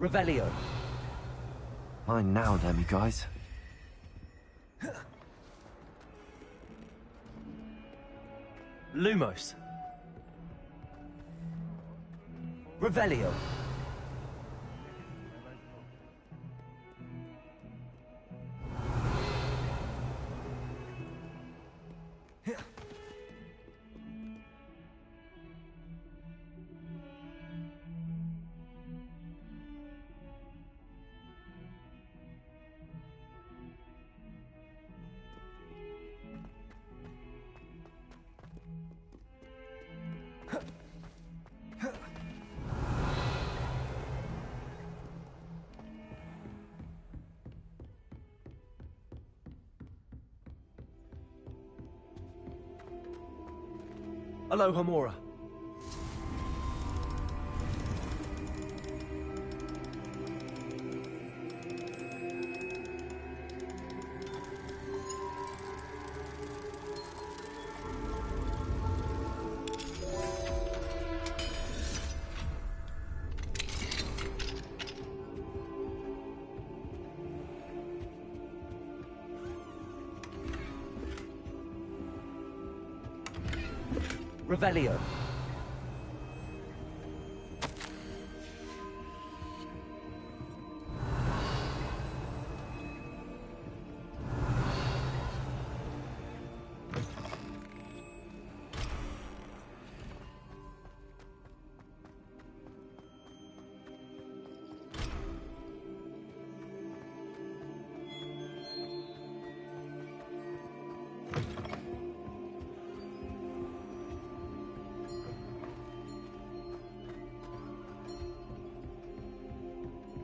Revelio. Mine now, demi-guys. Lumos. Revelio. Aloha Mora. Revelio.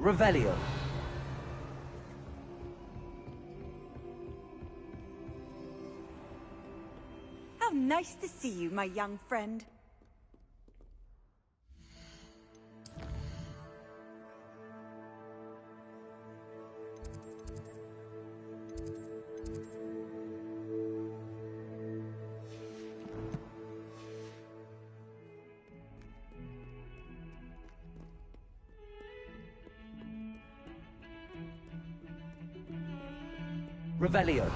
Revelio. How nice to see you, my young friend. Revelio.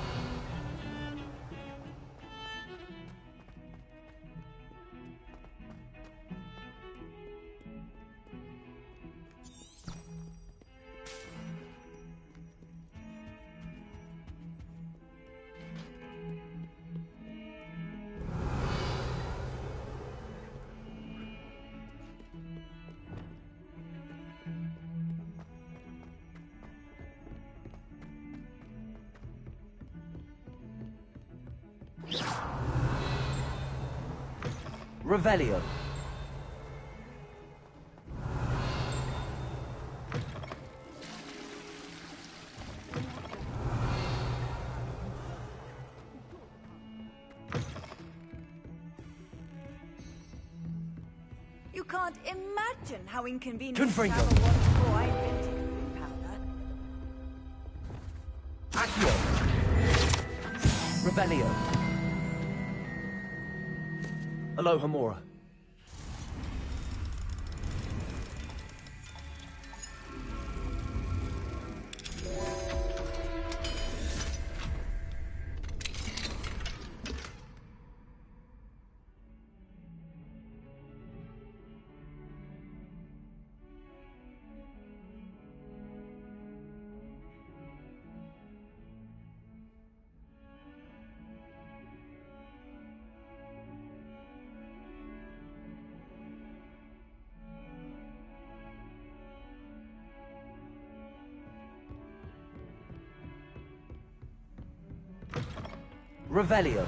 Revelio. You can't imagine how inconvenient Confringo. travel was before I invented gunpowder. Accio. Revelio. Aloha Mora. Revelio.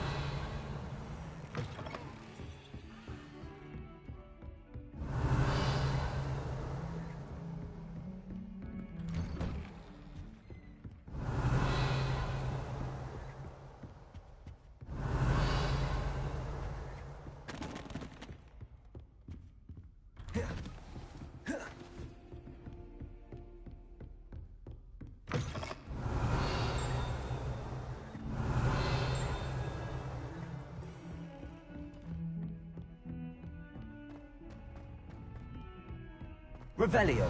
Revelio.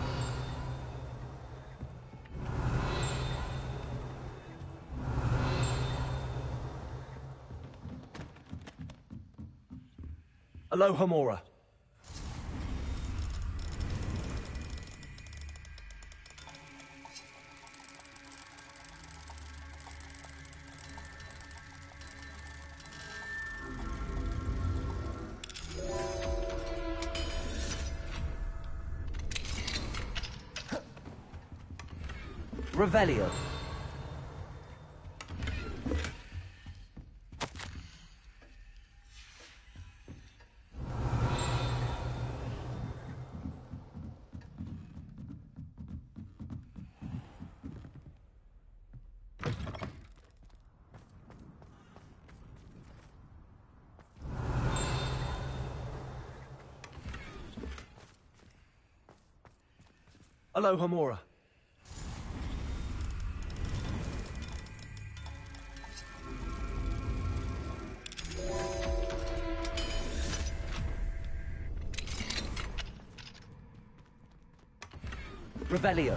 Alohomora. Revelio. Alohomora. Revelio.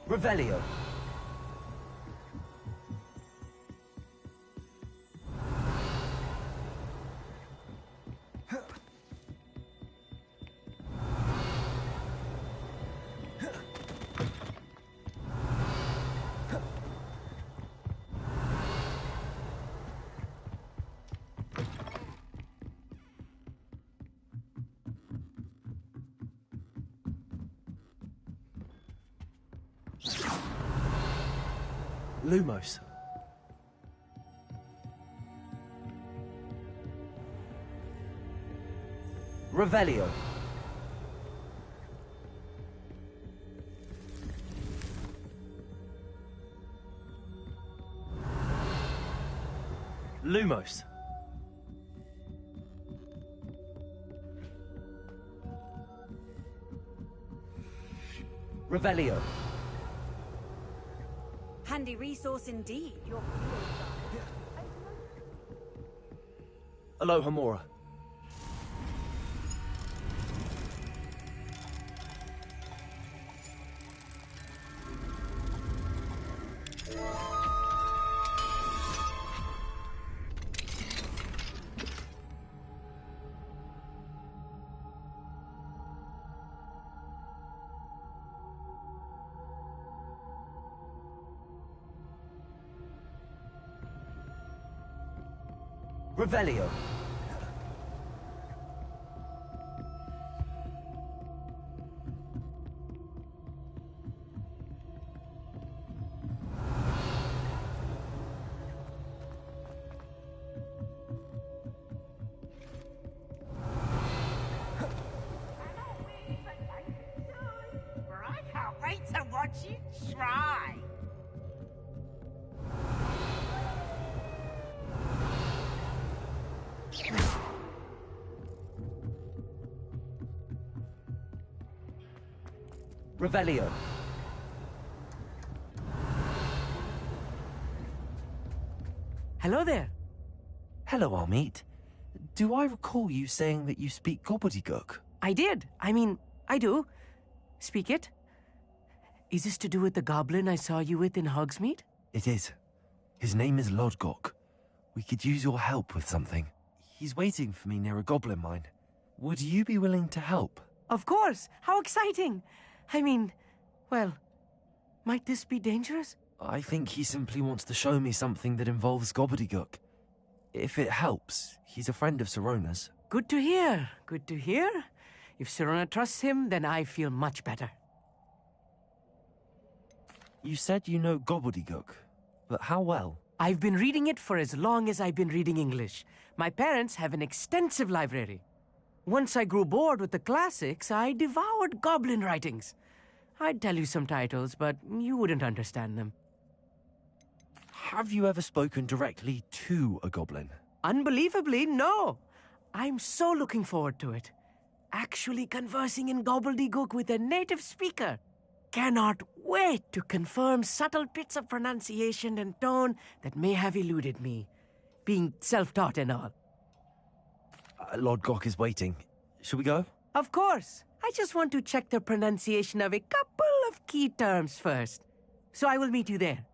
Revelio. Lumos. Revelio. Lumos. Revelio. Handy resource indeed, your fuel. Hello, Hamura. Revelio. For I can't wait to watch you try. Revelio. Hello there. Hello, Armeet. Do I recall you saying that you speak gobbledygook? I did. I do. Speak it. Is this to do with the goblin I saw you with in Hogsmeade? It is. His name is Lodgok. We could use your help with something. He's waiting for me near a goblin mine. Would you be willing to help? Of course. How exciting. Well, might this be dangerous? I think he simply wants to show me something that involves gobbledygook. If it helps, he's a friend of Sirona's. Good to hear. Good to hear. If Sirona trusts him, then I feel much better. You said you know gobbledygook, but how well? I've been reading it for as long as I've been reading English. My parents have an extensive library. Once I grew bored with the classics, I devoured goblin writings. I'd tell you some titles, but you wouldn't understand them. Have you ever spoken directly to a goblin? Unbelievably, no. I'm so looking forward to it. Actually conversing in gobbledygook with a native speaker. Cannot wait to confirm subtle bits of pronunciation and tone that may have eluded me, being self-taught and all. Lodgok is waiting. Shall we go? Of course. I just want to check the pronunciation of a couple of key terms first. So I will meet you there.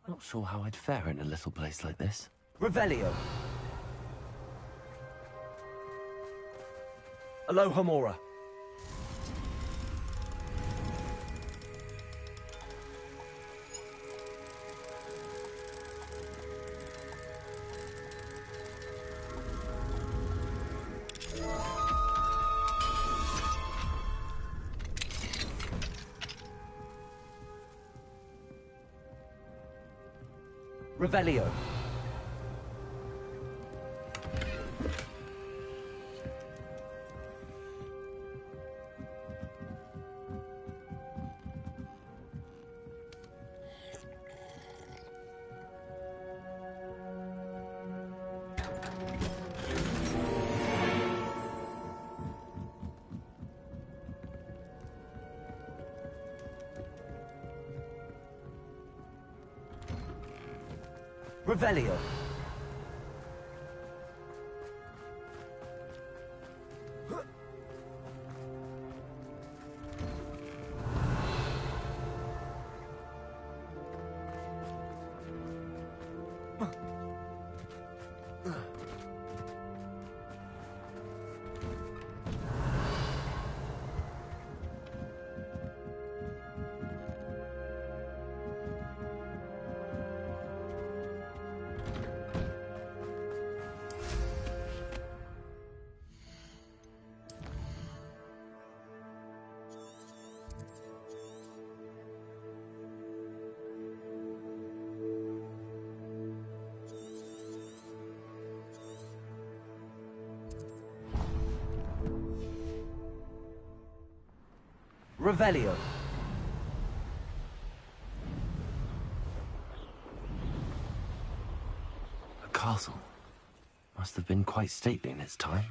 Not sure how I'd fare in a little place like this. Revelio. Hello, Hamura. Revelio. Revelio. Revelio. A castle. Must have been quite stately in its time.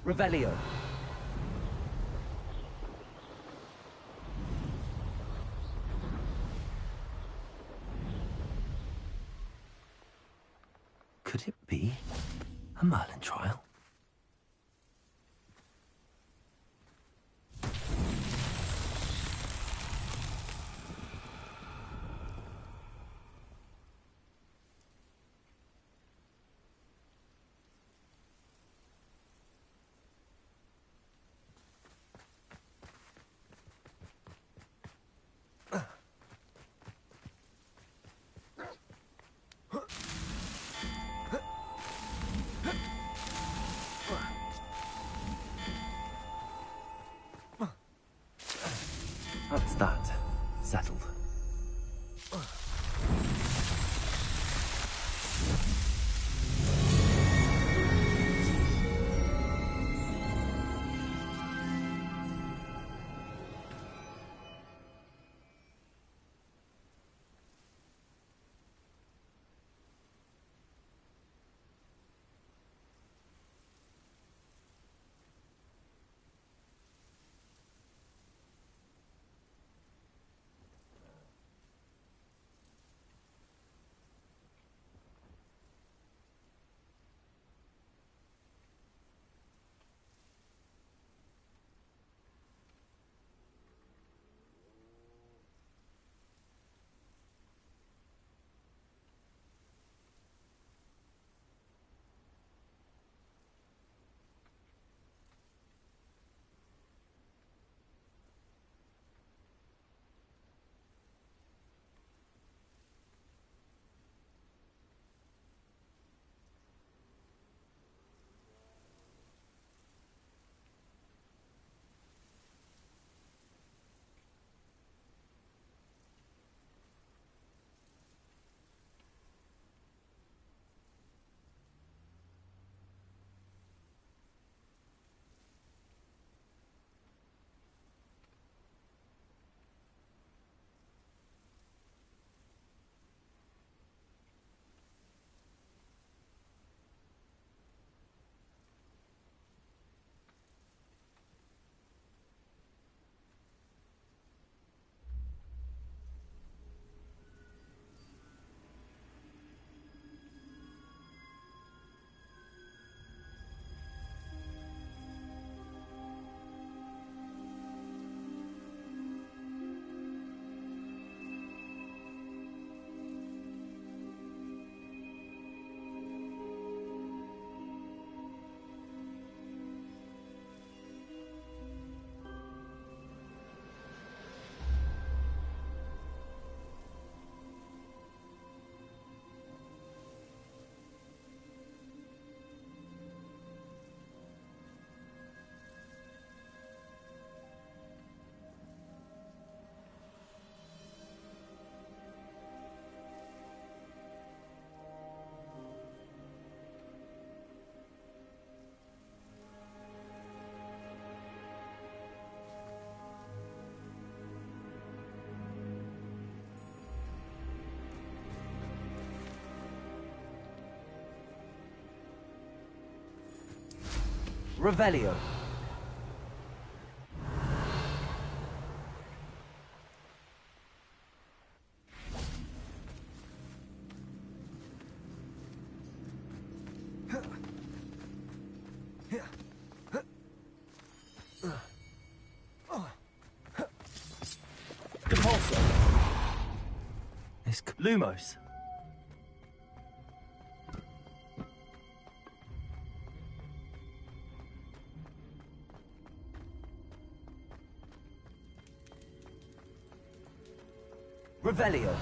Revelio. Could it be a Merlin trial? That's that. Settled. Revelio. This Lumos. Revelio.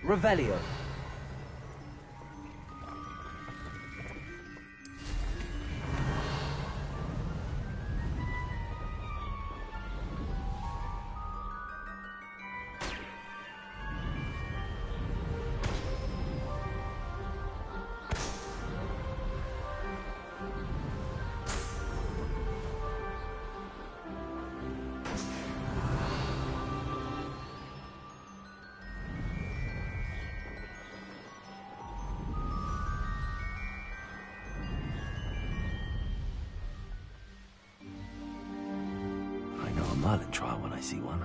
Revelio. I know a Merlin trial when I see one.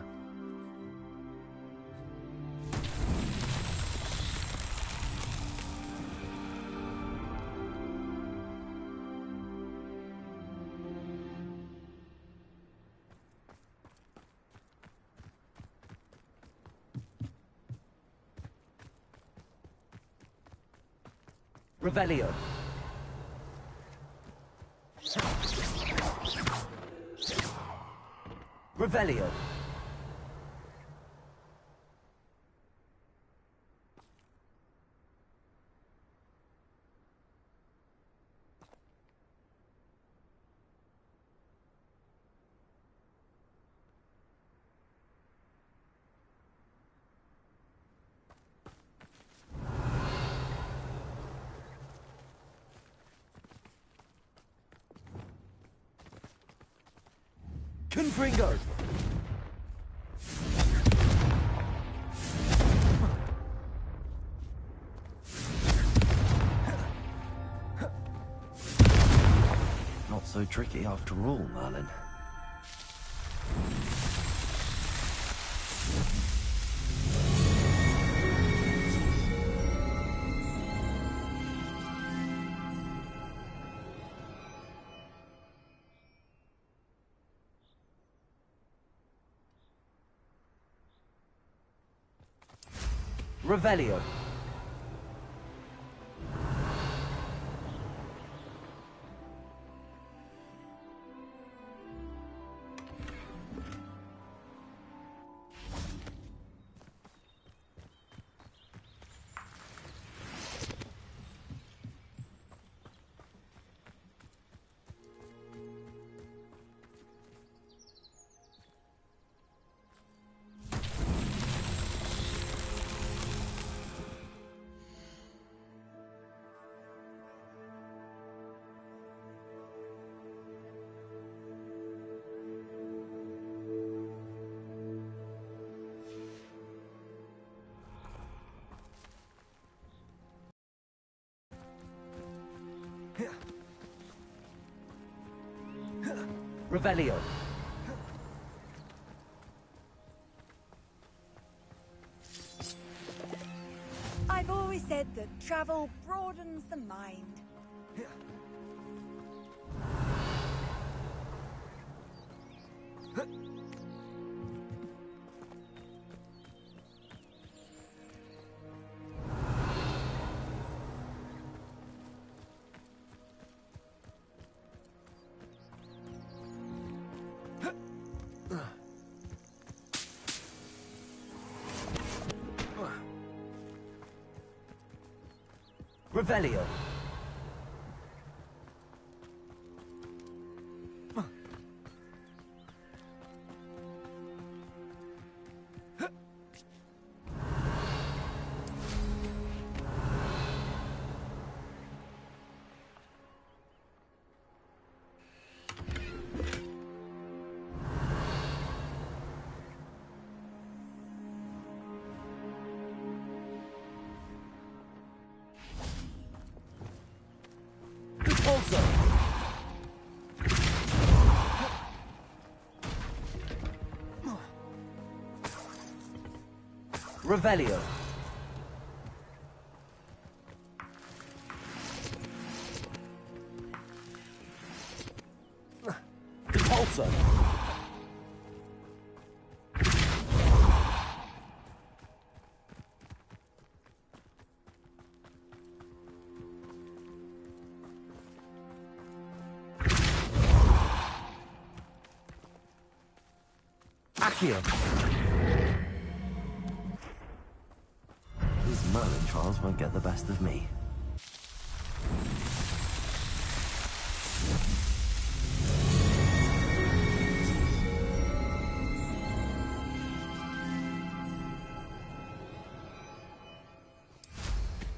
Revelio. Revelio. Confringo. Not so tricky after all, Merlin. Revelio. Revelio. I've always said that travel broadens the mind. Revelio. Revelio. Repulsor. Accio. These Merlin trials won't get the best of me.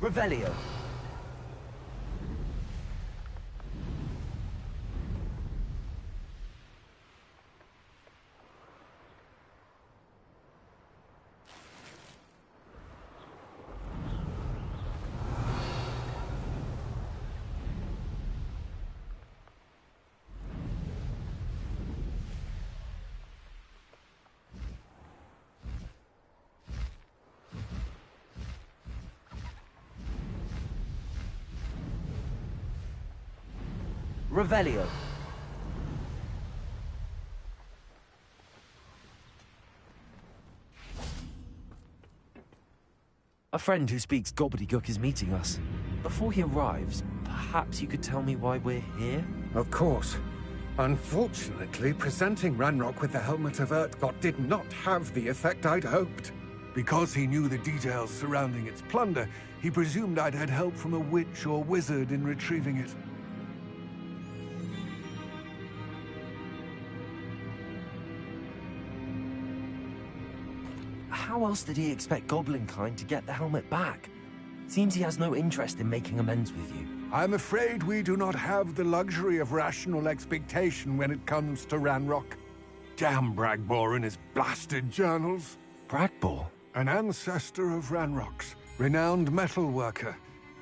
Revelio. Revelio. A friend who speaks gobbledygook is meeting us. Before he arrives, perhaps you could tell me why we're here? Of course. Unfortunately, presenting Ranrock with the Helmet of Urtkot did not have the effect I'd hoped. Because he knew the details surrounding its plunder, he presumed I'd had help from a witch or wizard in retrieving it. How else did he expect Goblinkind to get the helmet back? Seems he has no interest in making amends with you. I'm afraid we do not have the luxury of rational expectation when it comes to Ranrock. Damn Bragbor and his blasted journals. Bragbor? An ancestor of Ranrock's, renowned metal worker.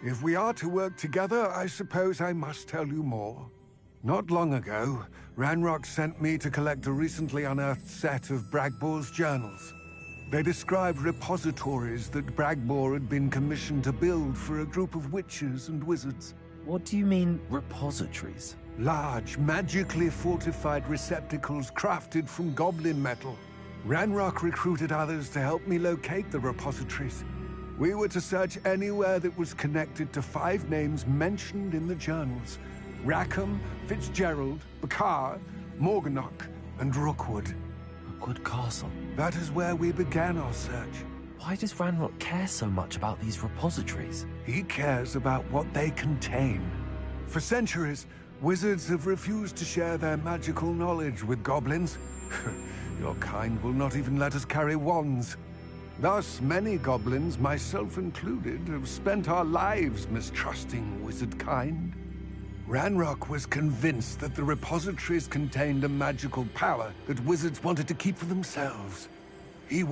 If we are to work together, I suppose I must tell you more. Not long ago, Ranrock sent me to collect a recently unearthed set of Bragbor's journals. They described repositories that Bragbor had been commissioned to build for a group of witches and wizards. What do you mean, repositories? Large, magically fortified receptacles crafted from goblin metal. Ranrock recruited others to help me locate the repositories. We were to search anywhere that was connected to 5 names mentioned in the journals: Rackham, Fitzgerald, Bakar, Morganach, and Rookwood. Rookwood Castle. That is where we began our search. Why does Ranrock care so much about these repositories? He cares about what they contain. For centuries, wizards have refused to share their magical knowledge with goblins. Your kind will not even let us carry wands. Thus, many goblins, myself included, have spent our lives mistrusting wizard kind. Ranrock was convinced that the repositories contained a magical power that wizards wanted to keep for themselves. He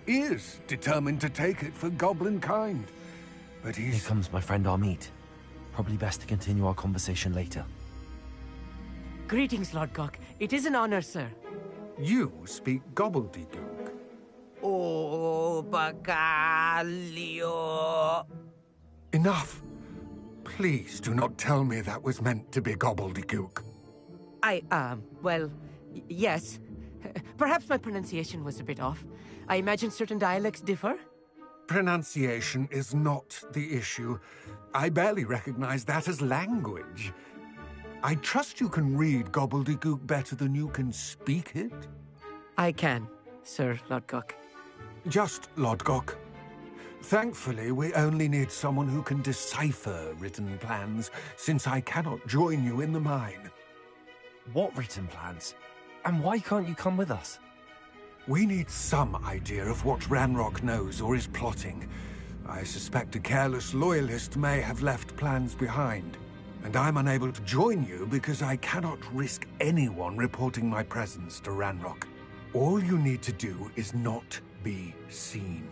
is determined to take it for goblin kind. But Here comes my friend Amit. Probably best to continue our conversation later. Greetings, Lord Gok. It is an honor, sir. You speak gobbledygook. Oh, Bacalio. Enough! Please do not tell me that was meant to be gobbledygook. Well, yes. Perhaps my pronunciation was a bit off. I imagine certain dialects differ? Pronunciation is not the issue. I barely recognize that as language. I trust you can read gobbledygook better than you can speak it? I can, Sir Lord Gok. Just Lodgok. Thankfully, we only need someone who can decipher written plans, since I cannot join you in the mine. What written plans? And why can't you come with us? We need some idea of what Ranrock knows or is plotting. I suspect a careless loyalist may have left plans behind. And I'm unable to join you because I cannot risk anyone reporting my presence to Ranrock. All you need to do is not be seen.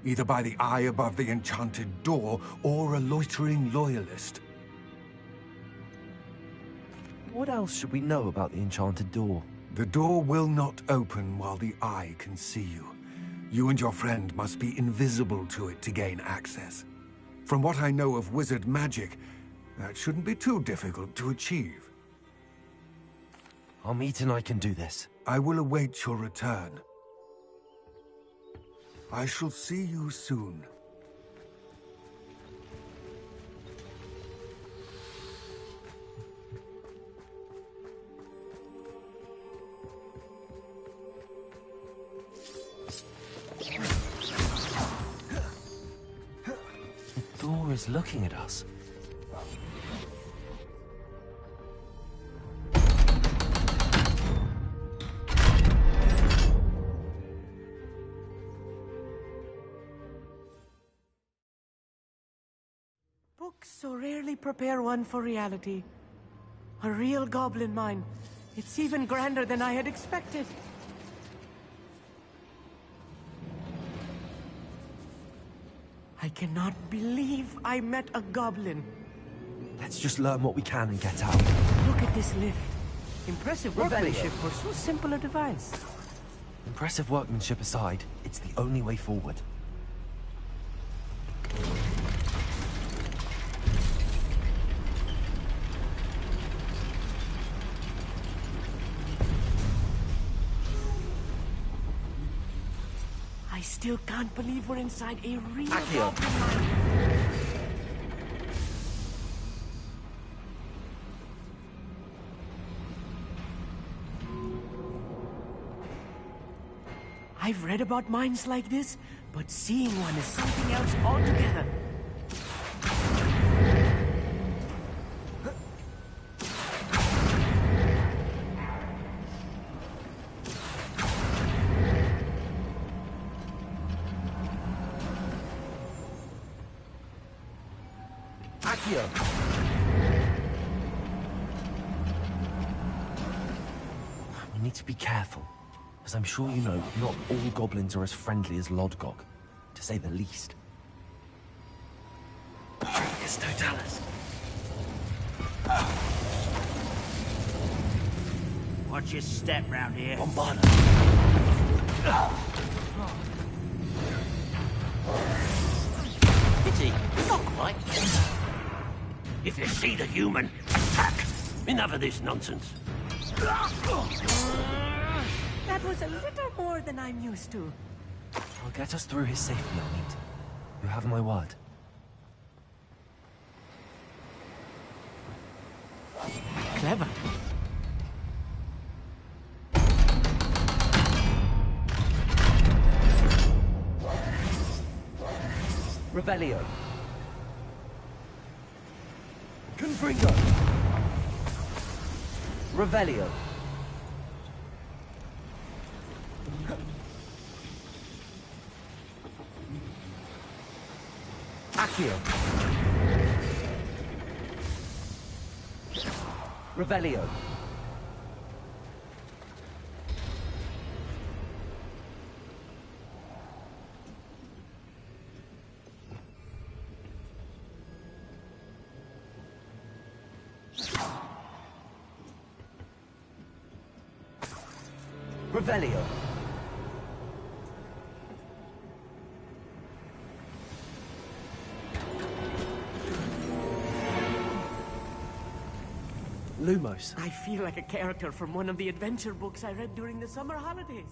Either by the eye above the enchanted door, or a loitering loyalist. What else should we know about the enchanted door? The door will not open while the eye can see you. You and your friend must be invisible to it to gain access. From what I know of wizard magic, that shouldn't be too difficult to achieve. Amit and I can do this. I will await your return. I shall see you soon. The door is looking at us. Books so rarely prepare one for reality. A real goblin mine. It's even grander than I had expected. I cannot believe I met a goblin. Let's just learn what we can and get out. Look at this lift. Impressive Revelio. workmanship for so simple a device. Impressive workmanship aside, it's the only way forward. I still can't believe we're inside a real Accio. goblin mine. I've read about mines like this, but seeing one is something else altogether. Accio. We need to be careful, as I'm sure you know, not all goblins are as friendly as Lodgok, to say the least. Yes, Totalis. Watch your step round here. Bombarda. Pity, not quite. If you see the human, attack. Enough of this nonsense. That was a little more than I'm used to. I'll get us through his safely, Amit. You have my word. Clever. Revelio. Confringo. Revelio. Accio. Revelio. Revelio. Lumos. I feel like a character from one of the adventure books I read during the summer holidays.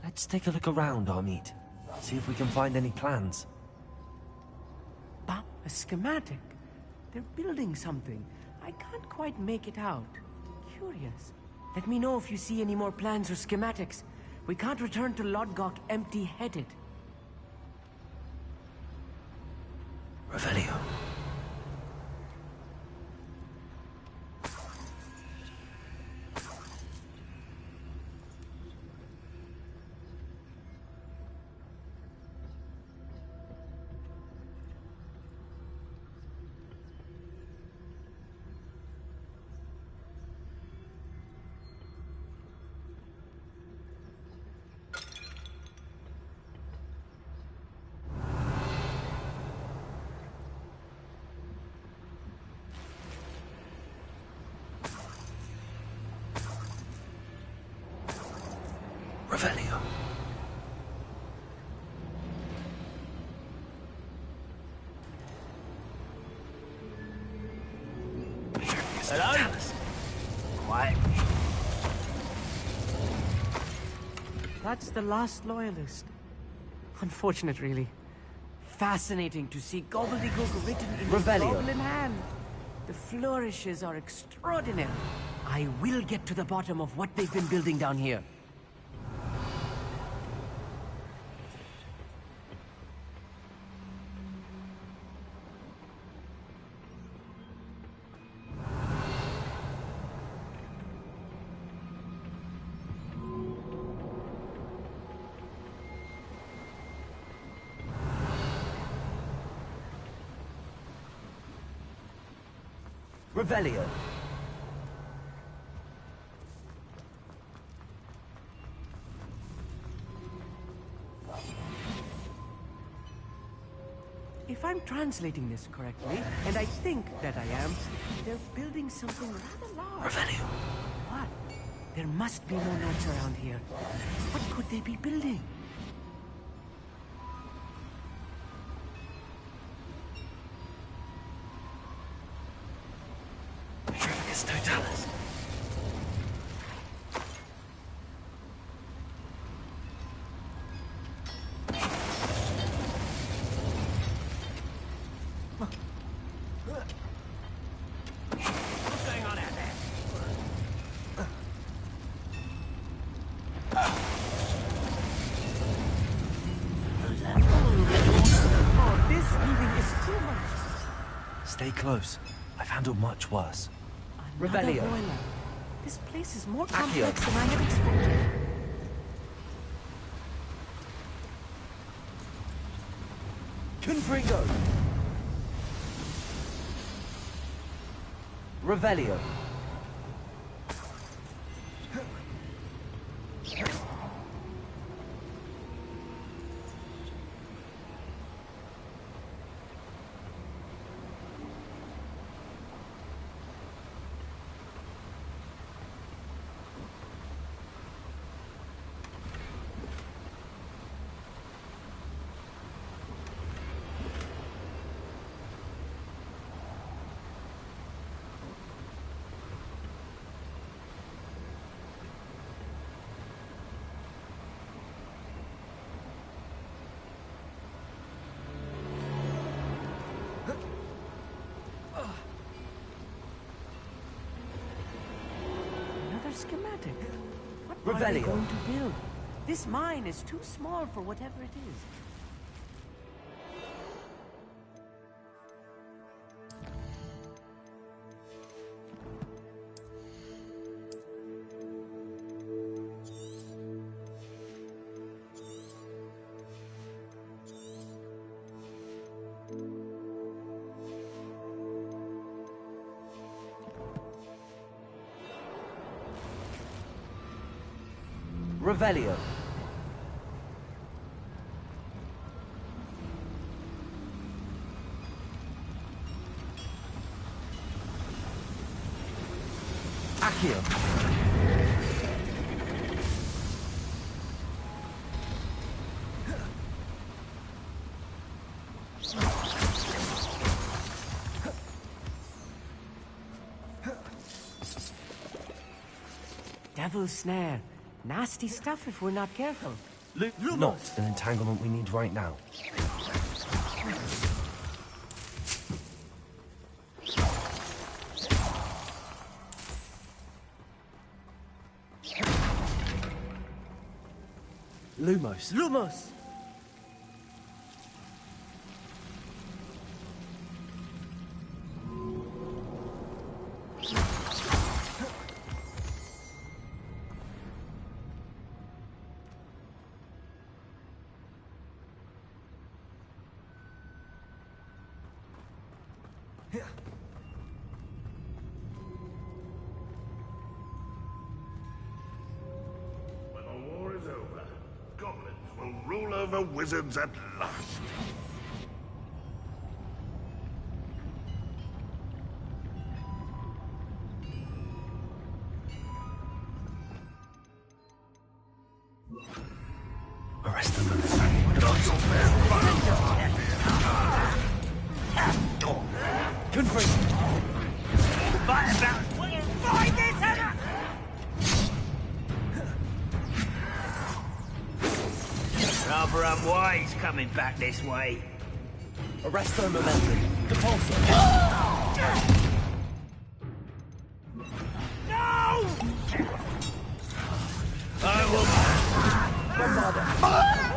Let's take a look around, Amit. See if we can find any plans. Bah, a schematic. They're building something. I can't quite make it out. Curious. Let me know if you see any more plans or schematics. We can't return to Lodgok empty-headed. Revelio. Revelio. Hello? Quiet. That's the last loyalist. Unfortunate, really. Fascinating to see gobbledygook written in a Revelio. goblin hand. The flourishes are extraordinary. I will get to the bottom of what they've been building down here. Revelio. If I'm translating this correctly, and I think that I am, they're building something rather large. Revelio. What? There must be more notes around here. What could they be building? It's Totalis. What's going on out there? Oh, this heating is too much. Stay close. I've handled much worse. Another Revelio. boiler. This place is more Accio. complex than I had expected. Confringo. Revelio. Another schematic. What are they Revelio. going to build? This mine is too small for whatever it is. Revelio. Accio. Devil's snare. Nasty stuff if we're not careful. Not an entanglement we need right now. Lumos. Lumos! When the war is over, goblins will rule over wizards at last. coming back this way. Arresto momentum. Depulso. No! I will...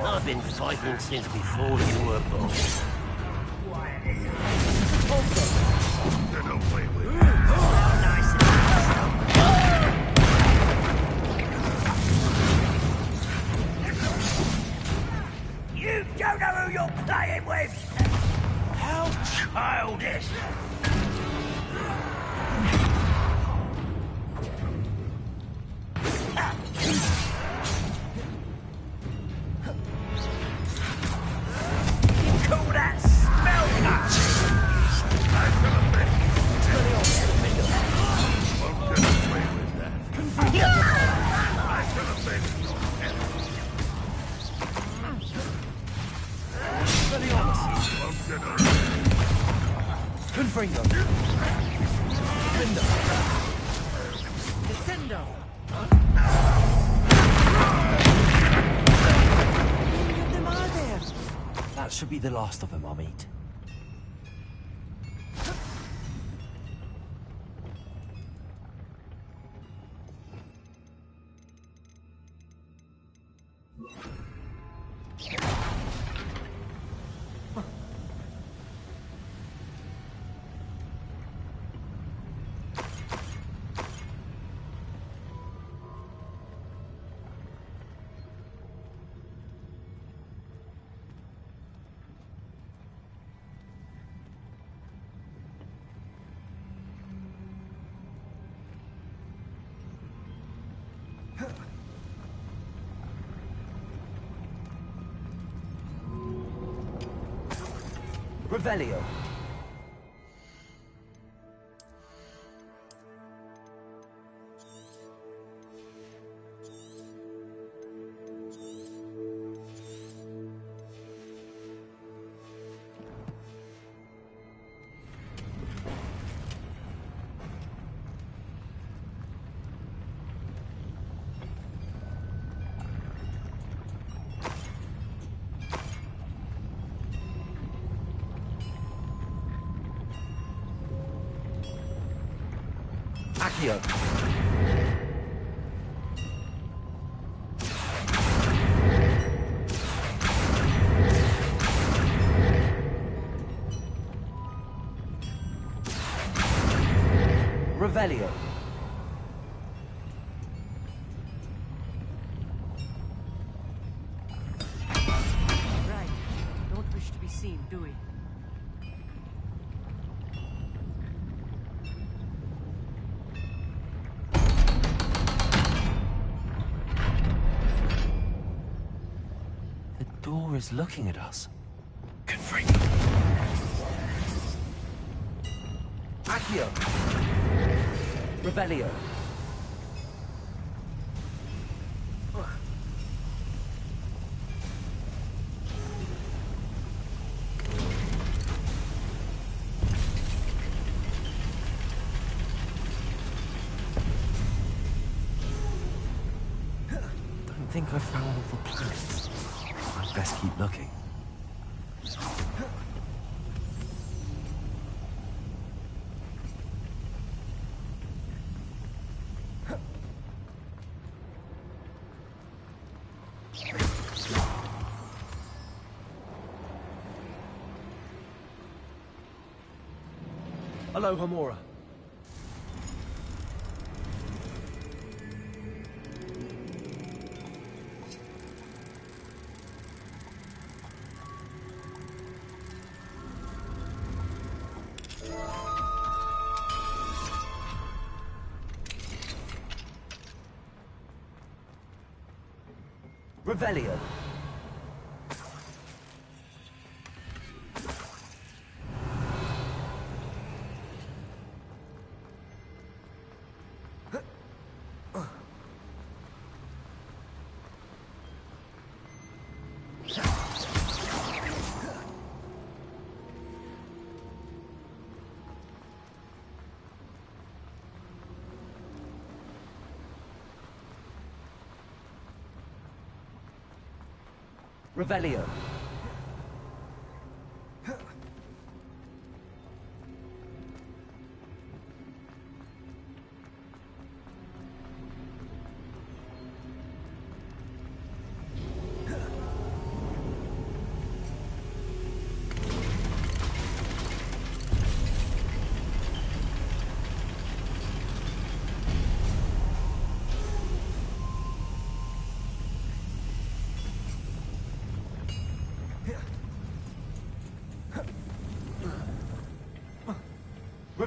I've been fighting since before you were born. Get away with it. Nice and You don't know who you're playing with! How childish! You call that spell cut? Won't get away with that. I should have been your head. Won't get away. Confringo. Lindo. Descendo. How many of them are there? That should be the last of them I'll meet. Revelio. Accio. Revelio. Right. Don't wish to be seen, do we? The door is looking at us. Confringo. Accio. Revelio. Don't think I found all the planets. I'd best keep looking. Aloha Mora. Revelio. Revelio.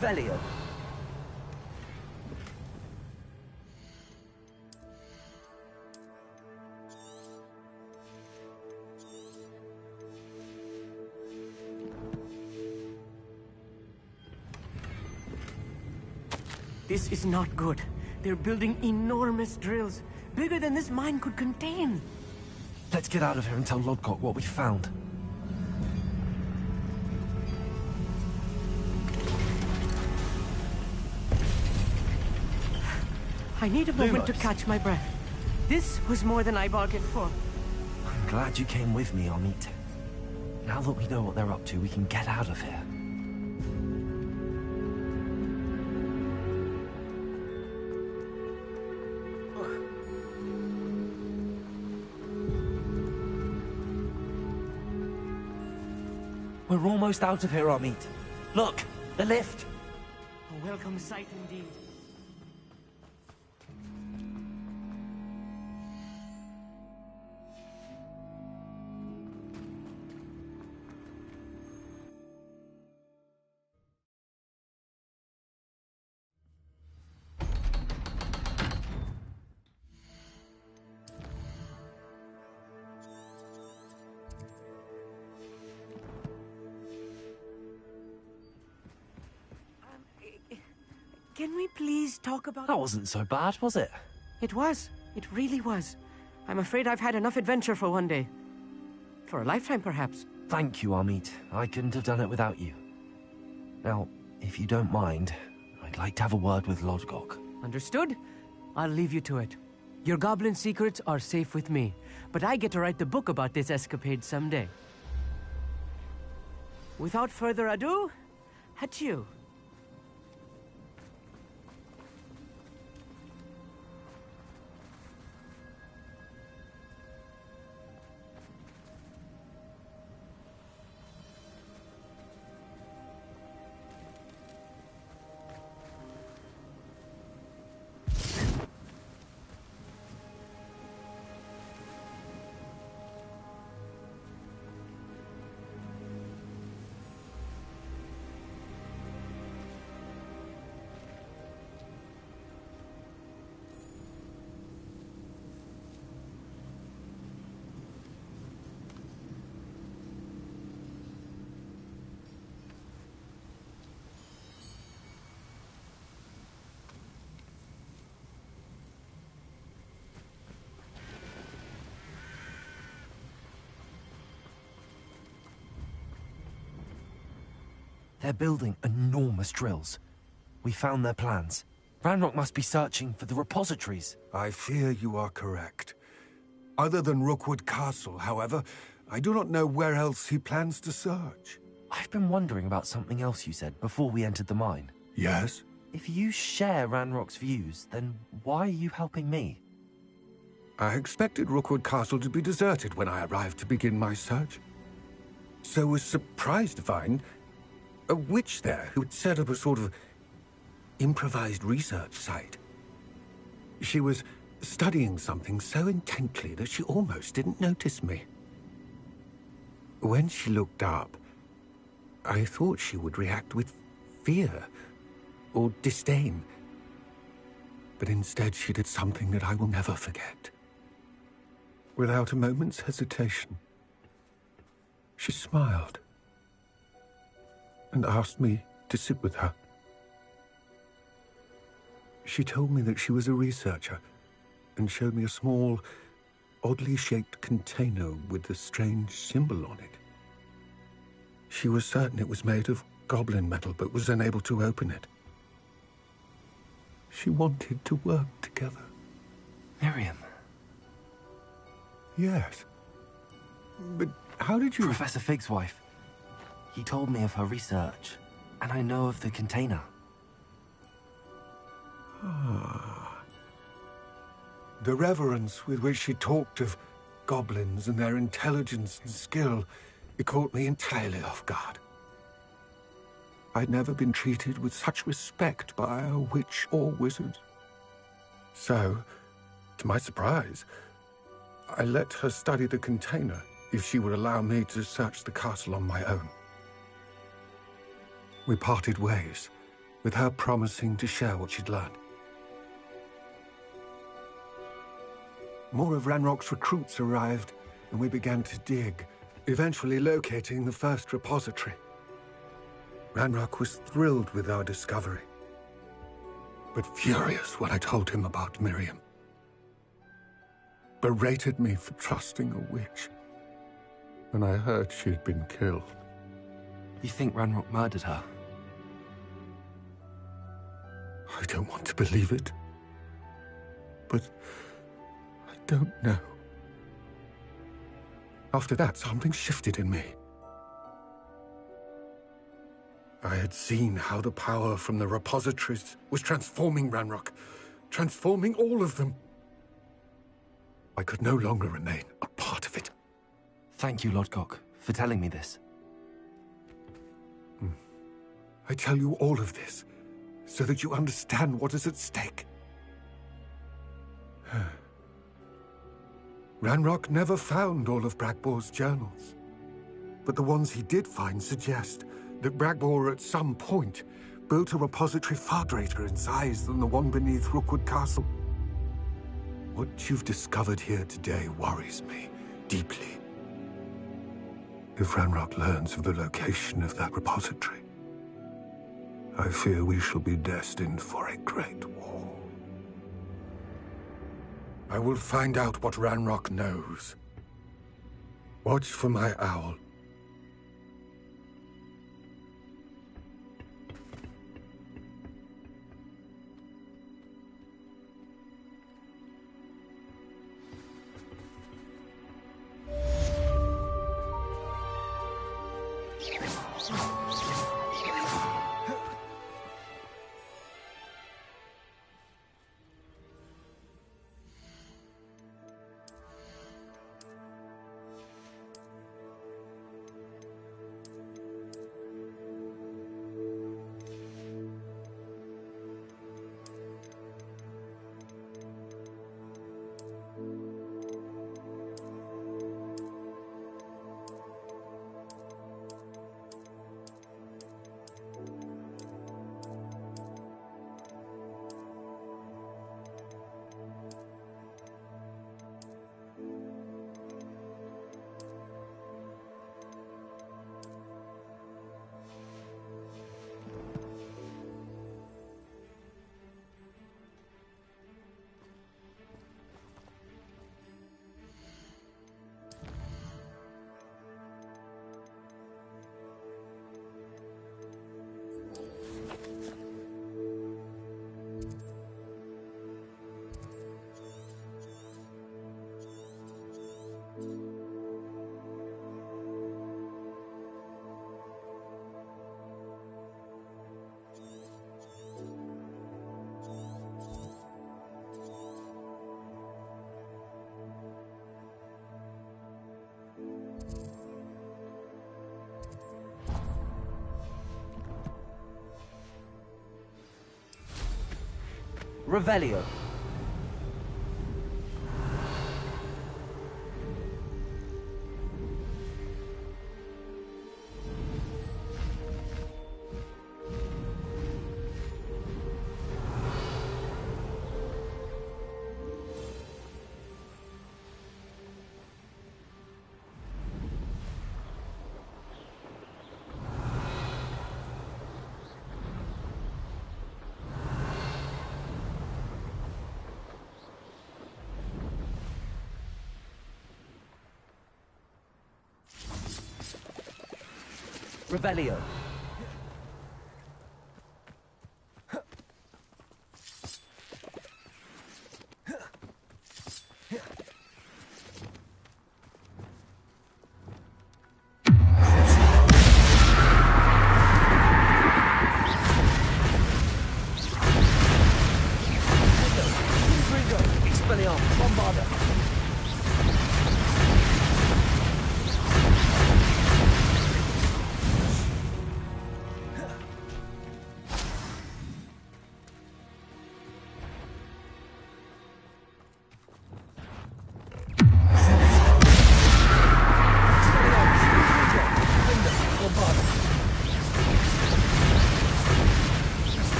Revelio. This is not good. They're building enormous drills, bigger than this mine could contain. Let's get out of here and tell Lodgok what we found. I need a moment to Lumos. catch my breath. This was more than I bargained for. I'm glad you came with me, Amit. Now that we know what they're up to, we can get out of here. We're almost out of here, Amit. Look, the lift. A welcome sight indeed. Can we please talk about... That wasn't so bad, was it? It was. It really was. I'm afraid I've had enough adventure for one day. For a lifetime, perhaps. Thank you, Amit. I couldn't have done it without you. Now, if you don't mind, I'd like to have a word with Lodgok. Understood? I'll leave you to it. Your goblin secrets are safe with me, but I get to write the book about this escapade someday. Without further ado, adieu. They're building enormous drills. We found their plans. Ranrock must be searching for the repositories. I fear you are correct. Other than Rookwood Castle, however, I do not know where else he plans to search. I've been wondering about something else you said before we entered the mine. Yes? If you share Ranrock's views, then why are you helping me? I expected Rookwood Castle to be deserted when I arrived to begin my search. So was surprised to find a witch there who had set up a sort of improvised research site. She was studying something so intently that she almost didn't notice me. When she looked up, I thought she would react with fear or disdain. But instead she did something that I will never forget. Without a moment's hesitation, she smiled and asked me to sit with her. She told me that she was a researcher and showed me a small, oddly shaped container with a strange symbol on it. She was certain it was made of goblin metal, but was unable to open it. She wanted to work together. Miriam. Yes. But how did you... Professor Fig's wife. He told me of her research, and I know of the container. The reverence with which she talked of goblins and their intelligence and skill, it caught me entirely off guard. I'd never been treated with such respect by a witch or wizard. So, to my surprise, I let her study the container if she would allow me to search the castle on my own. We parted ways, with her promising to share what she'd learned. More of Ranrock's recruits arrived, and we began to dig, eventually locating the first repository. Ranrock was thrilled with our discovery, but furious when I told him about Miriam. Berated me for trusting a witch when I heard she'd been killed. You think Ranrock murdered her? I don't want to believe it, but I don't know. After that, something shifted in me. I had seen how the power from the repositories was transforming Ranrock, transforming all of them. I could no longer remain a part of it. Thank you, Lodgok, for telling me this. I tell you all of this so that you understand what is at stake. Ranrock never found all of Bragbor's journals, but the ones he did find suggest that Bragbor at some point built a repository far greater in size than the one beneath Rookwood Castle. What you've discovered here today worries me deeply. If Ranrock learns of the location of that repository, I fear we shall be destined for a great war. I will find out what Ranrock knows. Watch for my owl. Revelio. Revelio. Expelliarmus, Bombarda.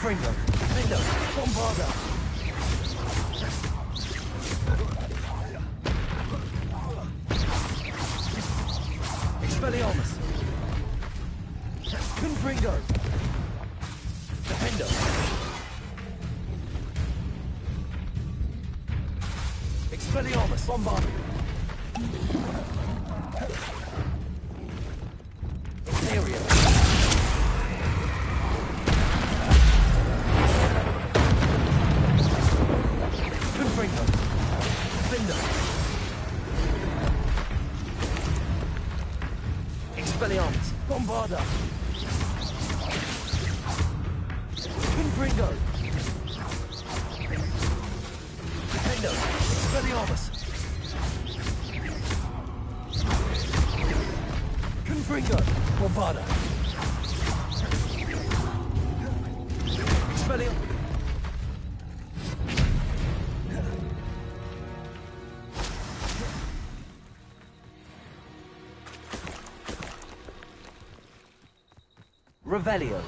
Confringo. Defender. Bombarda. Expelliarmus. Confringo. Defender. Expelliarmus. Bombarda. Imperium. Confringo. Defender. Expelliarmus. Bombarda. Confringo. Defender. Expelliarmus. Confringo. Bombarda. Expelliarmus. Revelio.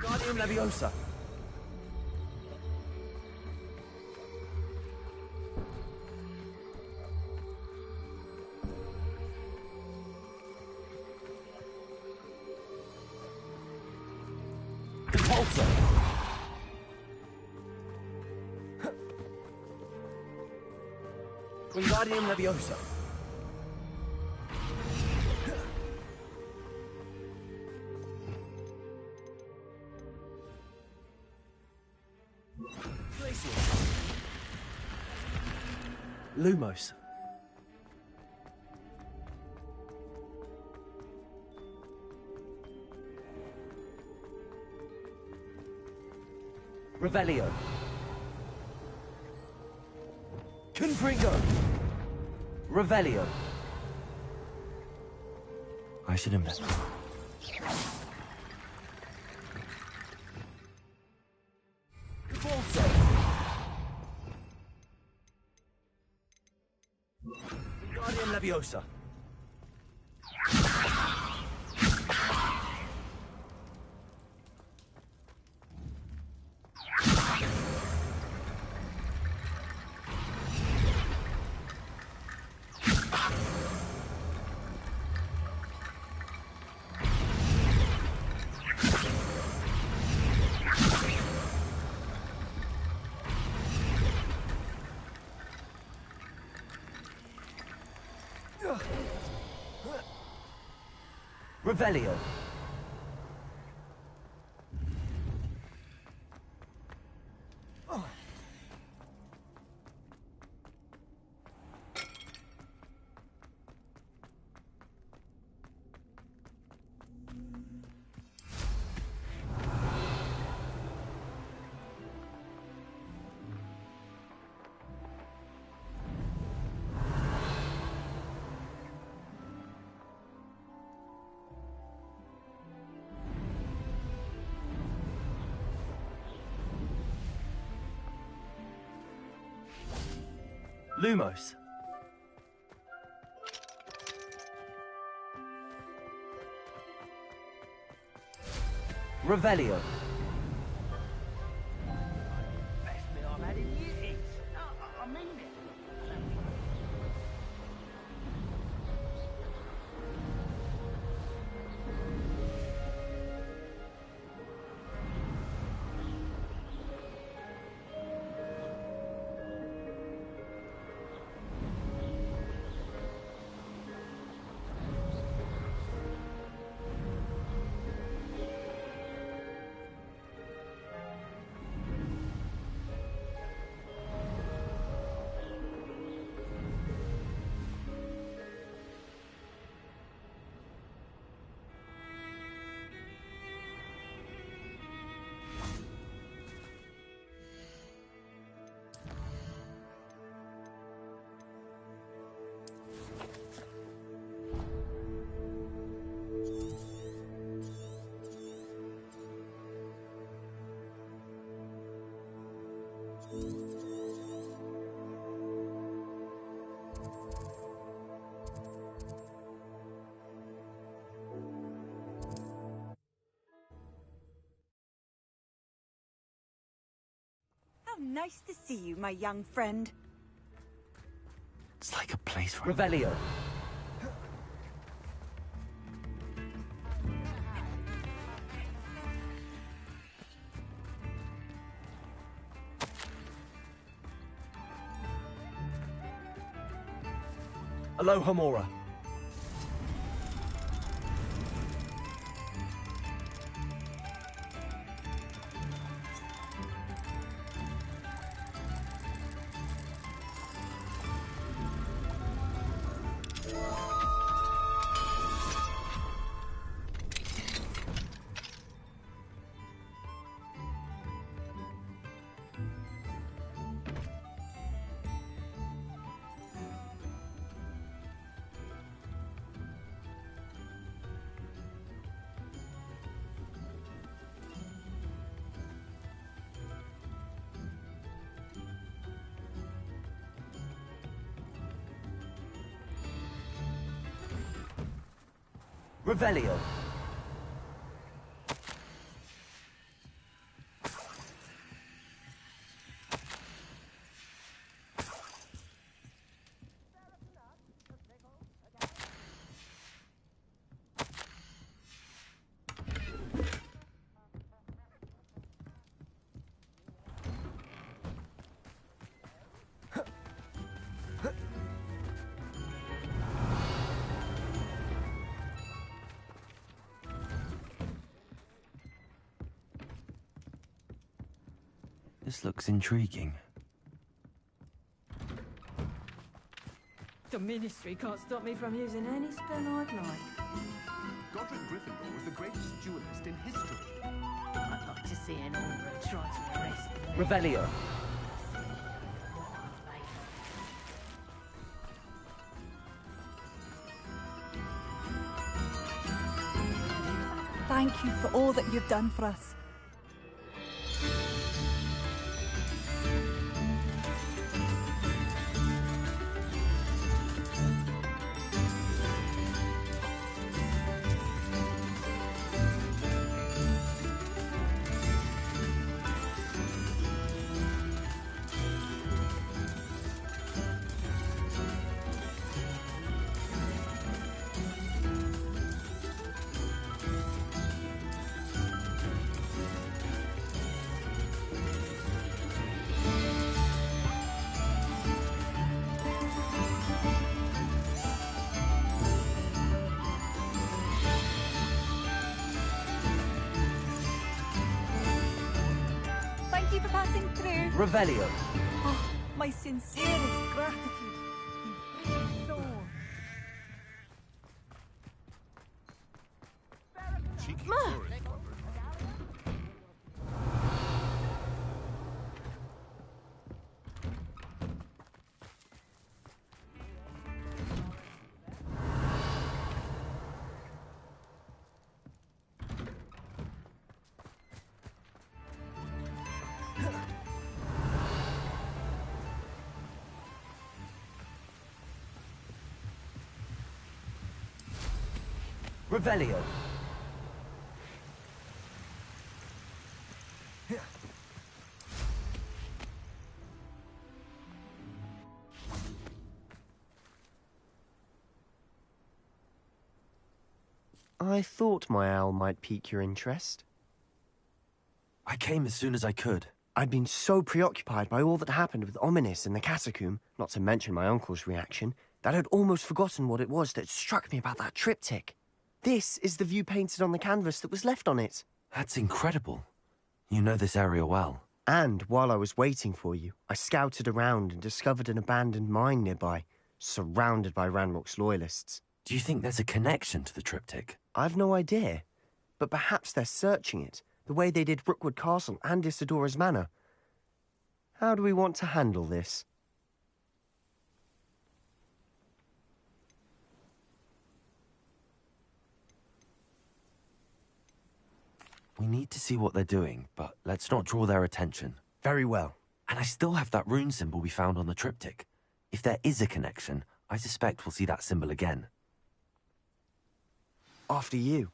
Guardium Leviosa. Repulsor. Wingardium Leviosa. Lumos. Revelio. Confringo. Revelio. I should have met. Repulsor. Guardium Leviosa. Revelio. Lumos. Revelio. Best meal I've had in years. No, I mean it. How nice to see you, my young friend. It's like a place where... Revelio. Alohomora. Revelio. This looks intriguing. The Ministry can't stop me from using any spell I'd like. Godric Gryffindor was the greatest duelist in history. I'd like to see an Auror try to arrest me. Revelio. Thank you for all that you've done for us. Thank you for passing through. Revelio. Oh, my sincerest gratitude. You brave soul. Cheeky tourist. Revelio. I thought my owl might pique your interest. I came as soon as I could. I'd been so preoccupied by all that happened with Ominis in the catacomb, not to mention my uncle's reaction, that I'd almost forgotten what it was that struck me about that triptych. This is the view painted on the canvas that was left on it. That's incredible. You know this area well. And while I was waiting for you, I scouted around and discovered an abandoned mine nearby, surrounded by Ranrock's loyalists. Do you think there's a connection to the triptych? I've no idea, but perhaps they're searching it, the way they did Rookwood Castle and Isidora's Manor. How do we want to handle this? We need to see what they're doing, but let's not draw their attention. Very well. And I still have that rune symbol we found on the triptych. If there is a connection, I suspect we'll see that symbol again. After you.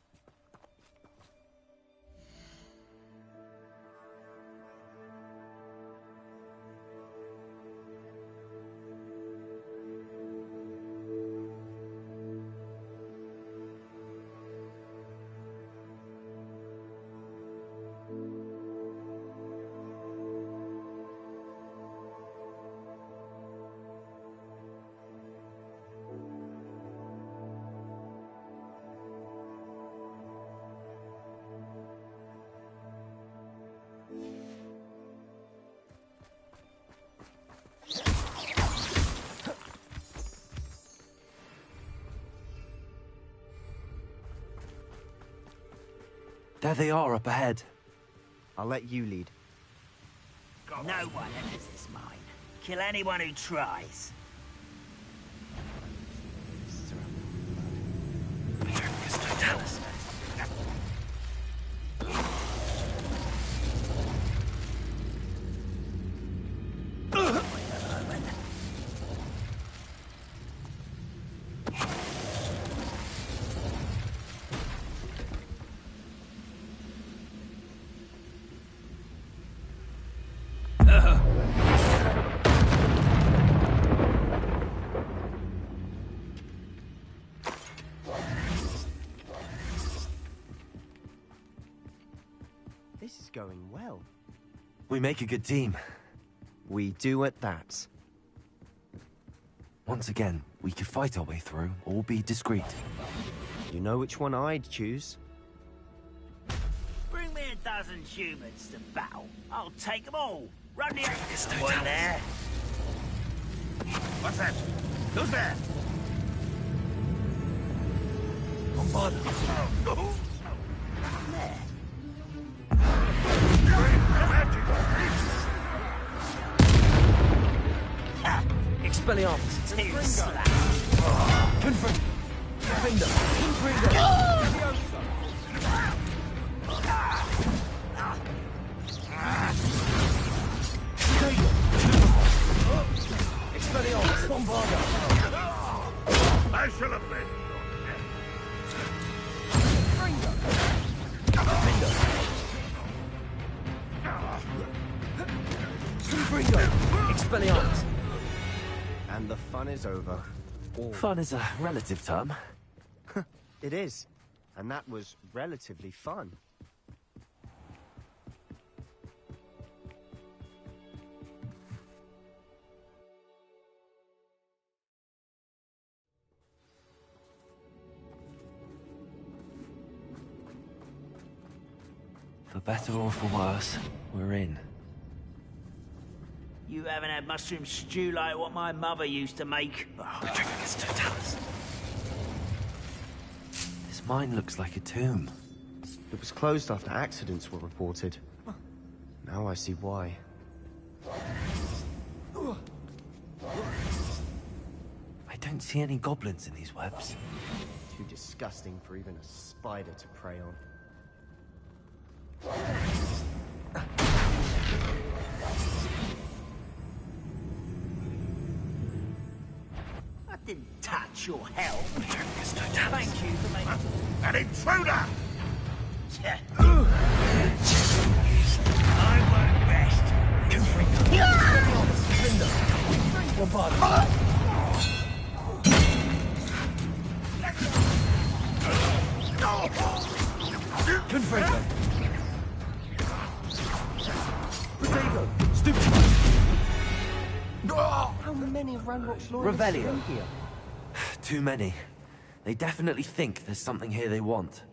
There they are up ahead. I'll let you lead. No one enters this mine. Kill anyone who tries. This is going well. We make a good team. We do at that. Once again, we could fight our way through, or be discreet. You know which one I'd choose. Bring me 12 humans to battle. I'll take them all. Run the one there. What's that? Who's there? Bombard. There. Expelliarmus. Two slap. Confirm. Defender. Confringo. Expelliarmus. Bombarda. I shall have been. Confringo. Expelliarmus. And the fun is over. Fun is a relative term. It is. And that was relatively fun. For better or for worse, we're in. You haven't had mushroom stew like what my mother used to make. This mine looks like a tomb. It was closed after accidents were reported. Now I see why. I don't see any goblins in these webs. Too disgusting for even a spider to prey on. I didn't touch your help. Thank you for making... An intruder! I won't rest. Confringo. Potato. Stupid. How many of Ranrock's loyalists are in here? Too many. They definitely think there's something here they want.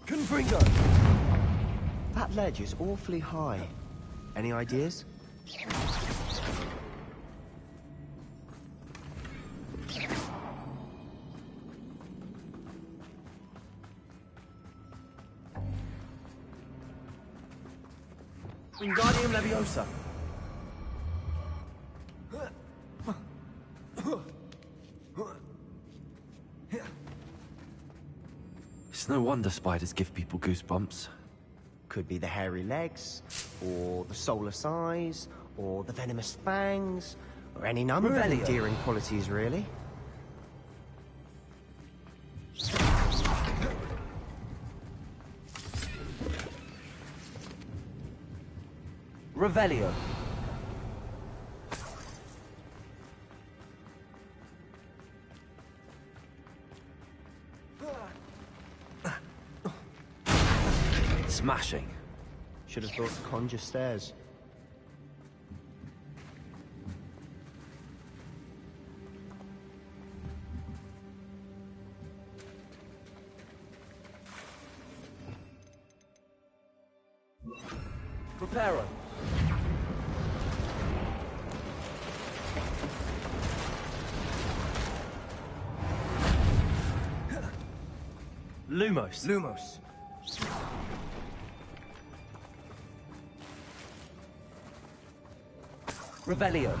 Confringo. That ledge is awfully high. Any ideas? Wingardium Leviosa. No wonder spiders give people goosebumps. Could be the hairy legs, or the soulless eyes, or the venomous fangs, or any number of endearing qualities, really. Revelio. Smashing. Should have thought to conjure stairs. Preparo. Lumos. Lumos. Revelio.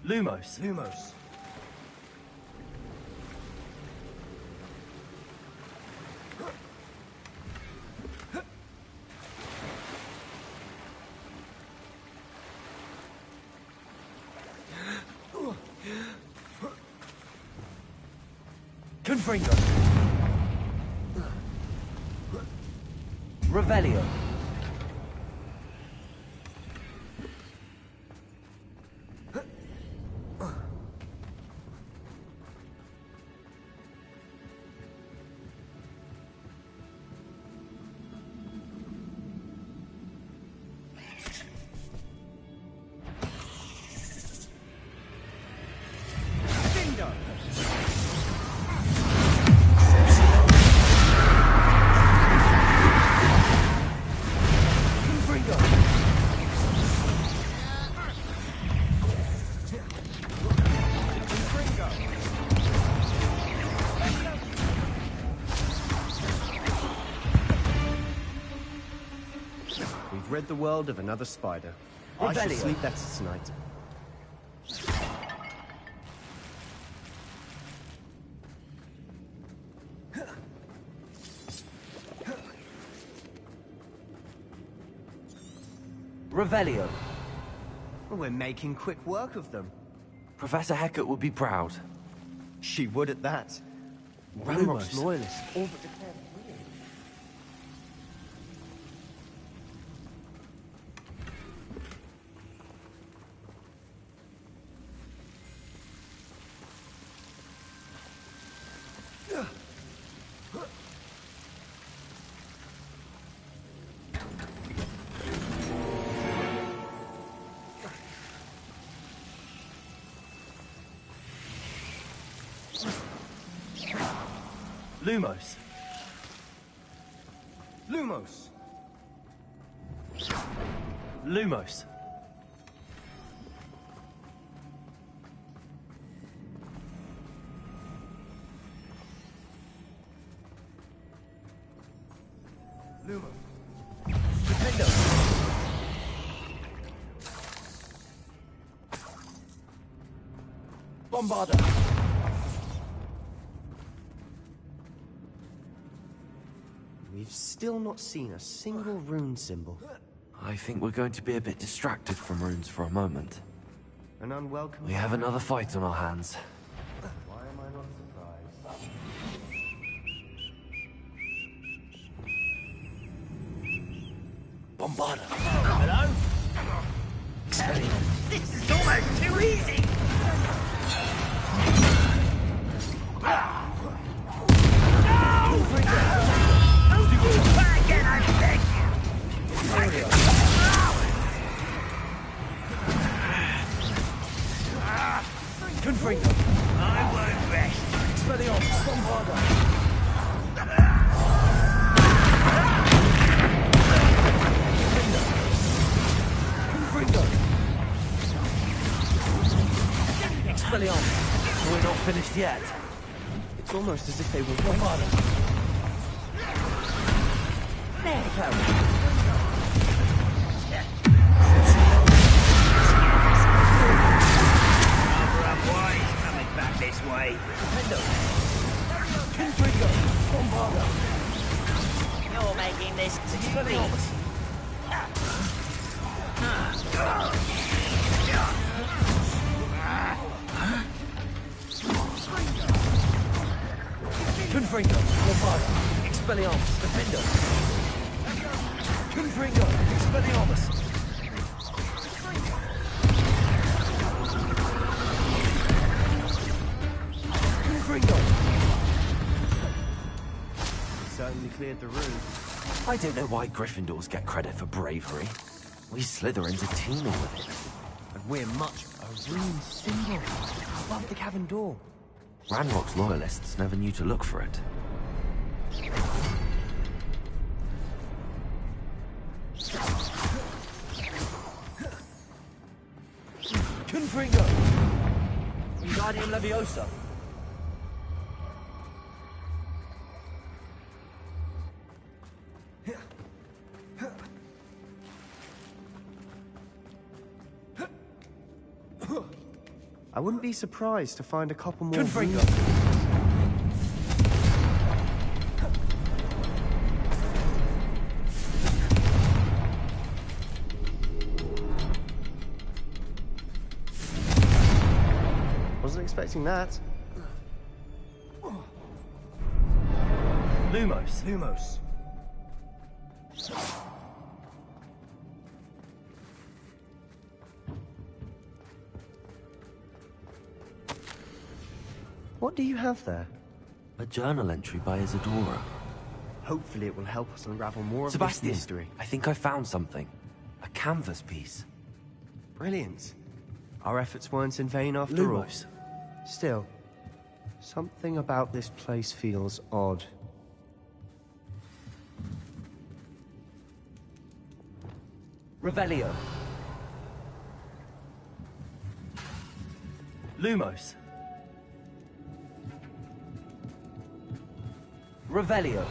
Lumos. Lumos. Confringo. Revelio. We've rid the world of another spider. I shall sleep better tonight. Revelio. Well, we're making quick work of them. Professor Hecat would be proud. She would at that. Ranrock's loyalists all but declared weird. Lumos. Lumos. Lumos. Lumos. Stupendo. Bombarda. We've still not seen a single rune symbol. I think we're going to be a bit distracted from runes for a moment. An unwelcome... We have another fight on our hands. Why am I not surprised? Bombarda. Hello? This is almost too easy! Again, I beg you! Confringo. I won't rest. Expelliarmus. Bombarda. Confringo. Expelliarmus. We're not finished yet. It's almost as if they were Bombarda. Boys coming back this way. You're making this complete. Confringo, Lombardo, Expelliarmus, Defender. Confringo, Expelliarmus. Confringo. Certainly cleared the room. I don't know why Gryffindors get credit for bravery. We Slytherins are teeming with it. And we're much a rune symbol above the cavern door. Ranrock's loyalists never knew to look for it. Confringo! Wingardium Leviosa! I wouldn't be surprised to find a couple more. Confringo! Wasn't expecting that. Lumos! Lumos. What do you have there? A journal entry by Isadora. Hopefully it will help us unravel more of Sebastian, this mystery. I think I found something. A canvas piece. Brilliant. Our efforts weren't in vain after Lumos. all. Still, something about this place feels odd. Revelio. Lumos. Revelio.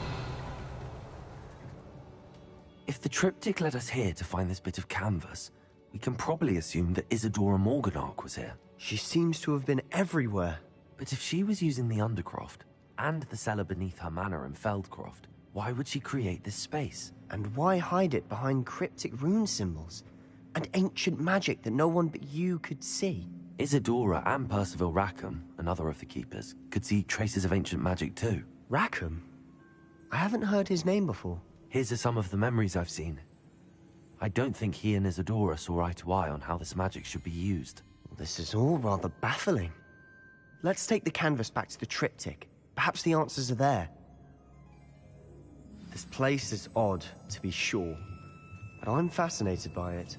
If the triptych led us here to find this bit of canvas, we can probably assume that Isadora Morganach was here. She seems to have been everywhere. But if she was using the Undercroft, and the cellar beneath her manor in Feldcroft, why would she create this space? And why hide it behind cryptic rune symbols? And ancient magic that no one but you could see? Isadora and Percival Rackham, another of the Keepers, could see traces of ancient magic too. Rackham? I haven't heard his name before. Here's some of the memories I've seen. I don't think he and Isadora saw eye to eye on how this magic should be used. This is all rather baffling. Let's take the canvas back to the triptych. Perhaps the answers are there. This place is odd, to be sure, but I'm fascinated by it.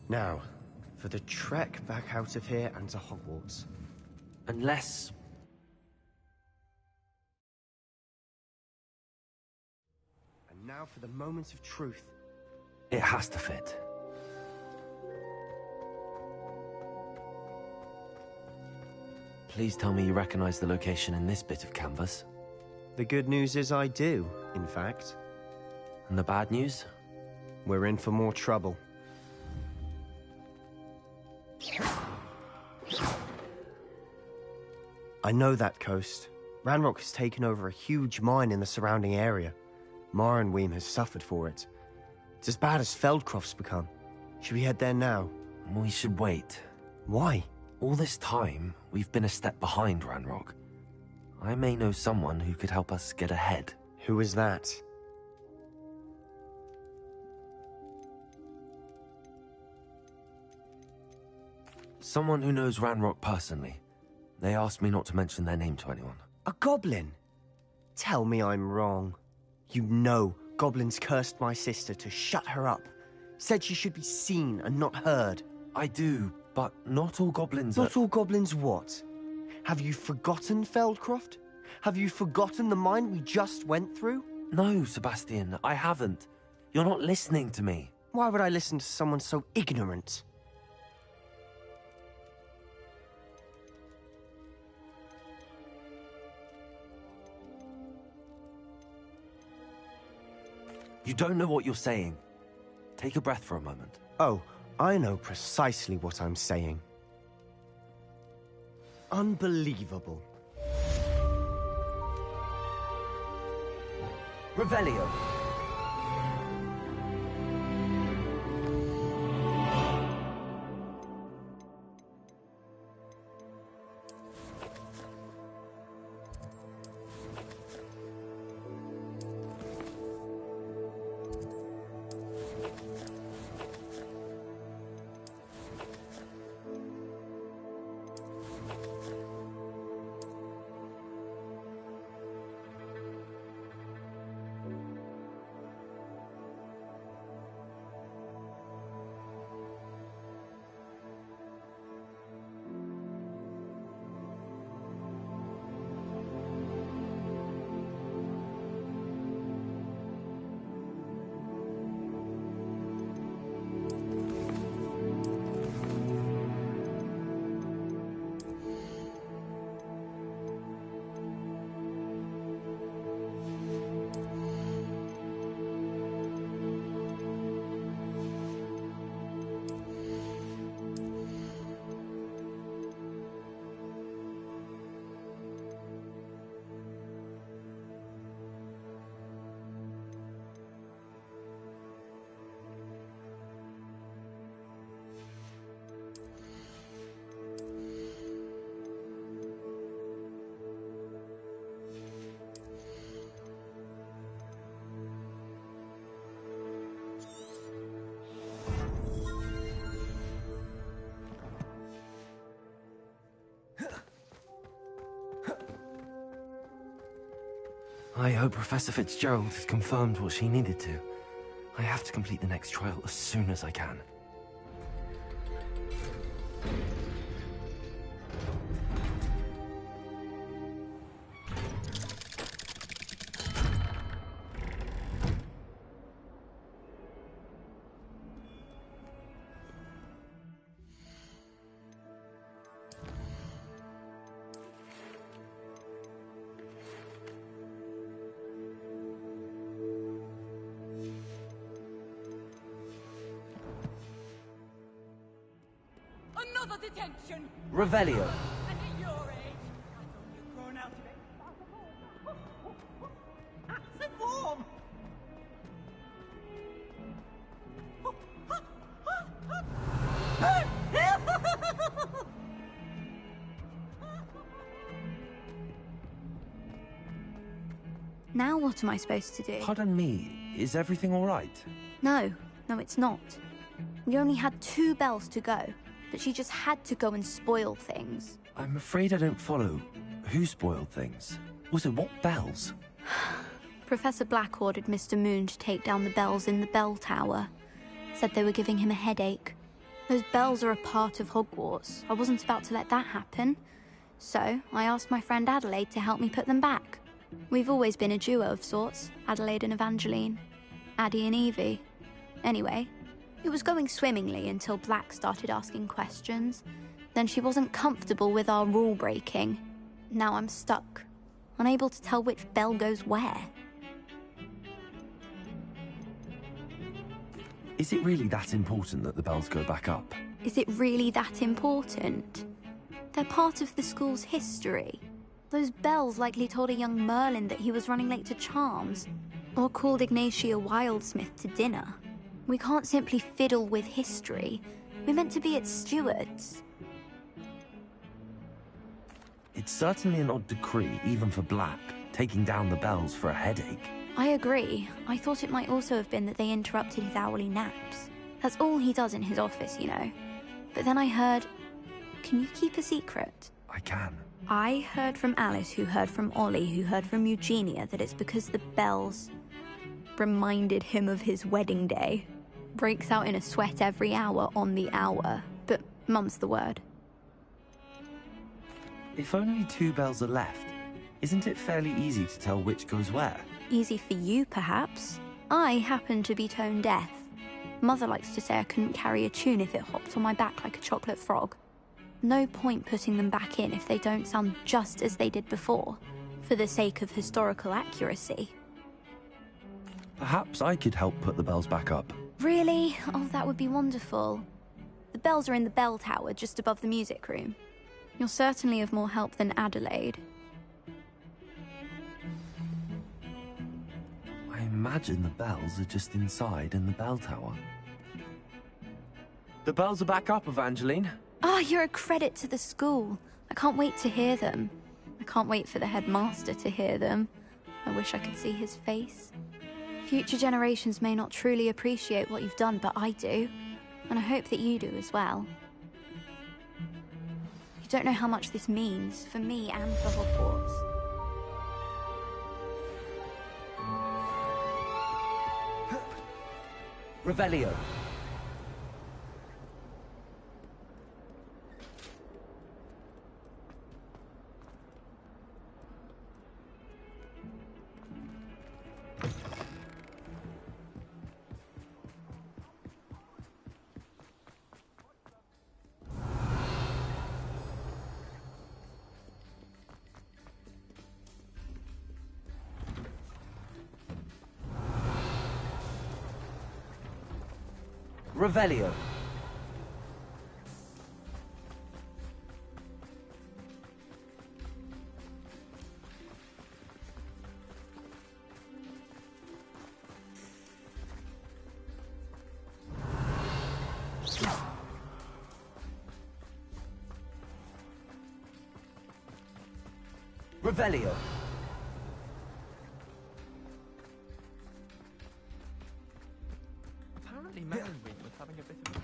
Now, for the trek back out of here and to Hogwarts. Unless... And now for the moment of truth. It has to fit. Please tell me you recognize the location in this bit of canvas. The good news is I do, in fact. And the bad news? We're in for more trouble. I know that coast. Ranrock has taken over a huge mine in the surrounding area. Mornweem has suffered for it. It's as bad as Feldcroft's become. Should we head there now? We should wait. Why? All this time, we've been a step behind Ranrock. I may know someone who could help us get ahead. Who is that? Someone who knows Ranrock personally. They asked me not to mention their name to anyone. A goblin? Tell me I'm wrong. You know goblins cursed my sister to shut her up. Said she should be seen and not heard. I do, but not all goblins Not all goblins what? Have you forgotten Feldcroft? Have you forgotten the mine we just went through? No, Sebastian, I haven't. You're not listening to me. Why would I listen to someone so ignorant? You don't know what you're saying. Take a breath for a moment. Oh, I know precisely what I'm saying. Unbelievable. Revelio. I hope Professor Fitzgerald has confirmed what she needed to. I have to complete the next trial as soon as I can. Another detention! Revelio. And at your age, I thought you'd grown out of it. That's a warm! Now what am I supposed to do? Pardon me, is everything all right? No, it's not. We only had 2 bells to go, but she just had to go and spoil things. I'm afraid I don't follow. Who spoiled things? Also, what bells? Professor Black ordered Mr. Moon to take down the bells in the bell tower. Said they were giving him a headache. Those bells are a part of Hogwarts. I wasn't about to let that happen. So, I asked my friend Adelaide to help me put them back. We've always been a duo of sorts, Adelaide and Evangeline. Addie and Evie. Anyway, it was going swimmingly until Black started asking questions. Then she wasn't comfortable with our rule breaking. Now I'm stuck, unable to tell which bell goes where. Is it really that important that the bells go back up? Is it really that important? They're part of the school's history. Those bells likely told a young Merlin that he was running late to Charms, or called Ignatia Wildsmith to dinner. We can't simply fiddle with history. We're meant to be its stewards. It's certainly an odd decree, even for Black, taking down the bells for a headache. I agree. I thought it might also have been that they interrupted his hourly naps. That's all he does in his office, you know. But then I heard... Can you keep a secret? I can. I heard from Alice, who heard from Ollie, who heard from Eugenia, that it's because the bells reminded him of his wedding day. Breaks out in a sweat every hour on the hour, but mum's the word. If only 2 bells are left, isn't it fairly easy to tell which goes where? Easy for you, perhaps. I happen to be tone deaf. Mother likes to say I couldn't carry a tune if it hopped on my back like a chocolate frog. No point putting them back in if they don't sound just as they did before, for the sake of historical accuracy. Perhaps I could help put the bells back up. Really? Oh, that would be wonderful. The bells are in the bell tower just above the music room. You're certainly of more help than Adelaide. I imagine the bells are just inside in the bell tower. The bells are back up, Evangeline. Oh, you're a credit to the school. I can't wait to hear them. I can't wait for the headmaster to hear them. I wish I could see his face. Future generations may not truly appreciate what you've done, but I do. And I hope that you do as well. You don't know how much this means for me and for Hogwarts. Revelio. Revelio. Revelio. Apparently Melonwing was having a bit of a...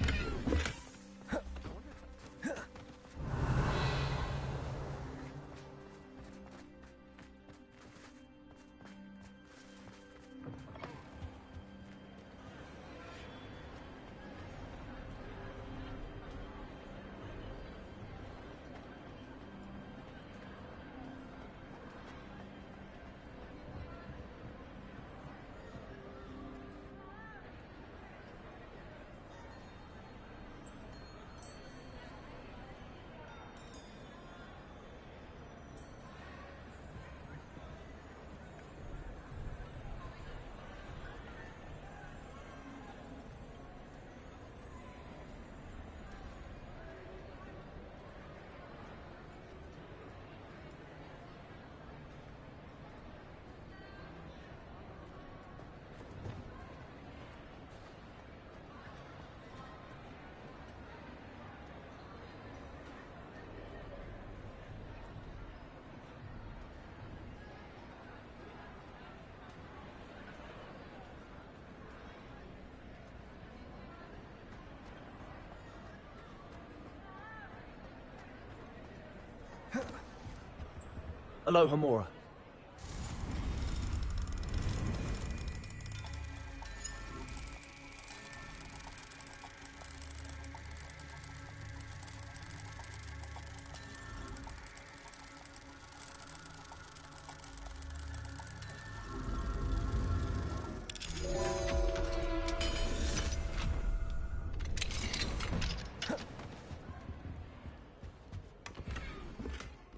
Aloha Mora.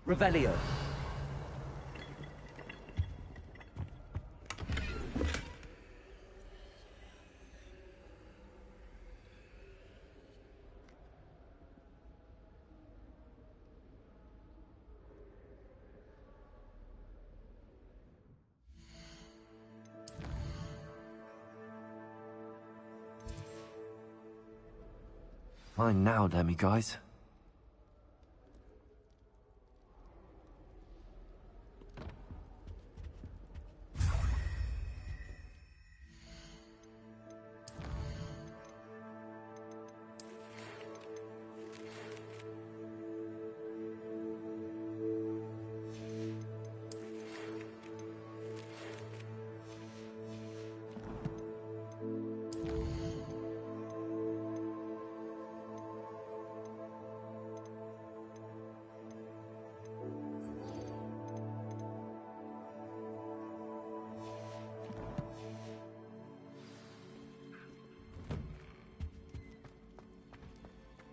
Revelio. Fine now, demi-guys.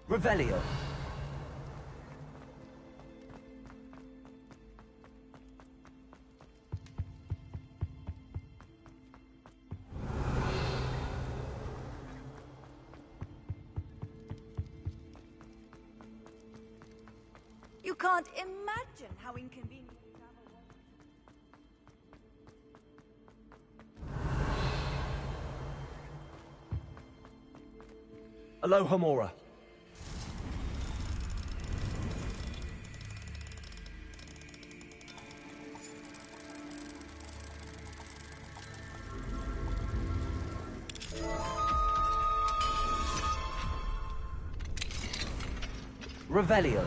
Revelio. You can't imagine how inconvenient travel was. Aloha Mora. Revelio.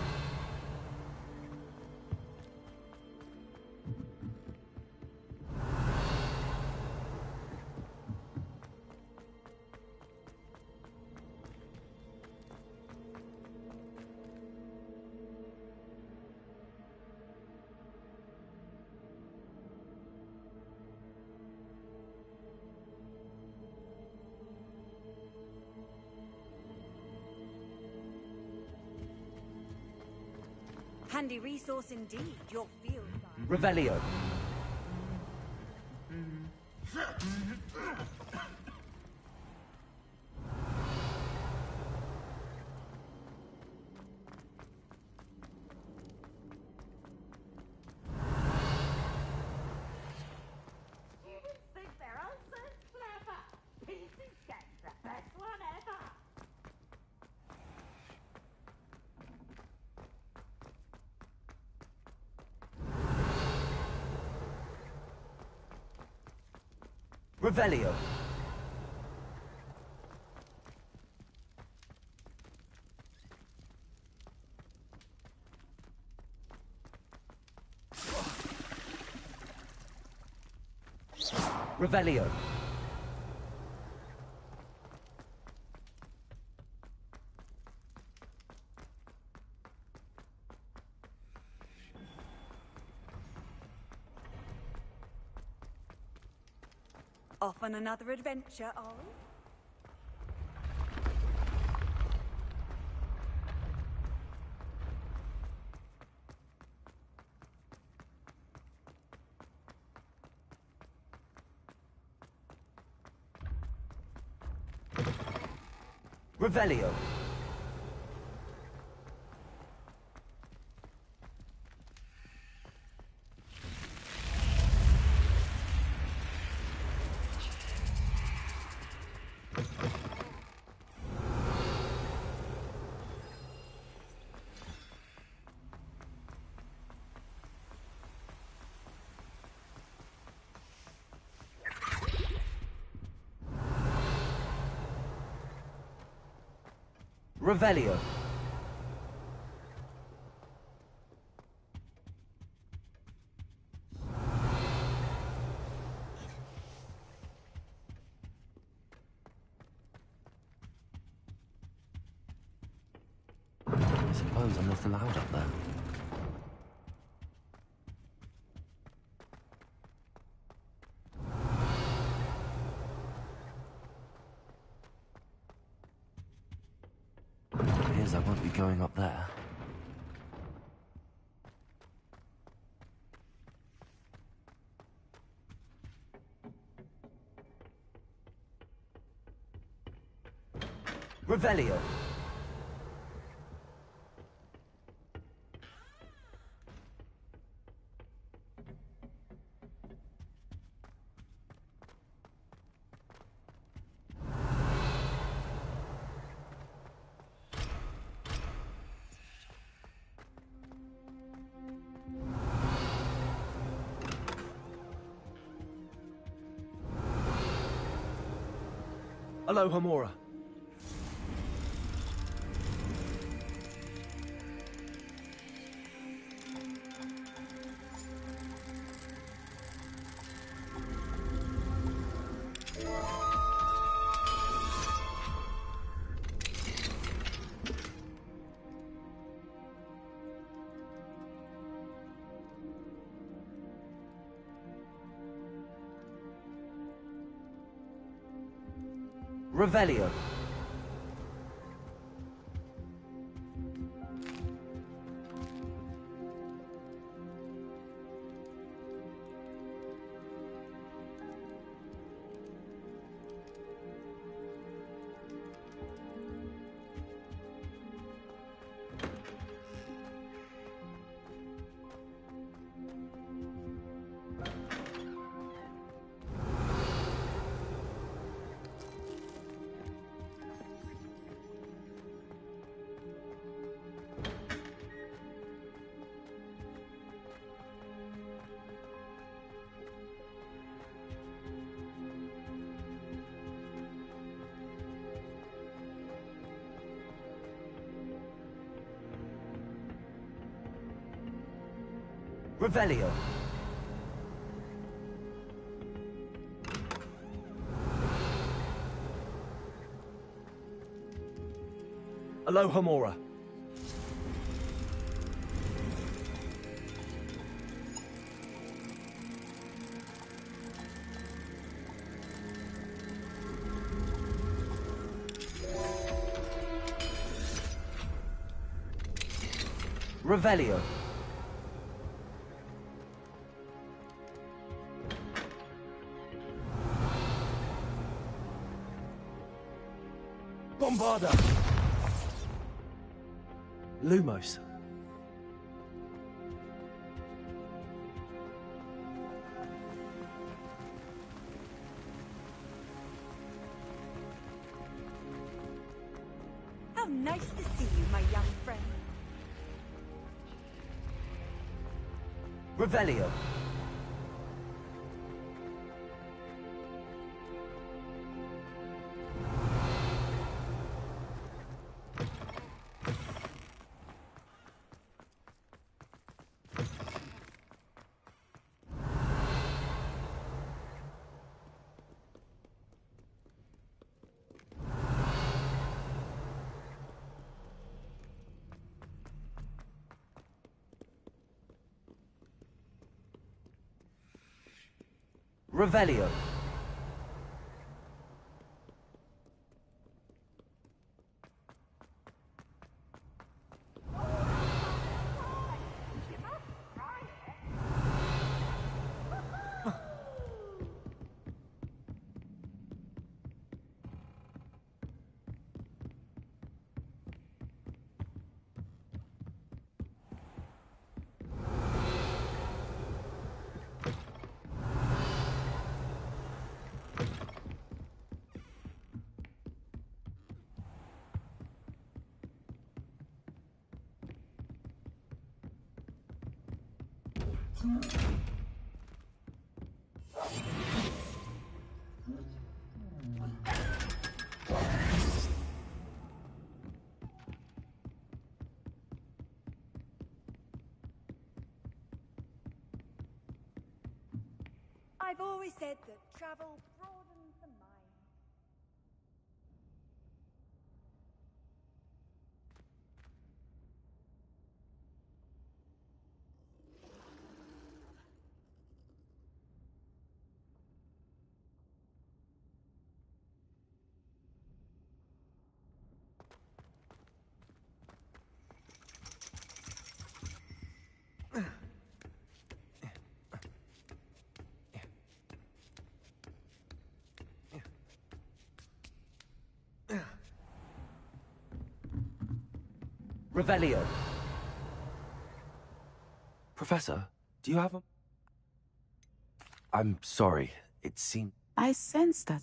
Handy resource indeed, your field guide. Revelio. Think they're all so clever. PC Sket's the best one ever. Revelio. Revelio. Off on another adventure, are we? Revelio. Revelio. I suppose I'm not allowed up there. Appears I won't be going up there. Revelio. Aloha Mora. Revelio. Revelio. Alohomora. Revelio. Bombarda. Lumos. How nice to see you, my young friend. Revelio. Revelio. I've always said that travel broadens the mind. Revelio. Professor, do you have a... I'm sorry. It seemed... I sense that.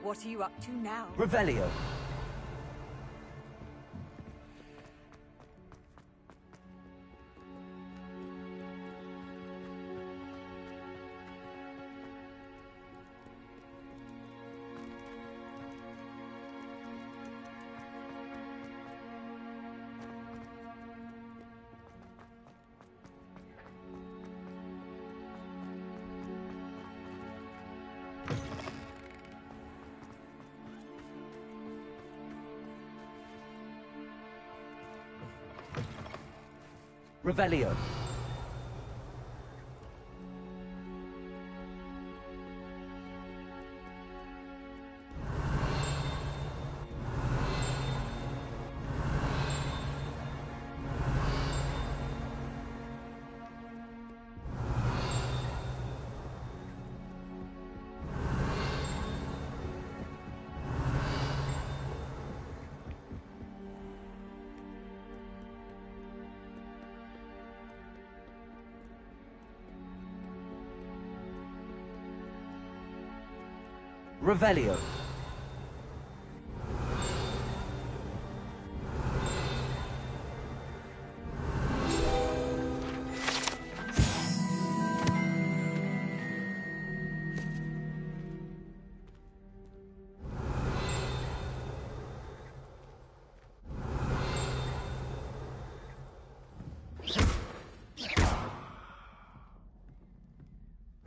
What are you up to now? Revelio. Revelio. Revelio.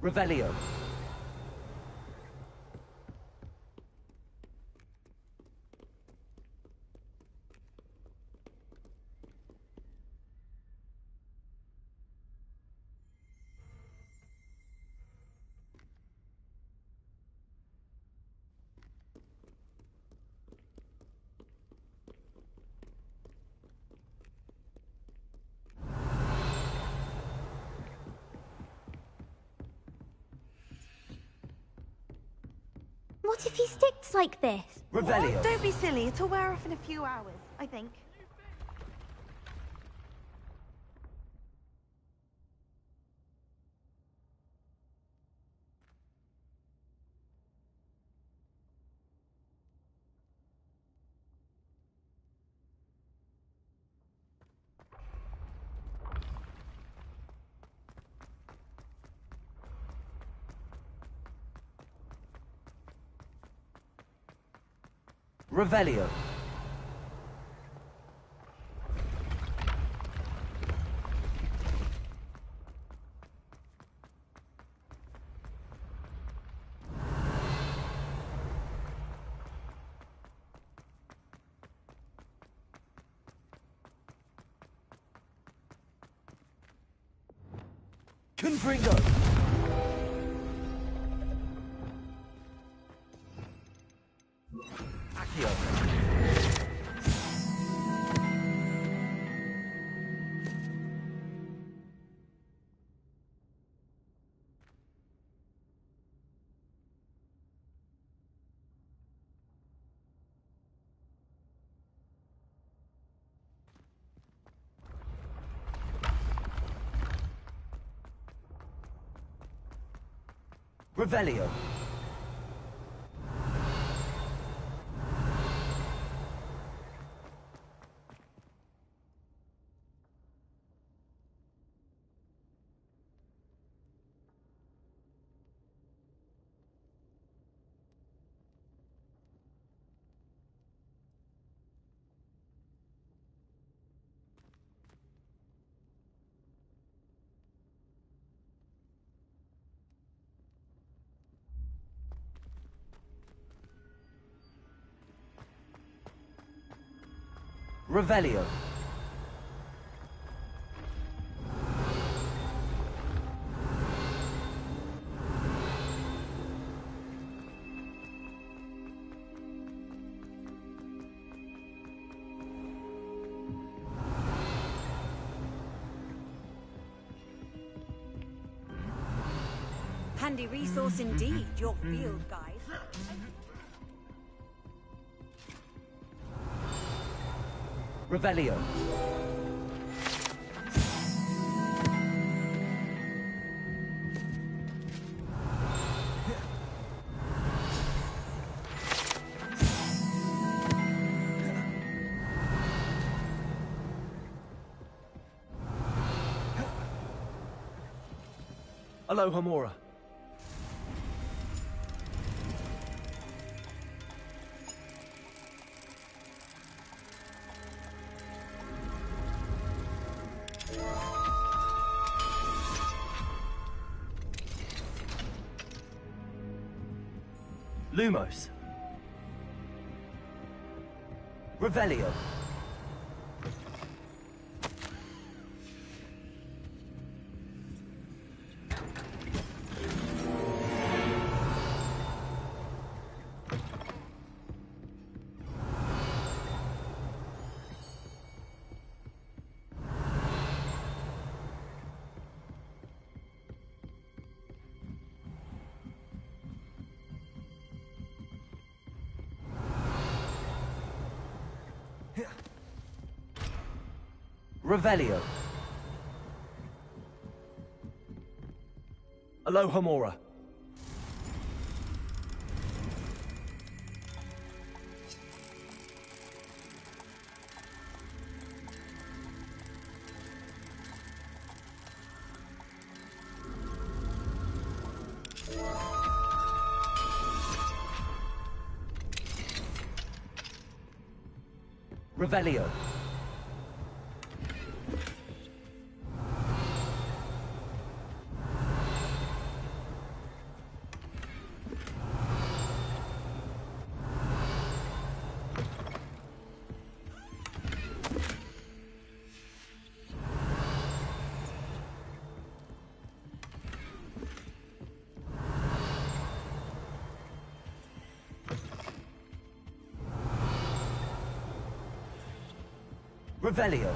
Revelio. What if he sticks like this? Revelio. Don't be silly. It'll wear off in a few hours, I think. Revelio. Confringo. Accio. Revelio. Revelio. Handy resource indeed, your field guide. Revelio. Aloha Mora. Lumos. Revelio. Revelio. Aloha Mora. Revelio. Revelio.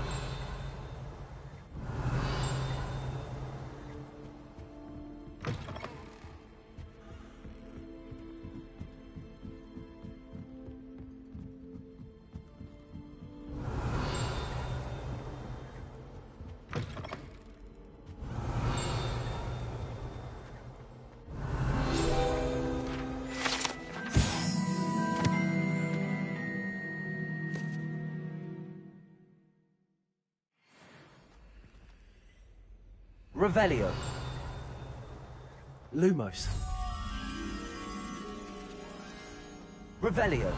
Revelio. Lumos. Revelio.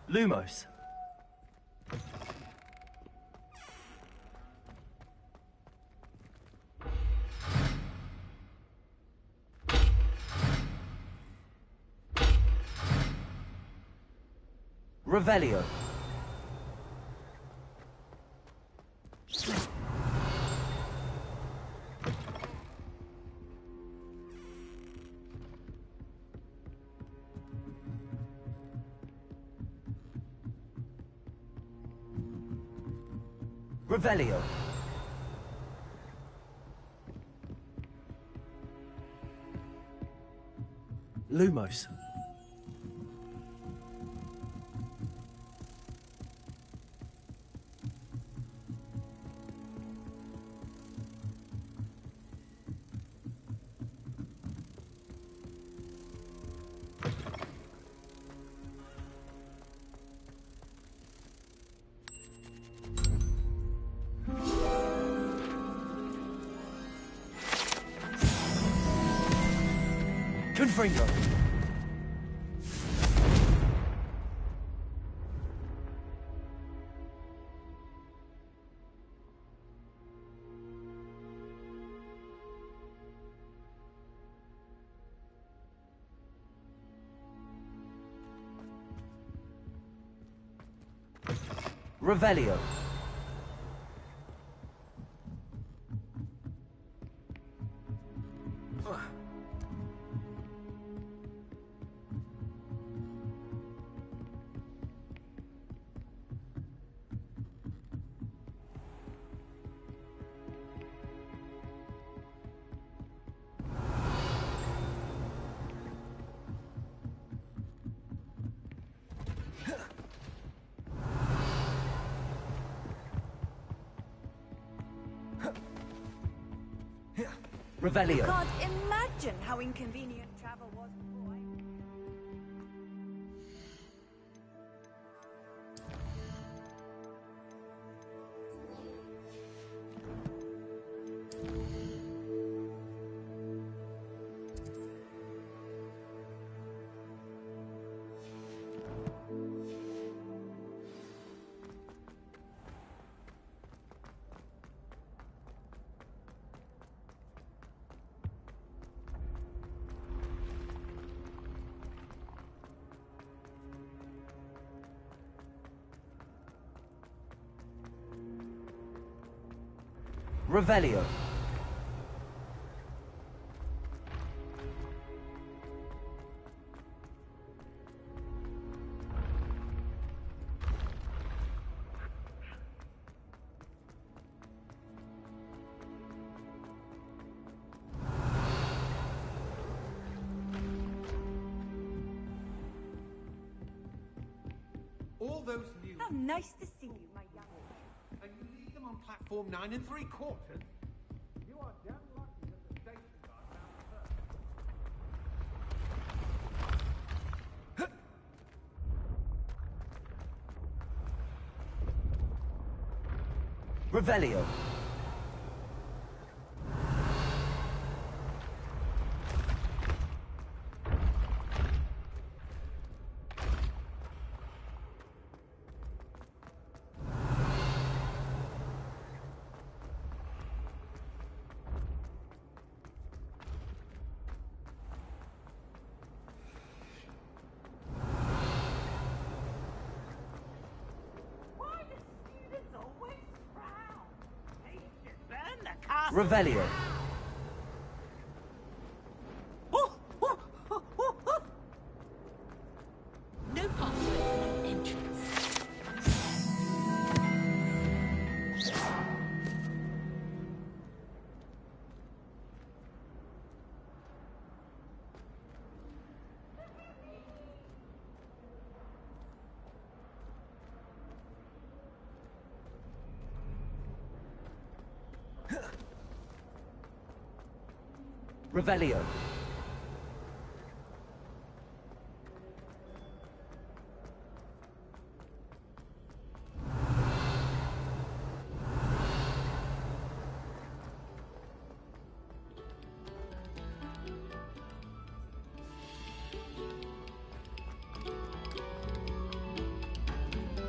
Lumos. Revelio. Revelio. Lumos. Confringo. Revelio. Revelio. Can't imagine how inconvenient travel was before I... Revelio. All those new... How nice to see you, my young... And you leave them on platform 9 3/4? You are damn lucky that the stations are down first. Revelio. Revelio. No password, no entrance. Revelio.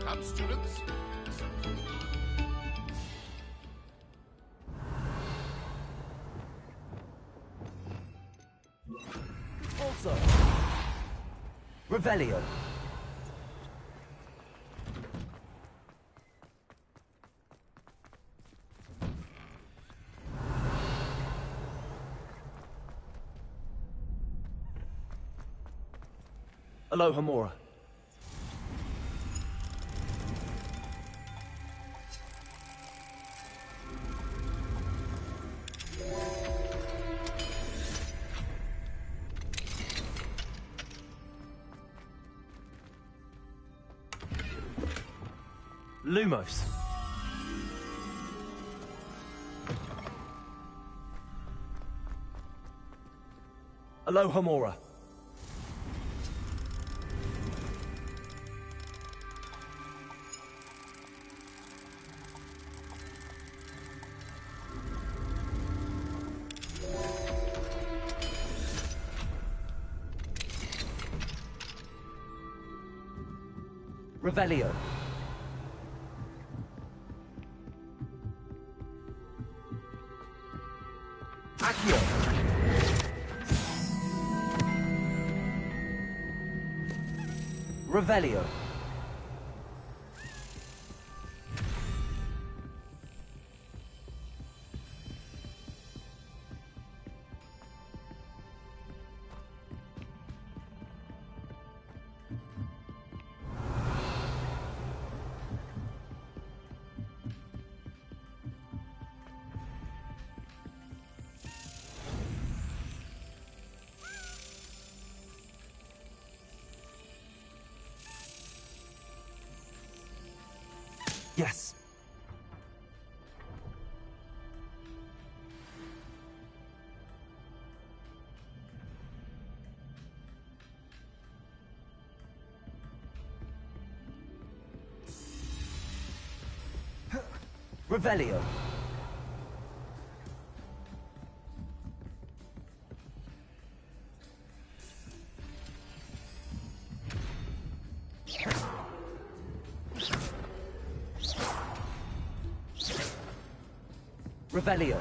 Come, students. Also. Revelio. Aloha Mora. Lumos. Aloha Mora. Revelio. Accio. Revelio. Yes. Revelio. Revelio.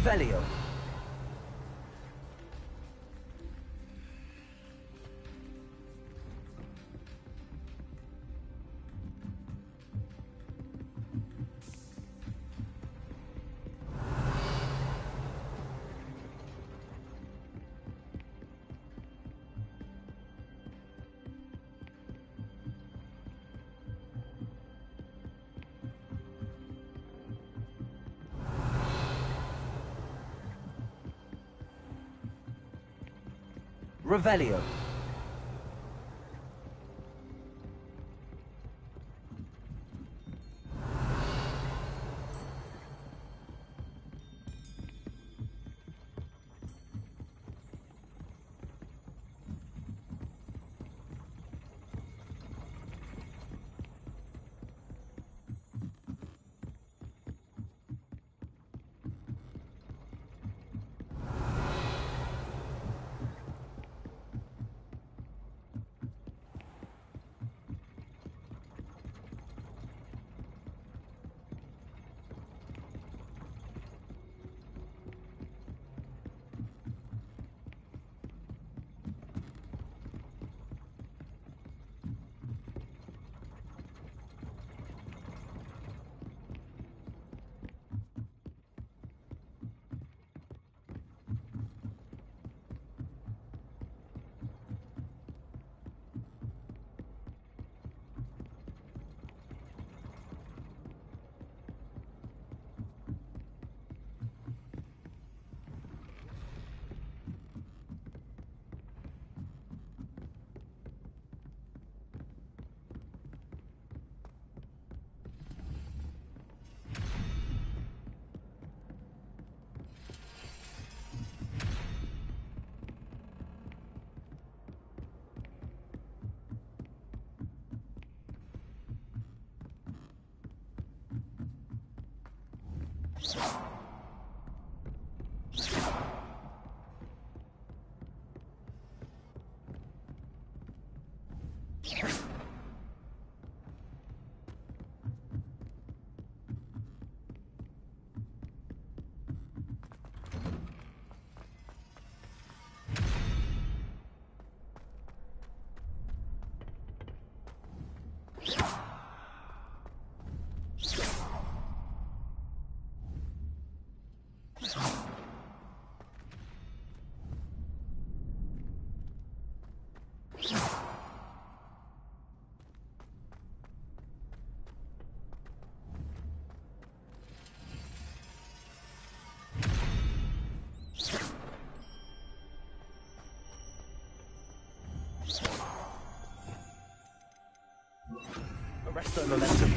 Revelio. Revelio. Arrest the momentum.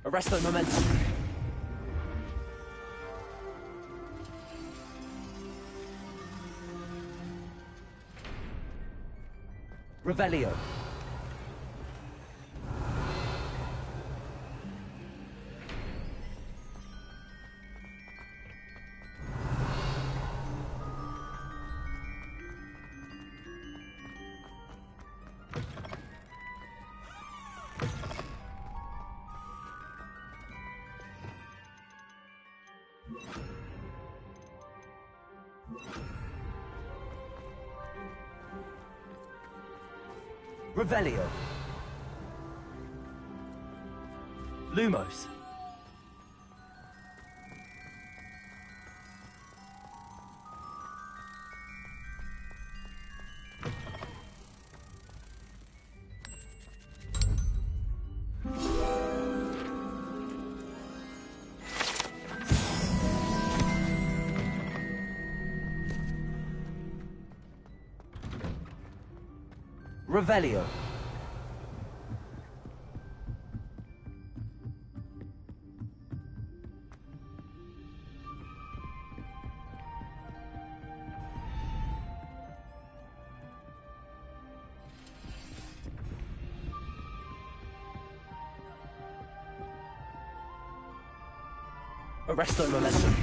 Arrest the momentum. Revelio. Revelio. Lumos. Revelio. Arresto momentum.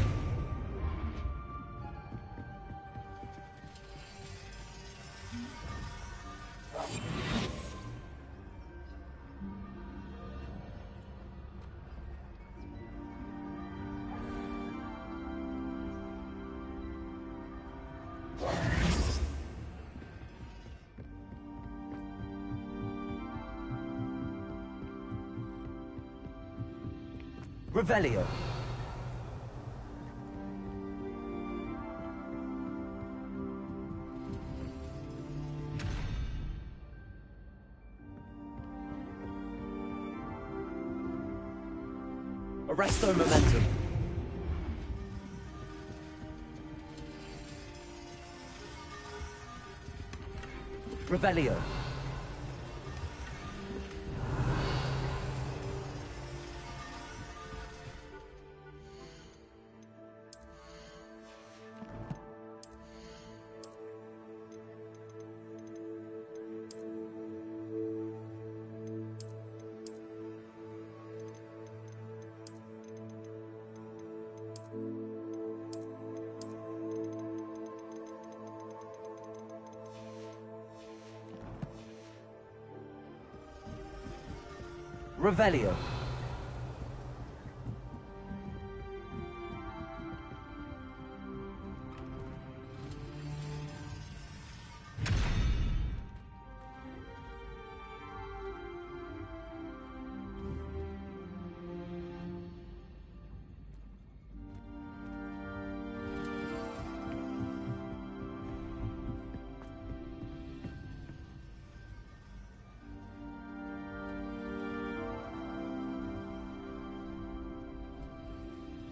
Revelio. Arresto momentum. Revelio. Revelio.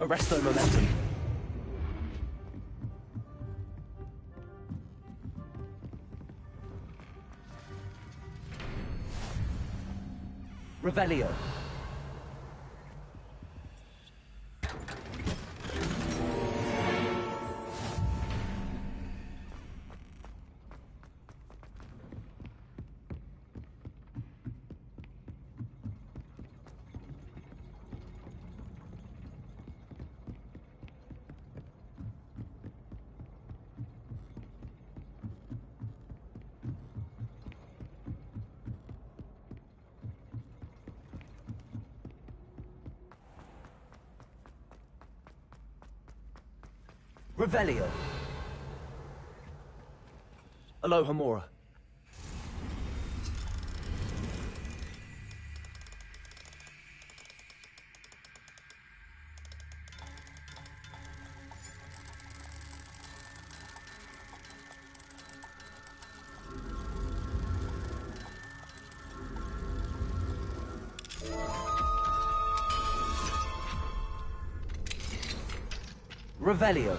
Arresto momentum. Revelio. Revelio. Aloha Mora. Revelio.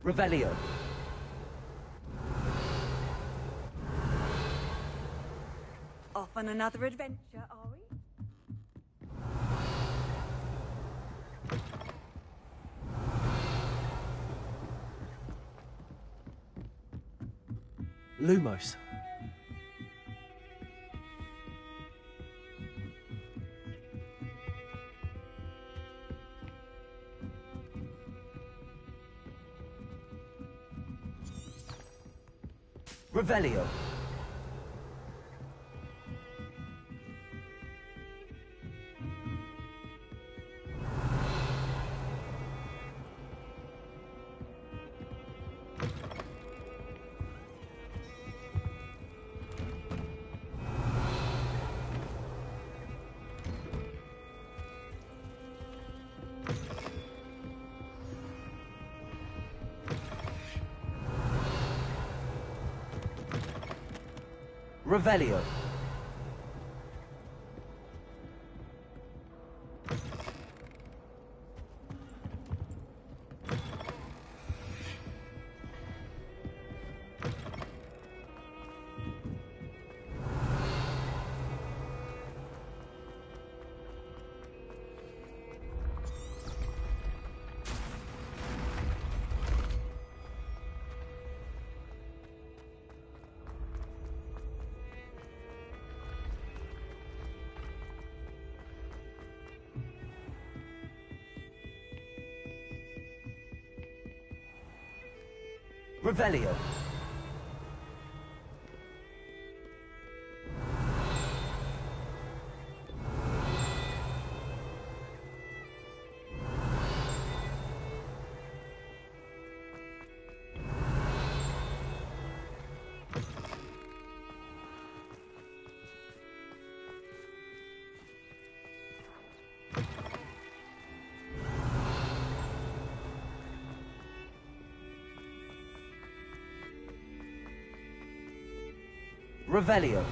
Revelio. Off on another adventure, are we? Lumos. Revelio. Revelio. Revelio. Revelio.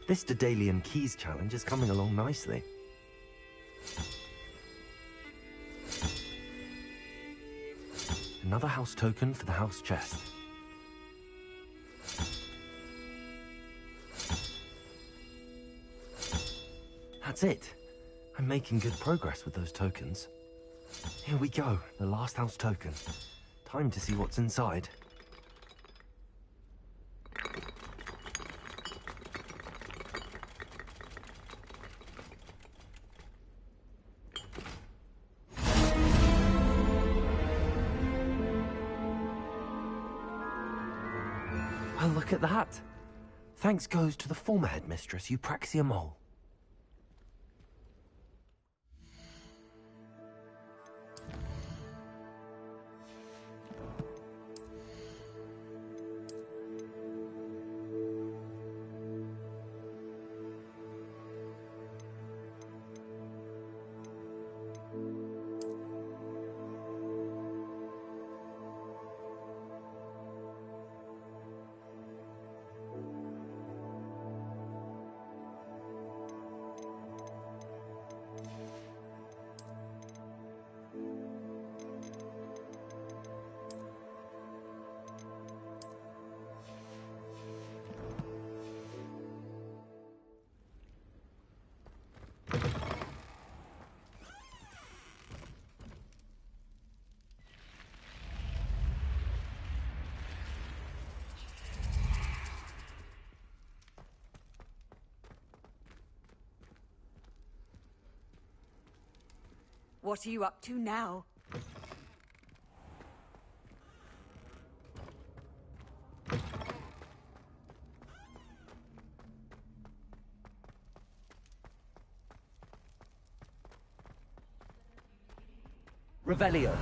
This Daedalian Keys challenge is coming along nicely. Another house token for the house chest. That's it. I'm making good progress with those tokens. Here we go, the last house token. Time to see what's inside. Well, look at that. Thanks goes to the former headmistress, Eupraxia Mole. What are you up to now? Revelio.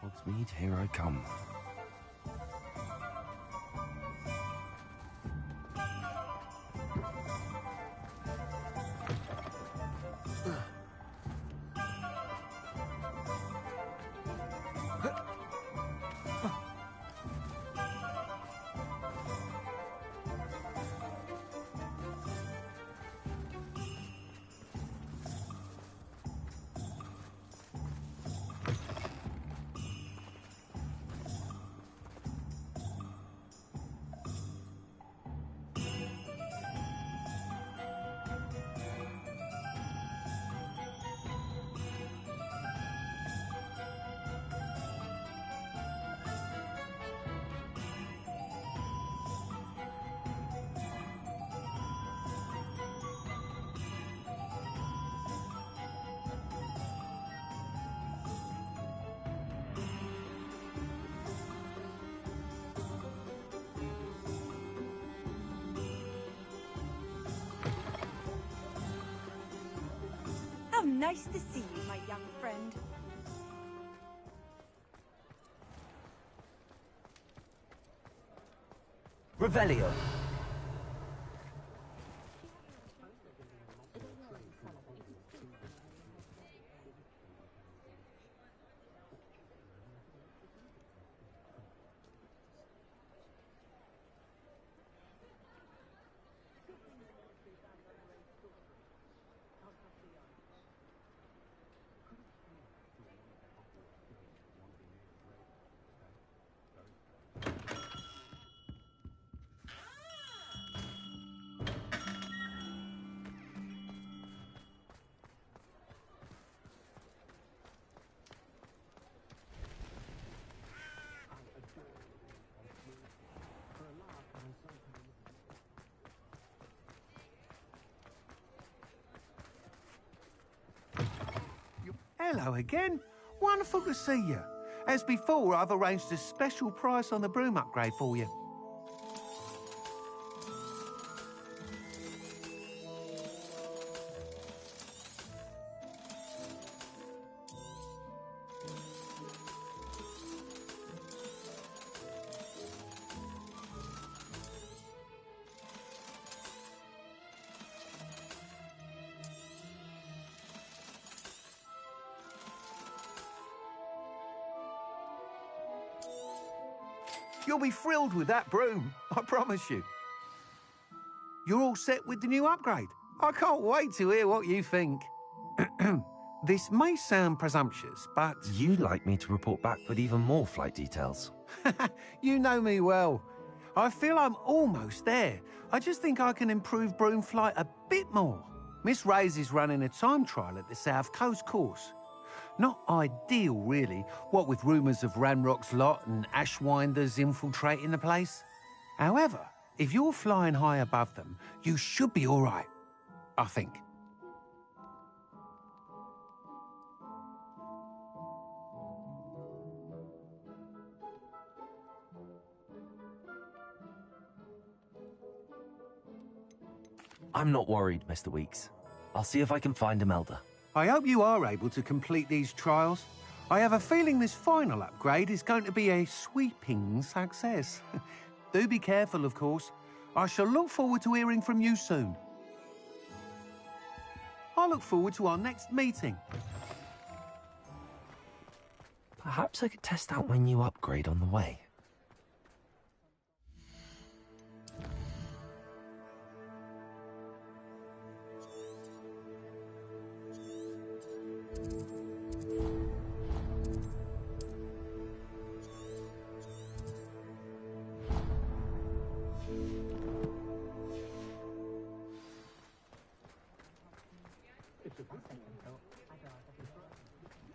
Hogsmeade, here I come. How nice to see you, my young friend. Revelio. Hello again. Wonderful to see you. As before, I've arranged a special price on the broom upgrade for you. You'll be thrilled with that broom, I promise you. You're all set with the new upgrade. I can't wait to hear what you think. This may sound presumptuous, but... You'd like me to report back with even more flight details. You know me well. I feel I'm almost there. I just think I can improve broom flight a bit more. Miss Ray's is running a time trial at the South Coast course. Not ideal, really, what with rumours of Ranrock's lot and Ashwinders infiltrating the place. However, if you're flying high above them, you should be all right, I think. I'm not worried, Mr. Weeks. I'll see if I can find Imelda. I hope you are able to complete these trials. I have a feeling this final upgrade is going to be a sweeping success. Do be careful, of course. I shall look forward to hearing from you soon. I look forward to our next meeting. Perhaps I could test out my new upgrade on the way.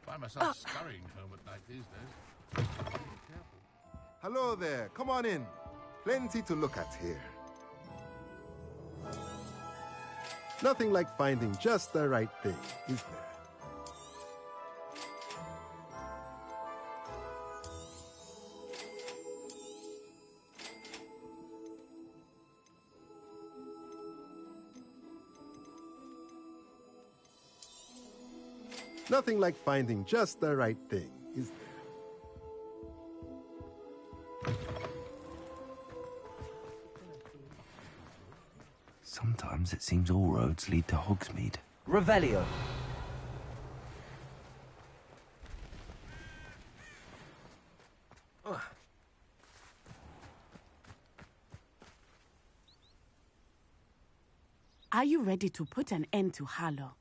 Find myself scurrying home at night these days. Hello there. Come on in. Plenty to look at here. Nothing like finding just the right thing, is there? Nothing like finding just the right thing, is there? As it seems all roads lead to Hogsmeade. Revelio. Are you ready to put an end to Harlow?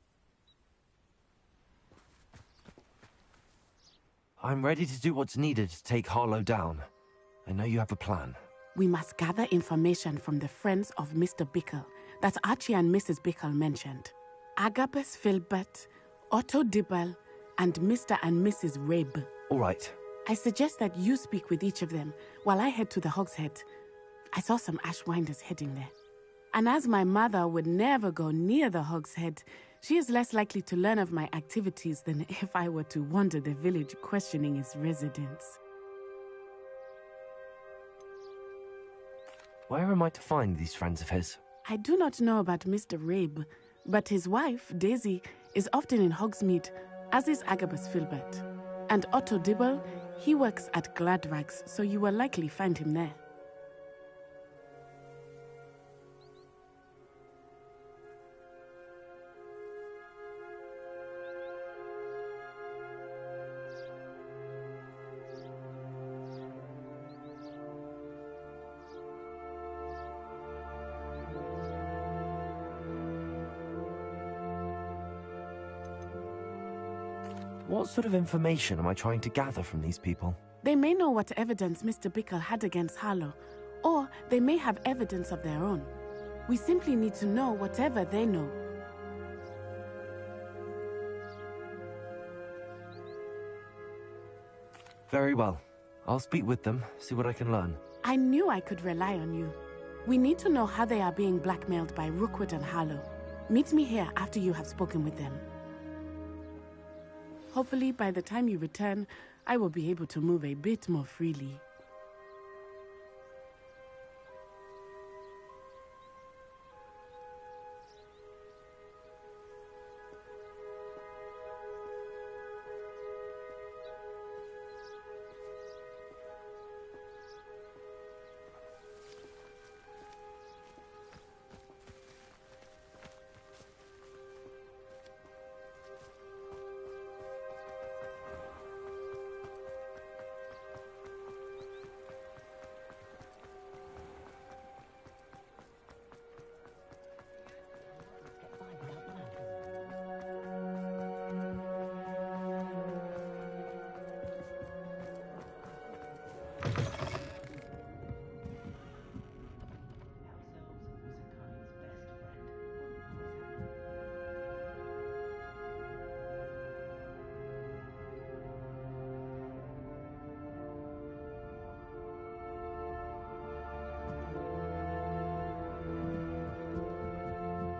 I'm ready to do what's needed to take Harlow down. I know you have a plan. We must gather information from the friends of Mr. Bickle that Archie and Mrs. Bickle mentioned. Agabus Filbert, Otto Dibble, and Mr. and Mrs. Rabe. All right. I suggest that you speak with each of them while I head to the Hogshead. I saw some Ashwinders heading there. And as my mother would never go near the Hogshead, she is less likely to learn of my activities than if I were to wander the village questioning its residents. Where am I to find these friends of his? I do not know about Mr. Rabe, but his wife, Daisy, is often in Hogsmeade, as is Agabus Filbert. And Otto Dibble, he works at Gladrags, so you will likely find him there. What sort of information am I trying to gather from these people? They may know what evidence Mr. Bickle had against Harlow, or they may have evidence of their own. We simply need to know whatever they know. Very well. I'll speak with them, see what I can learn. I knew I could rely on you. We need to know how they are being blackmailed by Rookwood and Harlow. Meet me here after you have spoken with them. Hopefully, by the time you return, I will be able to move a bit more freely.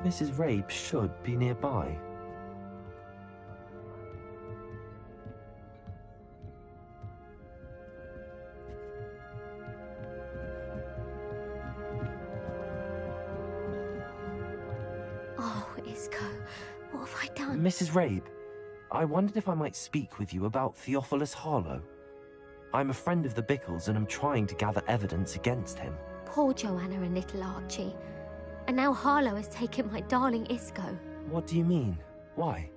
Mrs. Rabe should be nearby. Oh, Isco, what have I done? Mrs. Rabe, I wondered if I might speak with you about Theophilus Harlow. I'm a friend of the Bickles and am trying to gather evidence against him. Poor Joanna and little Archie. And now Harlow has taken my darling Isco. What do you mean? Why?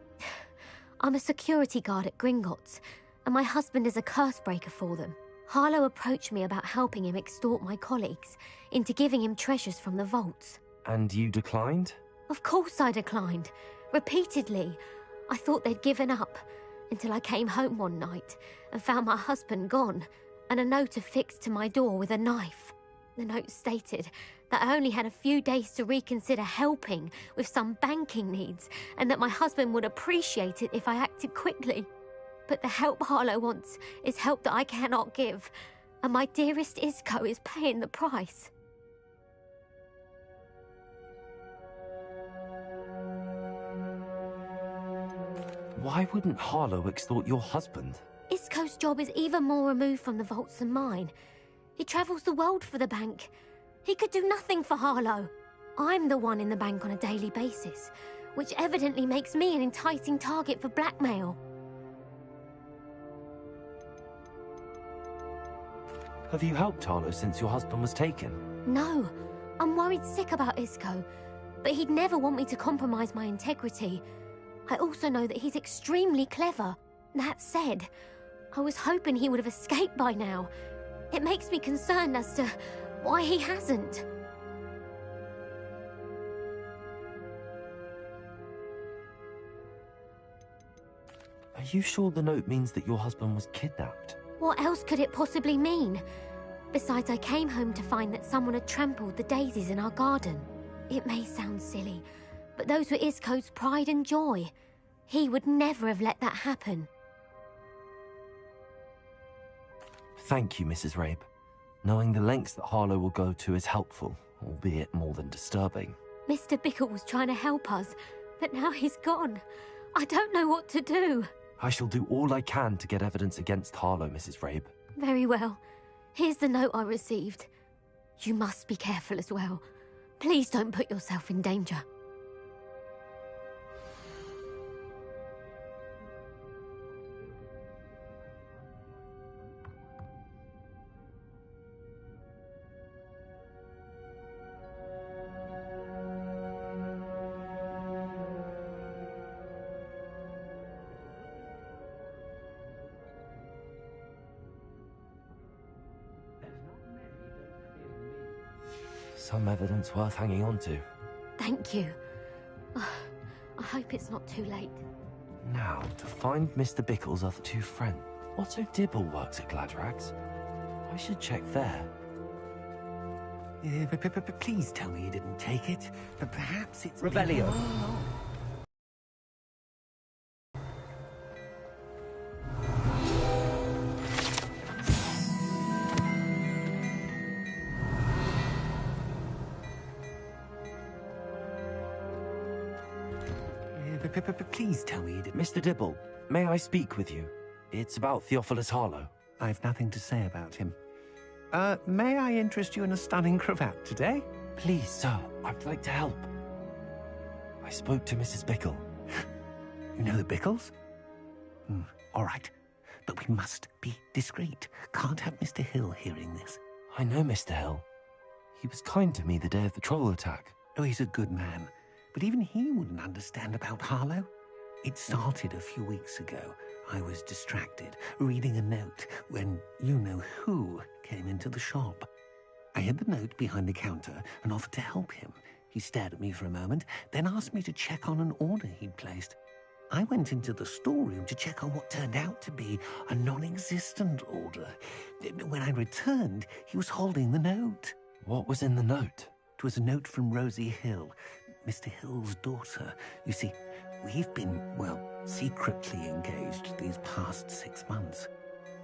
I'm a security guard at Gringotts, and my husband is a curse breaker for them. Harlow approached me about helping him extort my colleagues into giving him treasures from the vaults. And you declined? Of course I declined. Repeatedly. I thought they'd given up, until I came home one night and found my husband gone, and a note affixed to my door with a knife. The note stated that I only had a few days to reconsider helping with some banking needs, and that my husband would appreciate it if I acted quickly. But the help Harlow wants is help that I cannot give, and my dearest Isco is paying the price. Why wouldn't Harlow extort your husband? Isco's job is even more removed from the vaults than mine. He travels the world for the bank. He could do nothing for Harlow. I'm the one in the bank on a daily basis, which evidently makes me an enticing target for blackmail. Have you helped Harlow since your husband was taken? No, I'm worried sick about Isco. but he'd never want me to compromise my integrity. I also know that he's extremely clever. That said, I was hoping he would have escaped by now. It makes me concerned as to why he hasn't. Are you sure the note means that your husband was kidnapped? What else could it possibly mean? Besides, I came home to find that someone had trampled the daisies in our garden. It may sound silly, but those were Isco's pride and joy. He would never have let that happen. Thank you, Mrs. Rabe. Knowing the lengths that Harlow will go to is helpful, albeit more than disturbing. Mr. Bickle was trying to help us, but now he's gone. I don't know what to do. I shall do all I can to get evidence against Harlow, Mrs. Rabe. Very well. Here's the note I received. You must be careful as well. Please don't put yourself in danger. Some evidence worth hanging on to. Thank you. I hope it's not too late. Now, to find Mr. Bickle's other two friends. Otto Dibble works at Gladrags. I should check there. Please tell me you didn't take it. But perhaps it's... Revelio. Please tell me you didn't... Mr. Dibble, may I speak with you? It's about Theophilus Harlow. I've nothing to say about him. May I interest you in a stunning cravat today? Please, sir, I'd like to help. I spoke to Mrs. Bickle. You know the Bickles? All right, but we must be discreet. Can't have Mr. Hill hearing this. I know Mr. Hill. He was kind to me the day of the troll attack. Oh, he's a good man. But even he wouldn't understand about Harlow. It started a few weeks ago. I was distracted, reading a note, when you-know-who came into the shop. I hid the note behind the counter and offered to help him. He stared at me for a moment, then asked me to check on an order he'd placed. I went into the storeroom to check on what turned out to be a non-existent order. When I returned, he was holding the note. What was in the note? It was a note from Rosie Hill, Mr. Hill's daughter. You see, we've been, well, secretly engaged these past 6 months.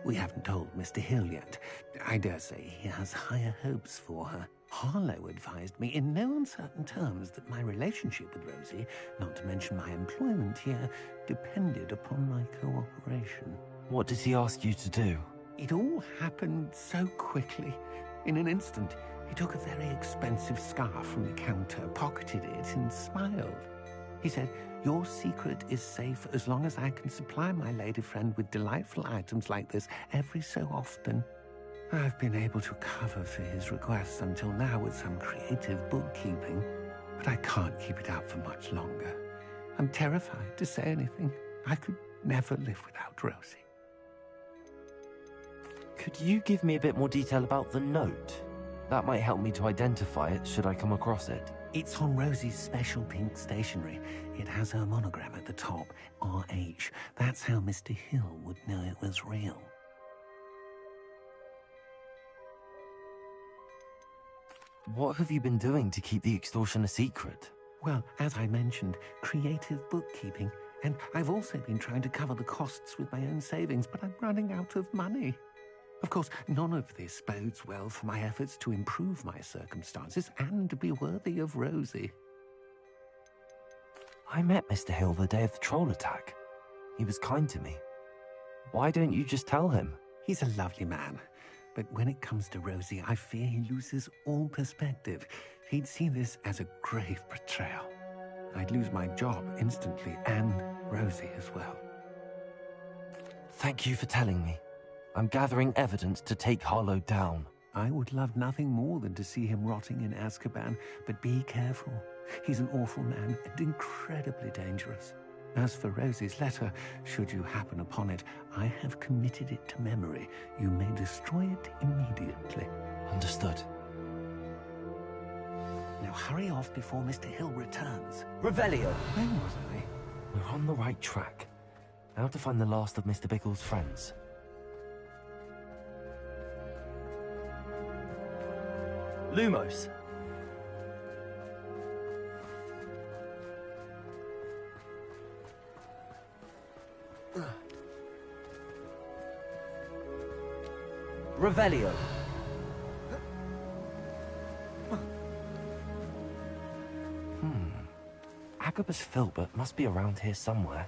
We haven't told Mr. Hill yet. I dare say he has higher hopes for her. Harlow advised me in no uncertain terms that my relationship with Rosie, not to mention my employment here, depended upon my cooperation. What did he ask you to do? It all happened so quickly. In an instant, he took a very expensive scarf from the counter, pocketed it, and smiled. He said, "Your secret is safe as long as I can supply my lady friend with delightful items like this every so often." I've been able to cover for his requests until now with some creative bookkeeping, but I can't keep it up for much longer. I'm terrified to say anything. I could never live without Rosie. Could you give me a bit more detail about the note? That might help me to identify it should I come across it. It's on Rosie's special pink stationery. It has her monogram at the top, RH. That's how Mr. Hill would know it was real. What have you been doing to keep the extortion a secret? Well, as I mentioned, creative bookkeeping. And I've also been trying to cover the costs with my own savings, but I'm running out of money. Of course, none of this bodes well for my efforts to improve my circumstances and to be worthy of Rosie. I met Mr. Hill the day of the troll attack. He was kind to me. Why don't you just tell him? He's a lovely man. But when it comes to Rosie, I fear he loses all perspective. He'd see this as a grave betrayal. I'd lose my job instantly, and Rosie as well. Thank you for telling me. I'm gathering evidence to take Harlow down. I would love nothing more than to see him rotting in Azkaban, but be careful. He's an awful man and incredibly dangerous. As for Rose's letter, should you happen upon it, I have committed it to memory. You may destroy it immediately. Understood. Now hurry off before Mr. Hill returns. Revelio. Where was I? We're on the right track. Now to find the last of Mr. Bickle's friends. Lumos. Revelio. Agabus Filbert must be around here somewhere.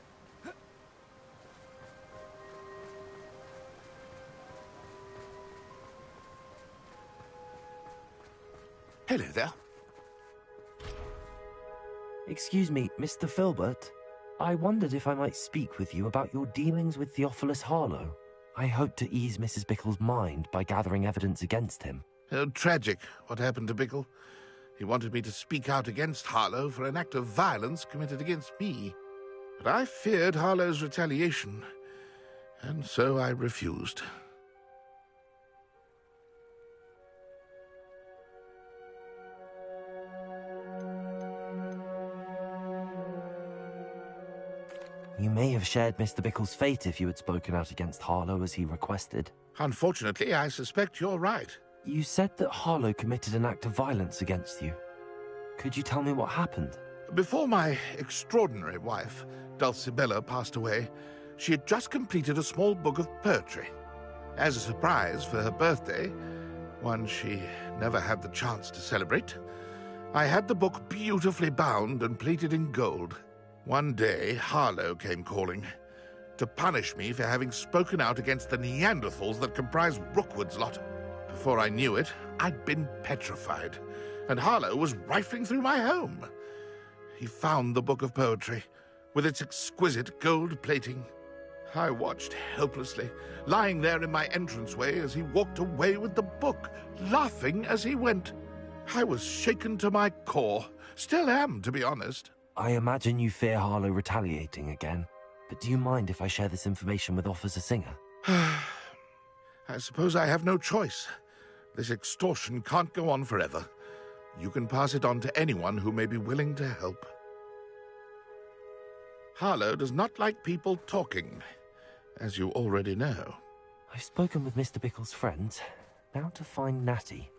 Hello there. Excuse me, Mr. Filbert. I wondered if I might speak with you about your dealings with Theophilus Harlow. I hope to ease Mrs. Bickle's mind by gathering evidence against him. Oh, tragic, what happened to Bickle. He wanted me to speak out against Harlow for an act of violence committed against me. But I feared Harlow's retaliation, and so I refused. You may have shared Mr. Bickle's fate if you had spoken out against Harlow as he requested. Unfortunately, I suspect you're right. You said that Harlow committed an act of violence against you. Could you tell me what happened? Before my extraordinary wife, Dulcibella, passed away, she had just completed a small book of poetry. As a surprise for her birthday, one she never had the chance to celebrate, I had the book beautifully bound and plated in gold. One day, Harlow came calling to punish me for having spoken out against the Neanderthals that comprise Rookwood's lot. Before I knew it, I'd been petrified, and Harlow was rifling through my home. He found the book of poetry, with its exquisite gold plating. I watched helplessly, lying there in my entranceway as he walked away with the book, laughing as he went. I was shaken to my core. Still am, to be honest. I imagine you fear Harlow retaliating again, but do you mind if I share this information with Officer Singer? I suppose I have no choice. This extortion can't go on forever. You can pass it on to anyone who may be willing to help. Harlow does not like people talking, as you already know. I've spoken with Mr. Bickle's friends. Now to find Natty.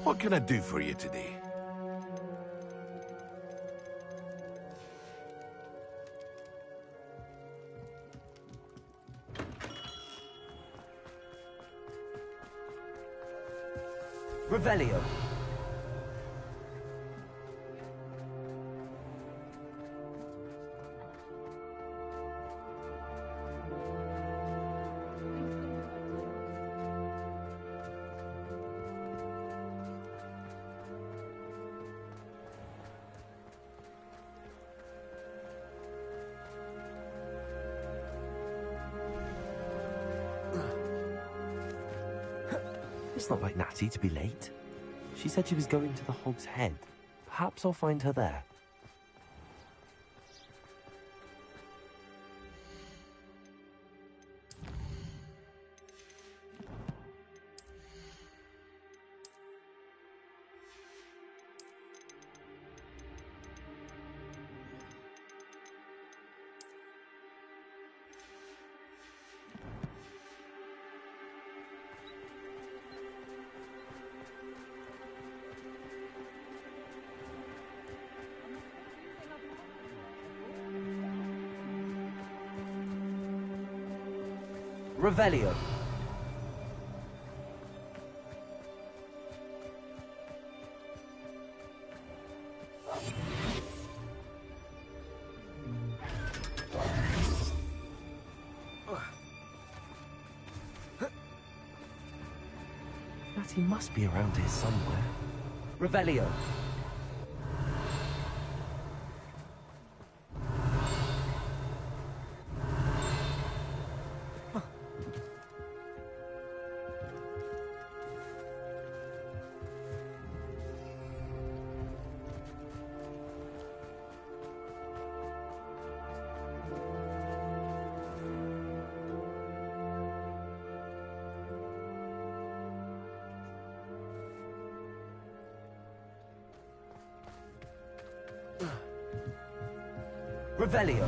What can I do for you today? Revelio. It's not like Natty to be late. She said she was going to the Hog's Head. Perhaps I'll find her there. Revelio. Natty must be around here somewhere. Revelio. Revelio.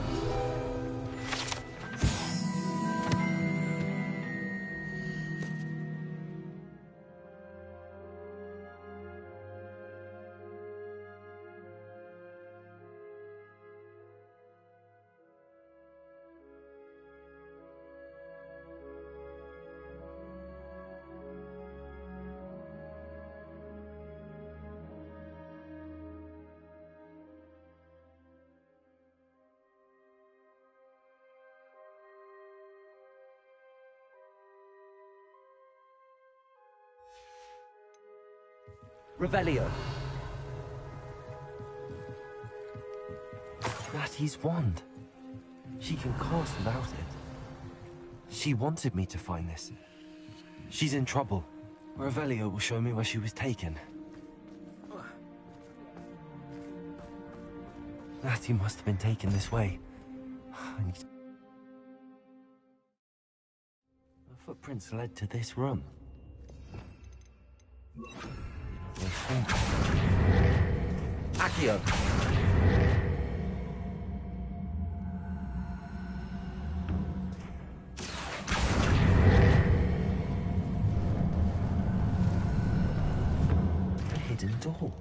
Revelio. Natty's wand. She can cast without it. She wanted me to find this. She's in trouble. Revelio will show me where she was taken. Natty must have been taken this way. I need... The footprints led to this room. Accio. A hidden door.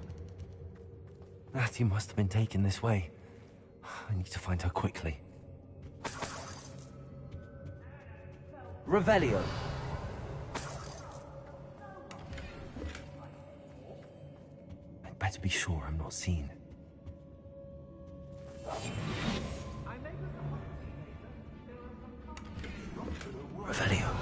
Natty must have been taken this way. I need to find her quickly. Revelio. I'd better be sure I'm not seen. Revelio.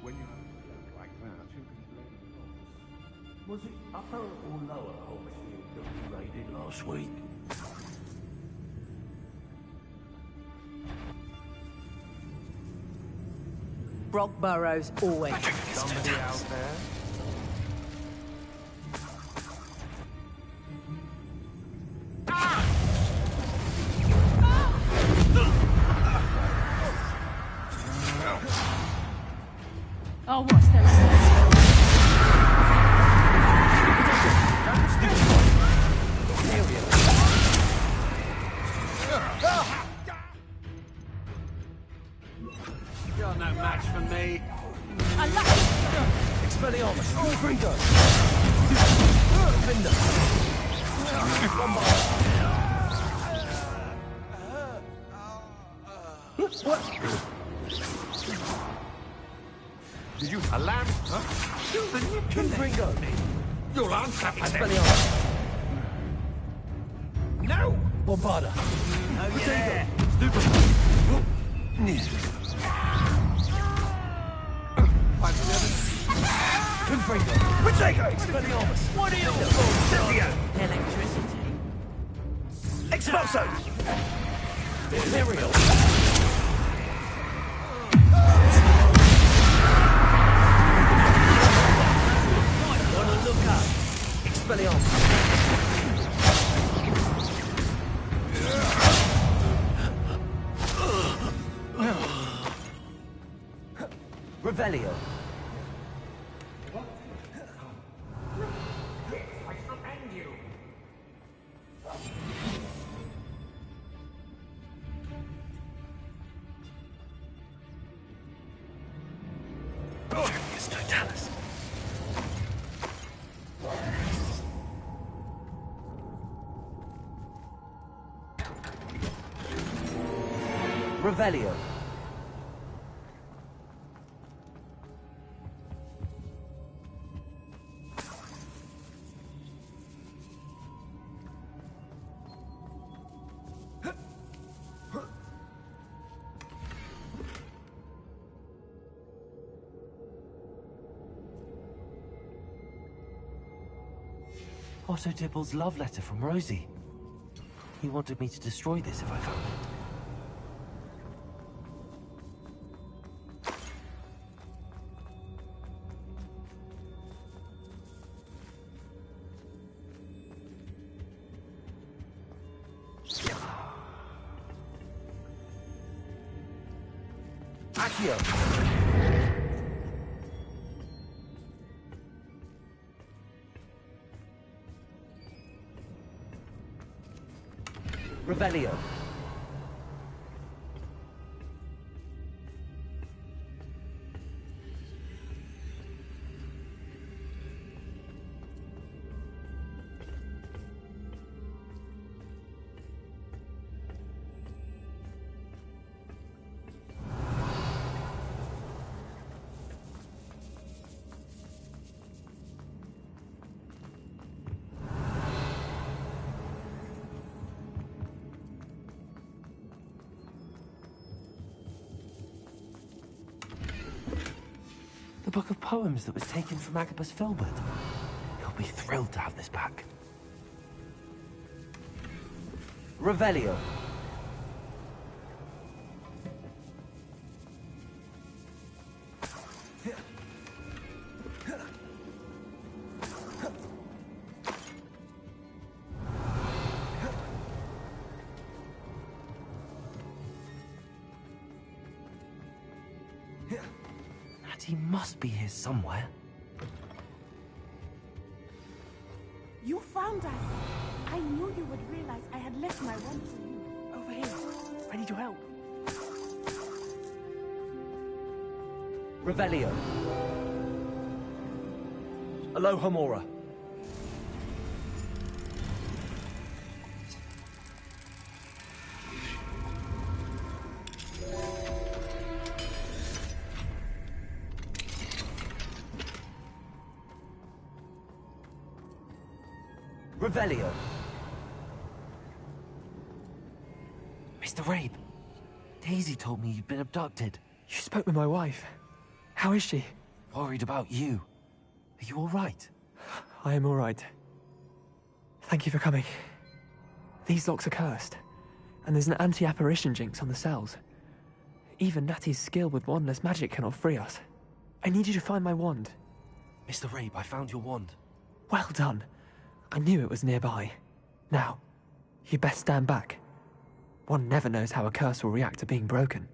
When you look like that, you can blame the Was it upper or lower Hogsfield that we raided last week? Brock Burrows always. Somebody out there? Oh, what's that? You're no match for me. Expelliarmus. Gringo. Defender. What? Did you a lamb? Huh? You're the Nippon Gringo. You'll answer me then. Expelliarmus. No! Bombarda. Oh, yeah. Confringo. Protego! Expelliarmus. What are you for? Cynthia! Electricity. Expulso! Imperial. Wanna look up? Expelliarmus. Revelio. Totalis. Revelio. Otto Dibble's love letter from Rosie. He wanted me to destroy this if I found it. Accio! Revelio. The book of poems that was taken from Agabus Filbert. He'll be thrilled to have this back. Revelio. He must be here somewhere. You found us! I knew you would realize I had left my wand for you. Over here. I need your help. Revelio. Aloha Mora. Revelio. Mr. Rabe, Daisy told me you'd been abducted. You spoke with my wife. How is she? Worried about you. Are you all right? I am all right. Thank you for coming. These locks are cursed, and there's an anti-apparition jinx on the cells. Even Natty's skill with wandless magic cannot free us. I need you to find my wand. Mr. Rabe, I found your wand. Well done. I knew it was nearby. Now, you best stand back. One never knows how a curse will react to being broken.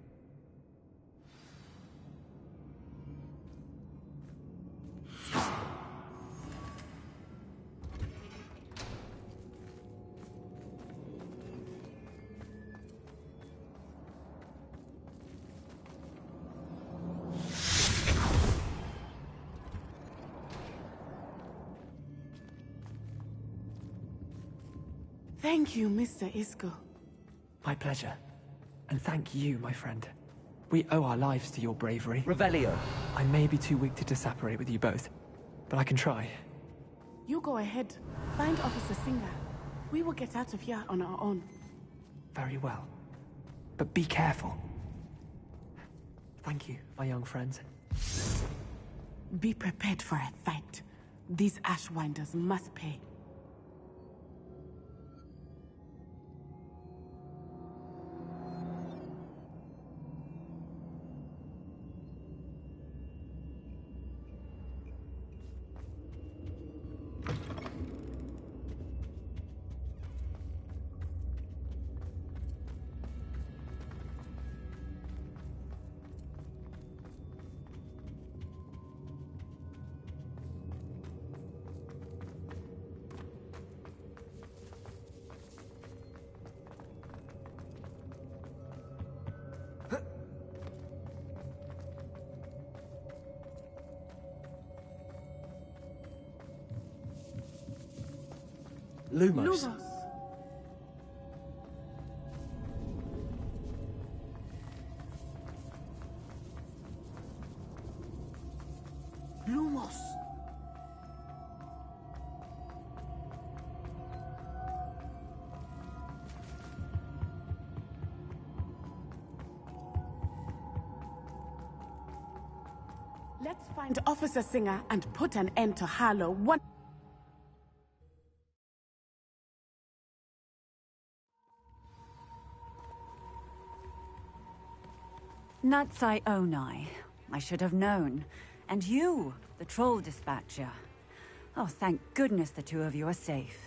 Thank you, Mr. Isco. My pleasure. And thank you, my friend. We owe our lives to your bravery. Revelio. I may be too weak to disapparate with you both, but I can try. You go ahead. Find Officer Singer. We will get out of here on our own. Very well. But be careful. Thank you, my young friends. Be prepared for a fight. These Ashwinders must pay. Lumos. Lumos. Let's find Officer Singer and put an end to Harlow one Natsai Onai. I should have known. And you, the troll dispatcher. Oh, thank goodness the two of you are safe.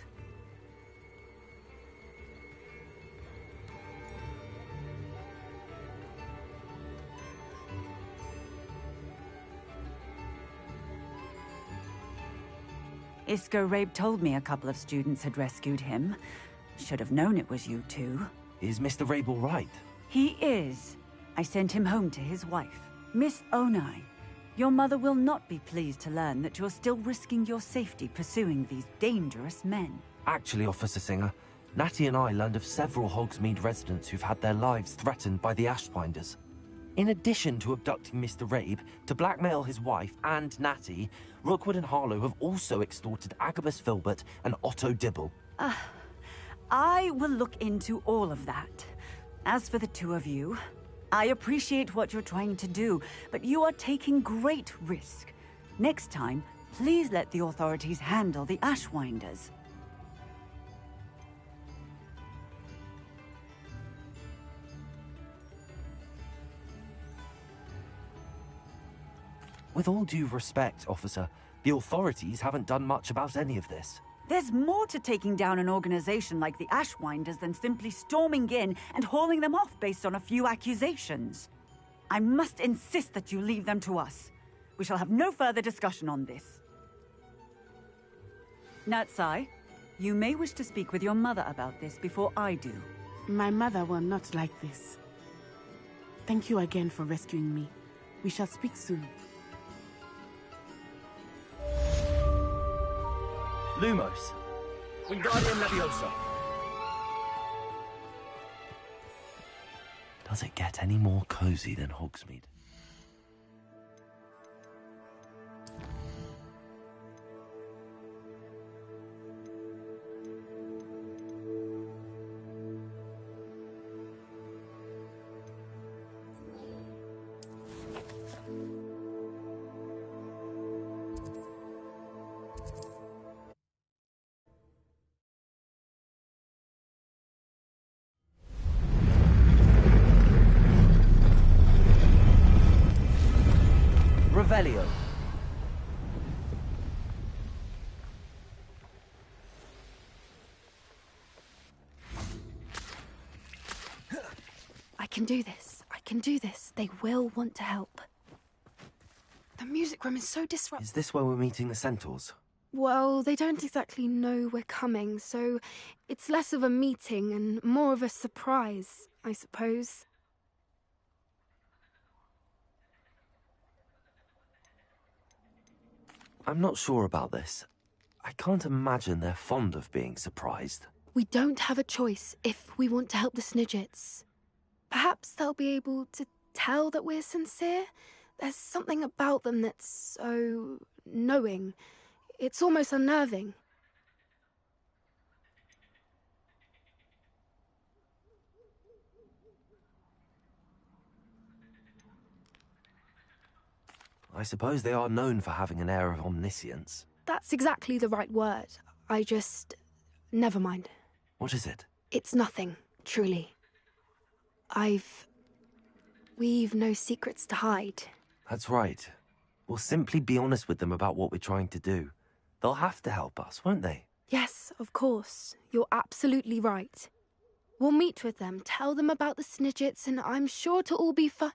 Isco Rabe told me a couple of students had rescued him. Should have known it was you two. Is Mr. Rabe all right? He is. I sent him home to his wife. Miss Onai, your mother will not be pleased to learn that you're still risking your safety pursuing these dangerous men. Actually, Officer Singer, Natty and I learned of several Hogsmeade residents who've had their lives threatened by the Ashwinders. In addition to abducting Mr. Rabe to blackmail his wife and Natty, Rookwood and Harlow have also extorted Agabus Filbert and Otto Dibble. I will look into all of that. As for the two of you, I appreciate what you're trying to do, but you are taking great risk. Next time, please let the authorities handle the Ashwinders. With all due respect, officer, the authorities haven't done much about any of this. There's more to taking down an organization like the Ashwinders than simply storming in and hauling them off based on a few accusations. I must insist that you leave them to us. We shall have no further discussion on this. Natsai, you may wish to speak with your mother about this before I do. My mother will not like this. Thank you again for rescuing me. We shall speak soon. Lumos. Wingardium Leviosa. Does it get any more cozy than Hogsmeade? Revelio. I can do this. I can do this. They will want to help. The music room is so disruptive. Is this where we're meeting the Centaurs? Well, they don't exactly know we're coming, so it's less of a meeting and more of a surprise, I suppose. I'm not sure about this. I can't imagine they're fond of being surprised. We don't have a choice if we want to help the Snidgets. Perhaps they'll be able to tell that we're sincere. There's something about them that's so knowing. It's almost unnerving. I suppose they are known for having an air of omniscience. That's exactly the right word. Never mind. What is it? It's nothing, truly. We've no secrets to hide. That's right. We'll simply be honest with them about what we're trying to do. They'll have to help us, won't they? Yes, of course. You're absolutely right. We'll meet with them, tell them about the Snidgets, and I'm sure to all be fine.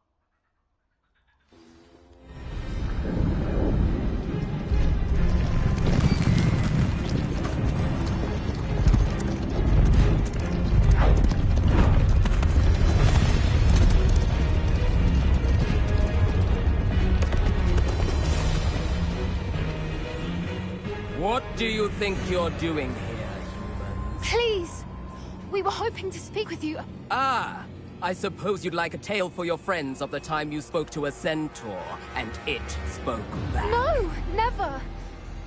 What do you think you're doing here, humans? Please! We were hoping to speak with you. Ah! I suppose you'd like a tale for your friends of the time you spoke to a centaur, and it spoke back. No! Never!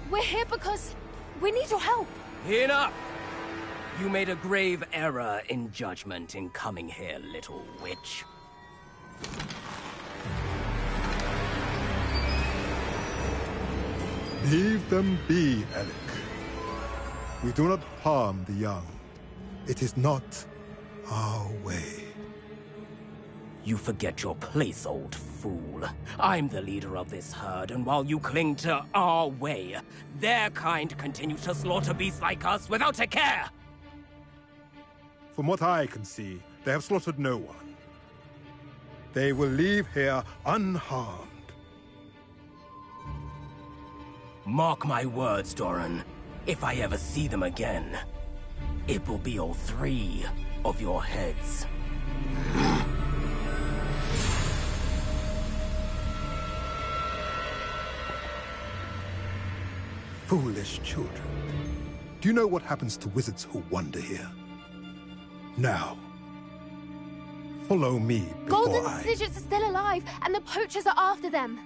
We're here because we need your help. Enough! You made a grave error in judgment in coming here, little witch. Leave them be, Alec. We do not harm the young. It is not our way. You forget your place, old fool. I'm the leader of this herd, and while you cling to our way, their kind continue to slaughter beasts like us without a care! From what I can see, they have slaughtered no one. They will leave here unharmed. Mark my words, Doran. If I ever see them again, it will be all 3 of your heads. Foolish children. Do you know what happens to wizards who wander here? Now, follow me before Golden I... Snidgets are still alive, and the poachers are after them.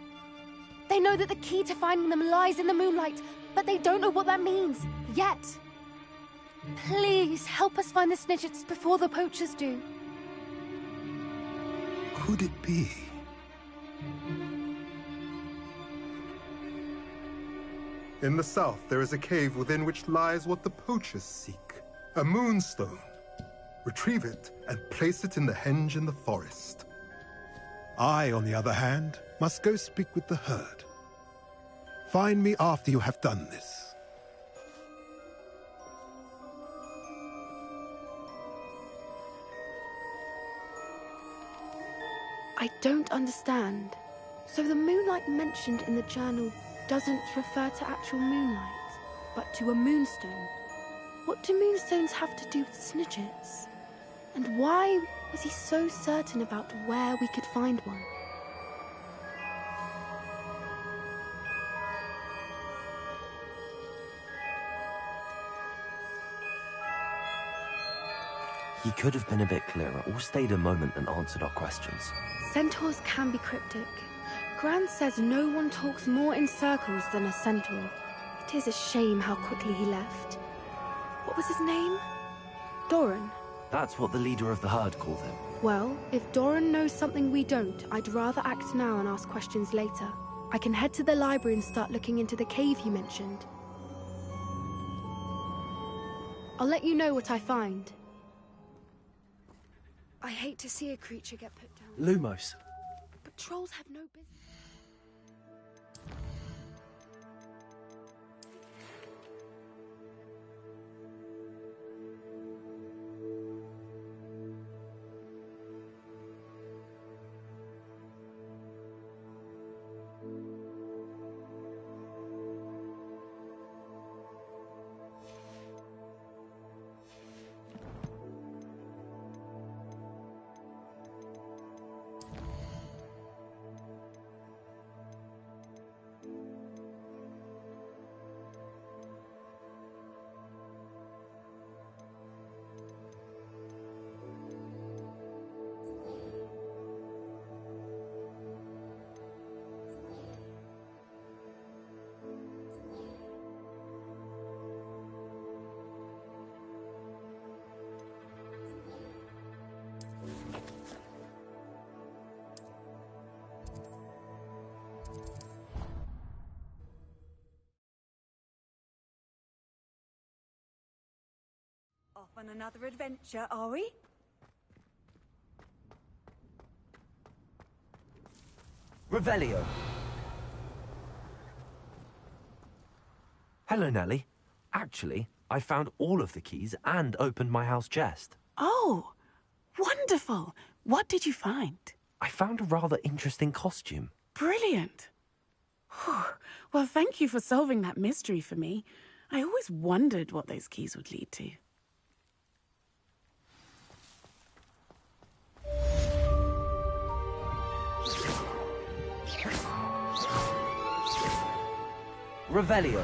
They know that the key to finding them lies in the moonlight, but they don't know what that means, yet. Please, help us find the Snidgets before the poachers do. Could it be? In the south, there is a cave within which lies what the poachers seek. A moonstone. Retrieve it and place it in the henge in the forest. I, on the other hand, must go speak with the herd. Find me after you have done this. I don't understand. So the moonlight mentioned in the journal doesn't refer to actual moonlight, but to a moonstone. What do moonstones have to do with Snidgets? And why was he so certain about where we could find one? He could have been a bit clearer, or stayed a moment and answered our questions. Centaurs can be cryptic. Gran says no one talks more in circles than a centaur. It is a shame how quickly he left. What was his name? Doran? That's what the leader of the herd called him. Well, if Doran knows something we don't, I'd rather act now and ask questions later. I can head to the library and start looking into the cave you mentioned. I'll let you know what I find. I hate to see a creature get put down. Lumos. But trolls have no business. Off on another adventure, are we? Revelio. Hello, Nellie. Actually, I found all of the keys and opened my house chest. Oh, wonderful. What did you find? I found a rather interesting costume. Brilliant. Whew. Well, thank you for solving that mystery for me. I always wondered what those keys would lead to. Revelio.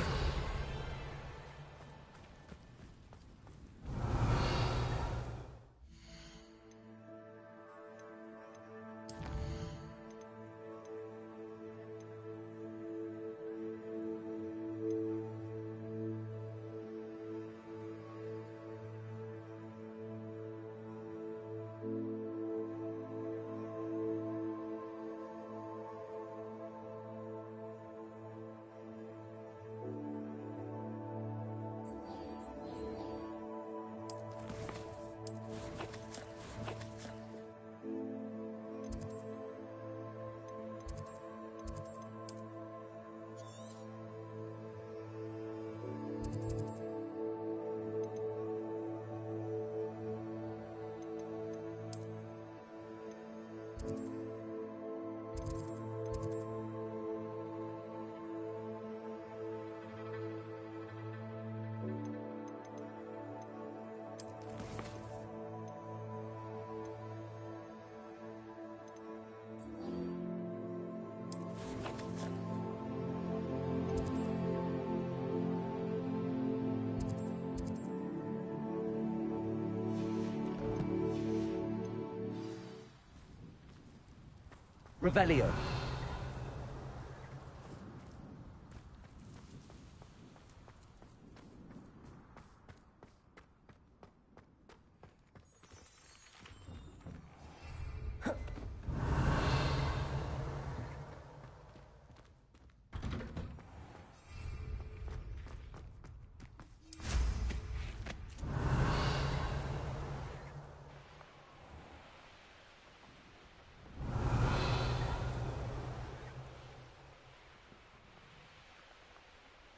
Revelio.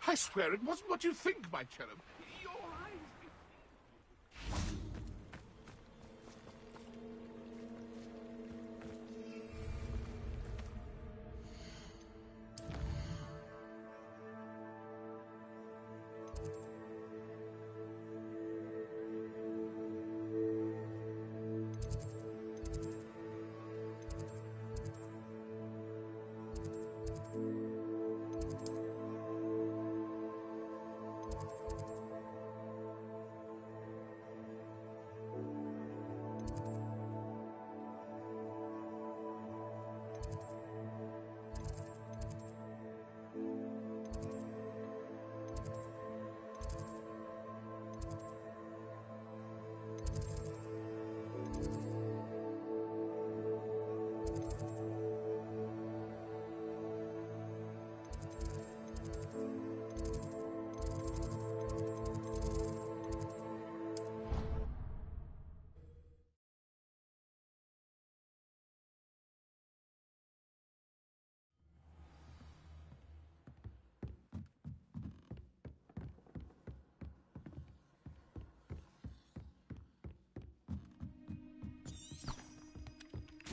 I swear it wasn't what you think, my cherub. Your eyes...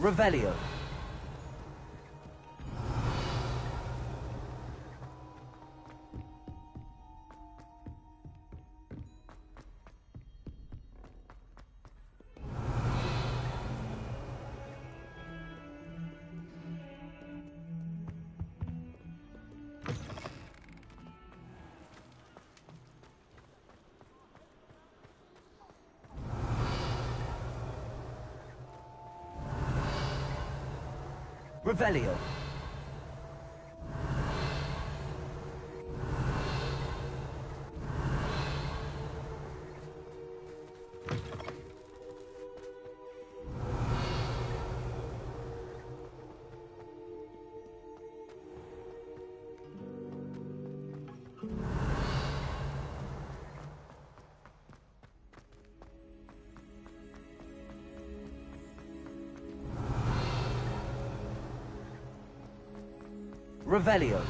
Revelio. Revelio. Revelio.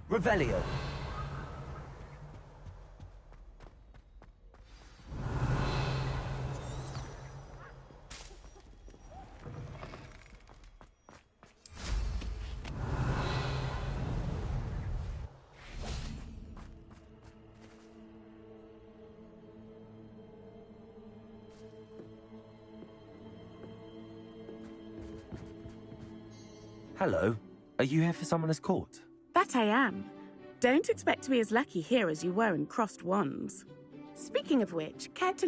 Revelio. Hello. Are you here for Summoner's Court? That I am. Don't expect to be as lucky here as you were in Crossed Wands. Speaking of which, care to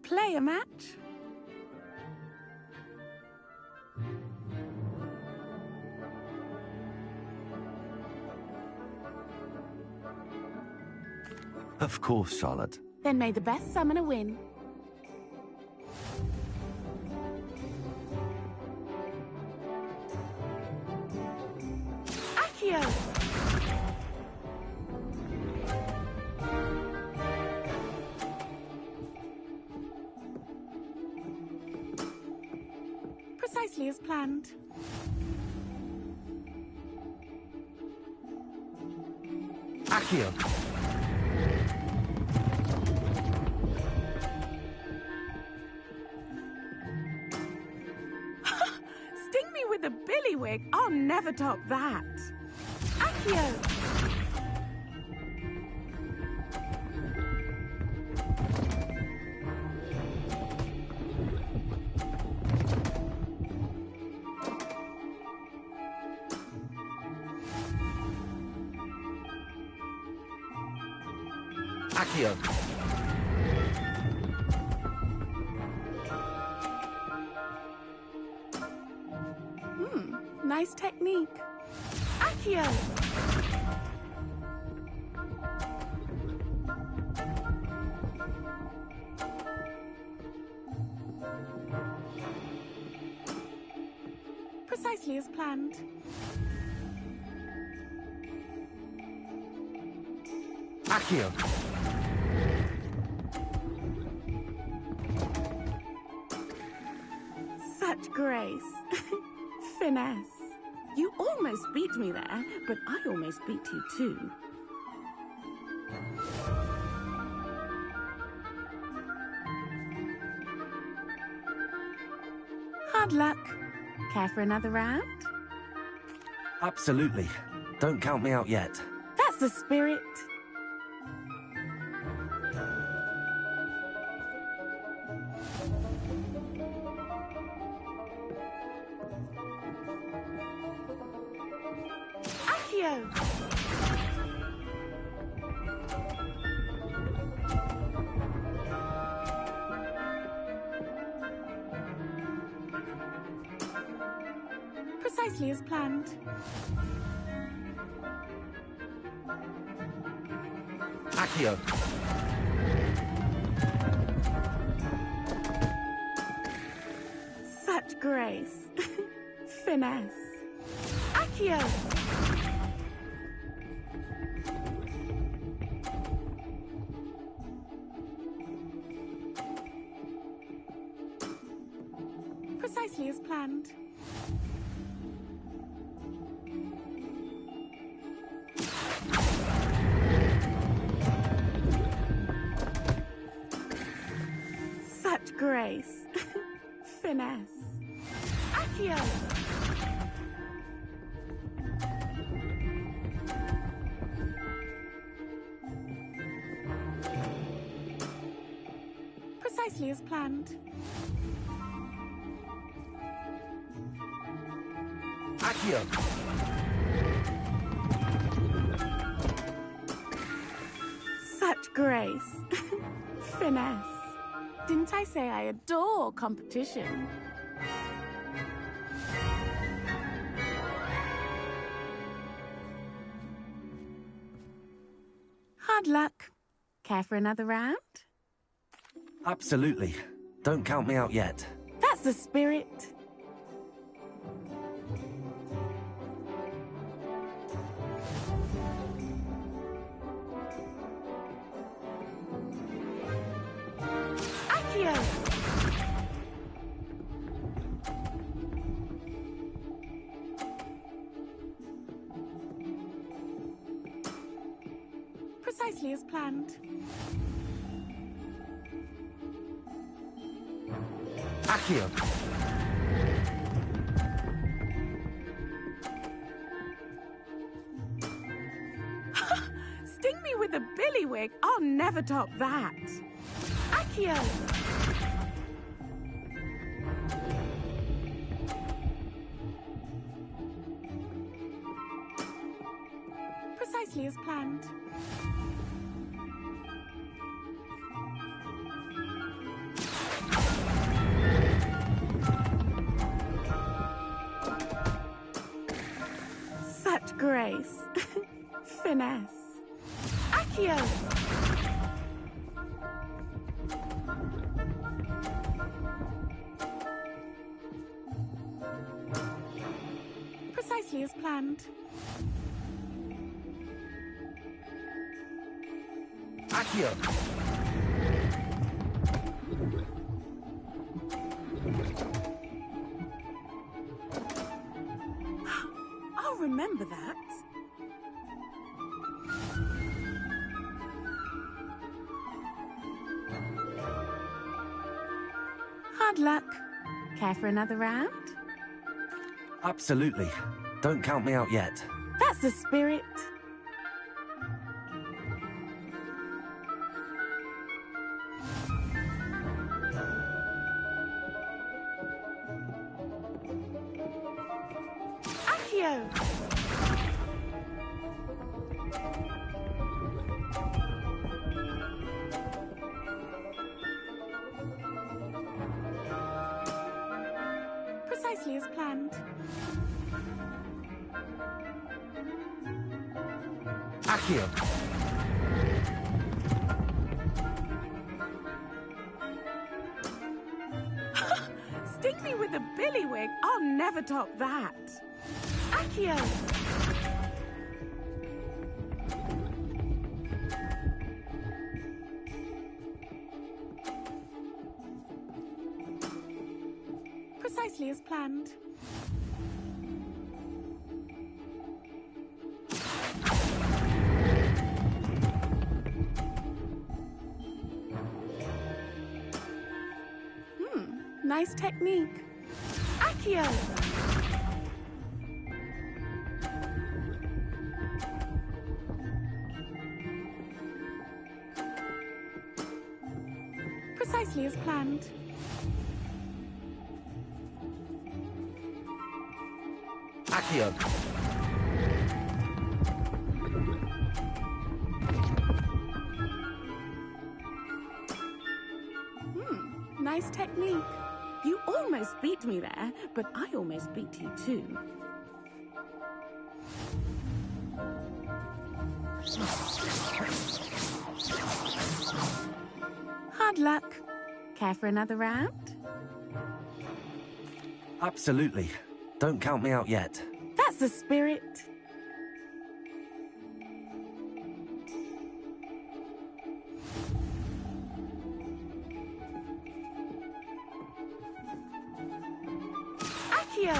play a match? Of course, Charlotte. Then may the best summoner win. Accio! Precisely as planned. Accio! Sting me with a billywig. I'll never top that. Accio! Accio! Nice technique. Accio! Precisely as planned. Accio! Such grace. Finesse. You almost beat me there, but I almost beat you too. Hard luck. Care for another round? Absolutely. Don't count me out yet. That's the spirit. Accio! Precisely as planned. Accio! Such grace. Finesse. Accio! Precisely as planned. Such grace. Finesse. Accio! Precisely as planned. Accio! Such grace. Finesse. Didn't I say I adore competition? Hard luck. Care for another round? Absolutely. Don't count me out yet. That's the spirit. Accio! Precisely as planned. Accio! Sting me with a billywig. I'll never top that. Accio! Precisely as planned. Such grace. Finesse. Accio! Precisely as planned. Accio! I'll remember that. Hard luck. Care for another round? Absolutely. Don't count me out yet. That's the spirit. Accio! Precisely as planned. Accio! Sting me with a billywig. I'll never top that. Accio! Precisely as planned. Nice technique. Accio! Precisely as planned. Accio! Nice technique. You almost beat me there, but I almost beat you too. Hard luck. Care for another round? Absolutely. Don't count me out yet. That's the spirit. Accio!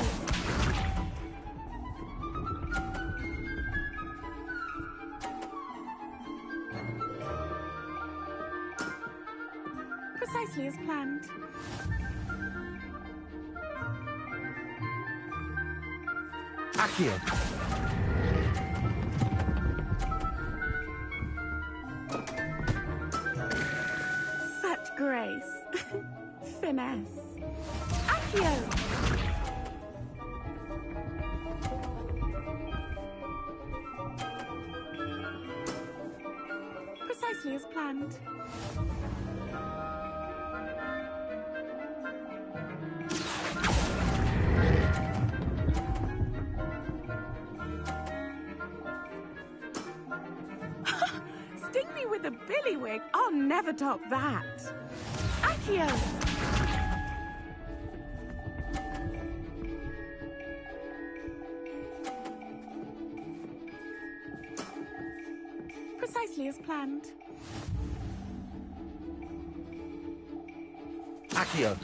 Precisely as planned. Accio! Such grace. Finesse. Accio! Precisely as planned. Sting me with a billywig. I'll never top that. Accio! Precisely as planned. Accio!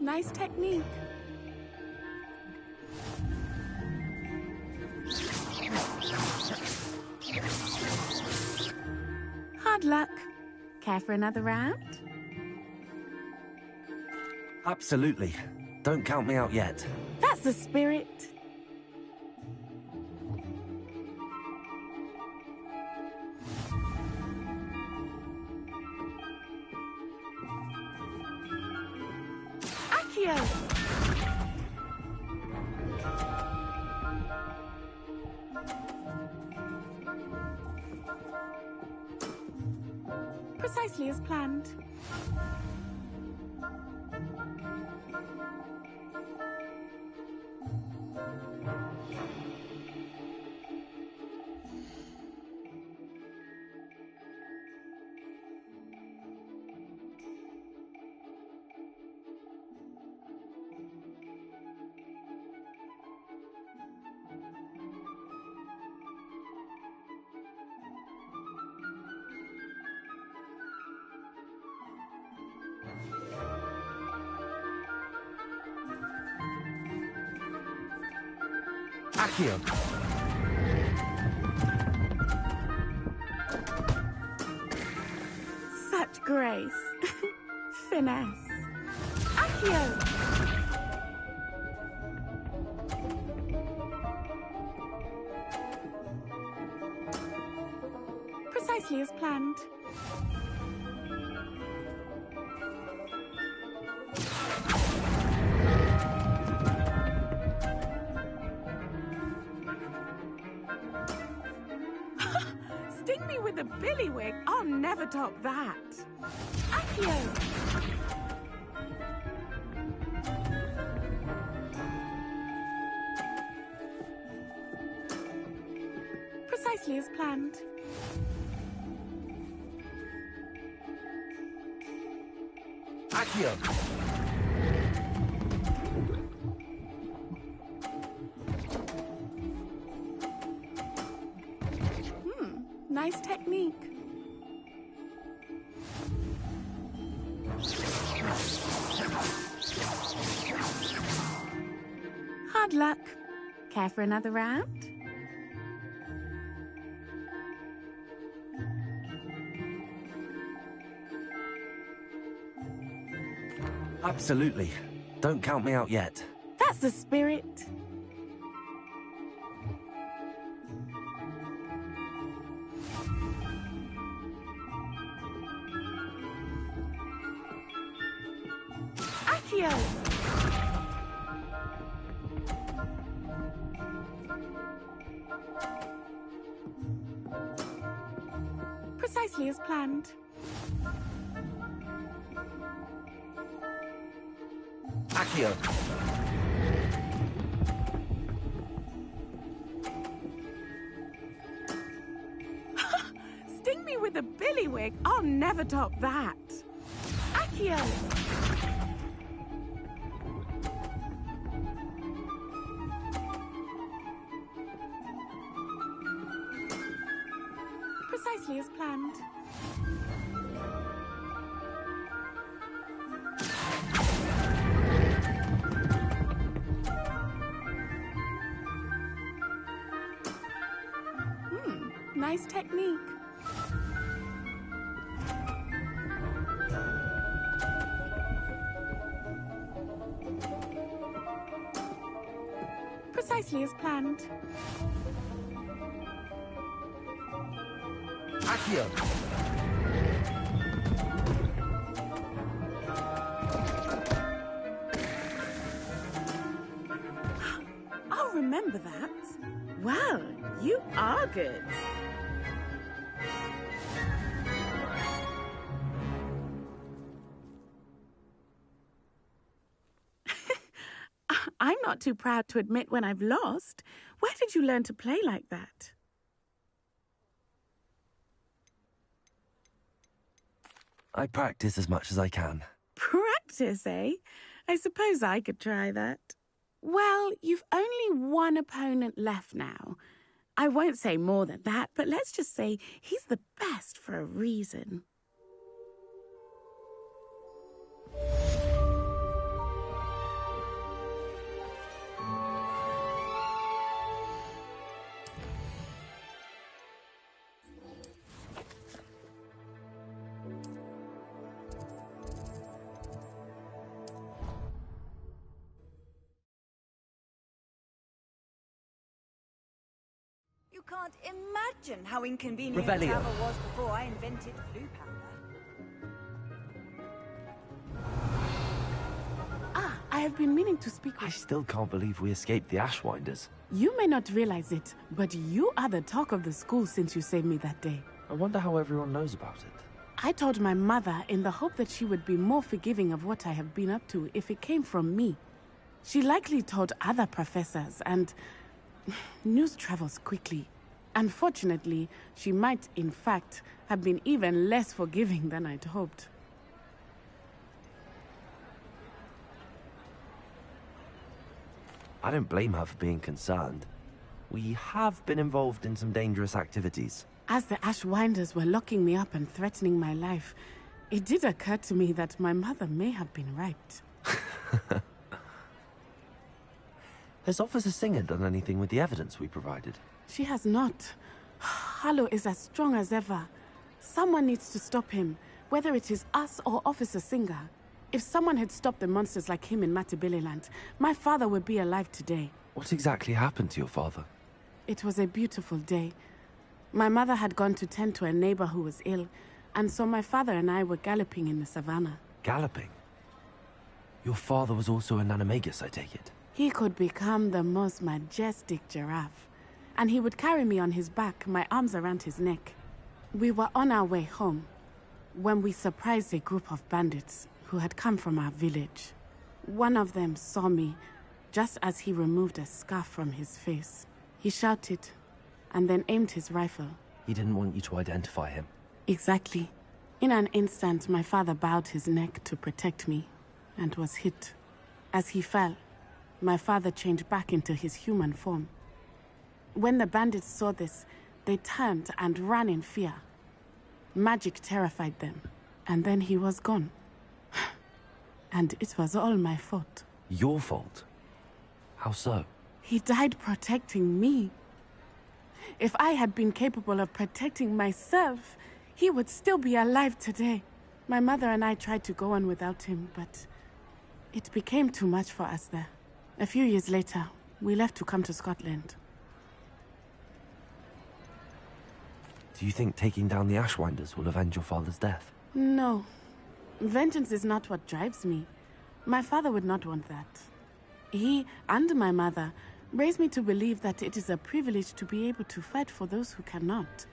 Nice technique. Hard luck. Care for another round? Absolutely. Don't count me out yet. That's the spirit. Accio! Precisely as planned. Accio. Such grace. Finesse. Accio! Precisely as planned. Sting me with a billywig. I'll never top that. Accio! Precisely as planned. Accio. Nice technique. Hard luck. Care for another round? Absolutely. Don't count me out yet. That's the spirit. Accio! Precisely as planned. Accio. Sting me with a billywig. I'll never top that. Accio! Precisely as planned. Nice technique. Precisely as planned. Accio. I'll remember that. Well, you are good. I'm not too proud to admit when I've lost. Where did you learn to play like that? I practice as much as I can. Practice, eh? I suppose I could try that. Well, you've only one opponent left now. I won't say more than that, but let's just say he's the best for a reason. You can't imagine how inconvenient Revelio. travel was before I invented blue powder. I have been meaning to speak with... I still can't believe we escaped the Ashwinders. You may not realize it, but you are the talk of the school since you saved me that day. I wonder how everyone knows about it. I told my mother in the hope that she would be more forgiving of what I have been up to if it came from me. She likely told other professors, and news travels quickly. Unfortunately, she might, in fact, have been even less forgiving than I'd hoped. I don't blame her for being concerned. We have been involved in some dangerous activities. As the Ashwinders were locking me up and threatening my life, it did occur to me that my mother may have been right. Has Officer Singer done anything with the evidence we provided? She has not. Harlow is as strong as ever. Someone needs to stop him, whether it is us or Officer Singer. If someone had stopped the monsters like him in Matabeleland, my father would be alive today. What exactly happened to your father? It was a beautiful day. My mother had gone to tend to a neighbor who was ill, and so my father and I were galloping in the savannah. Galloping? Your father was also an animagus, I take it? He could become the most majestic giraffe, and he would carry me on his back, my arms around his neck. We were on our way home when we surprised a group of bandits who had come from our village. One of them saw me just as he removed a scarf from his face. He shouted and then aimed his rifle. He didn't want you to identify him. Exactly. In an instant, my father bowed his neck to protect me and was hit. As he fell, my father changed back into his human form. When the bandits saw this, they turned and ran in fear. Magic terrified them, and then he was gone. And it was all my fault. Your fault? How so? He died protecting me. If I had been capable of protecting myself, he would still be alive today. My mother and I tried to go on without him, but it became too much for us there. A few years later, we left to come to Scotland. Do you think taking down the Ashwinders will avenge your father's death? No. Vengeance is not what drives me. My father would not want that. He and my mother raised me to believe that it is a privilege to be able to fight for those who cannot.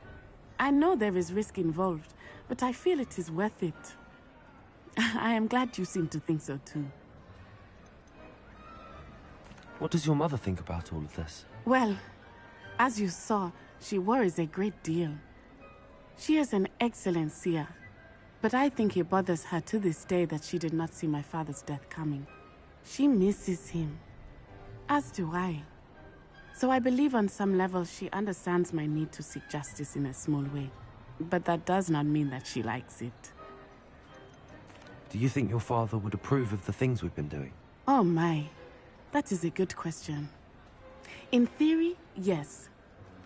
I know there is risk involved, but I feel it is worth it. I am glad you seem to think so too. What does your mother think about all of this? Well, as you saw, she worries a great deal. She is an excellent seer, but I think it bothers her to this day that she did not see my father's death coming. She misses him, as do I. So I believe on some level she understands my need to seek justice in a small way, but that does not mean that she likes it. Do you think your father would approve of the things we've been doing? Oh my, that is a good question. In theory, yes.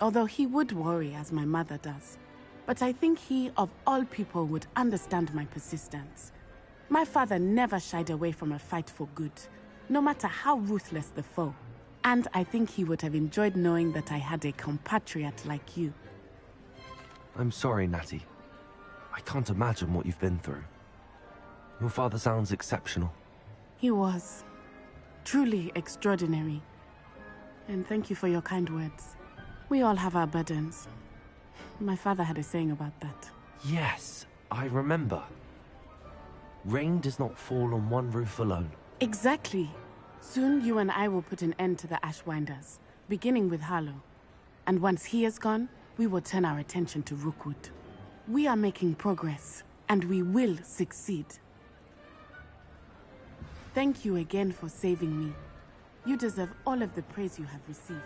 Although he would worry, as my mother does. But I think he, of all people, would understand my persistence. My father never shied away from a fight for good, no matter how ruthless the foe. And I think he would have enjoyed knowing that I had a compatriot like you. I'm sorry, Natty. I can't imagine what you've been through. Your father sounds exceptional. He was. Truly extraordinary. And thank you for your kind words. We all have our burdens. My father had a saying about that. Yes, I remember. Rain does not fall on one roof alone. Exactly. Soon you and I will put an end to the Ashwinders, beginning with Harlow. And once he is gone, we will turn our attention to Rookwood. We are making progress, and we will succeed. Thank you again for saving me. You deserve all of the praise you have received.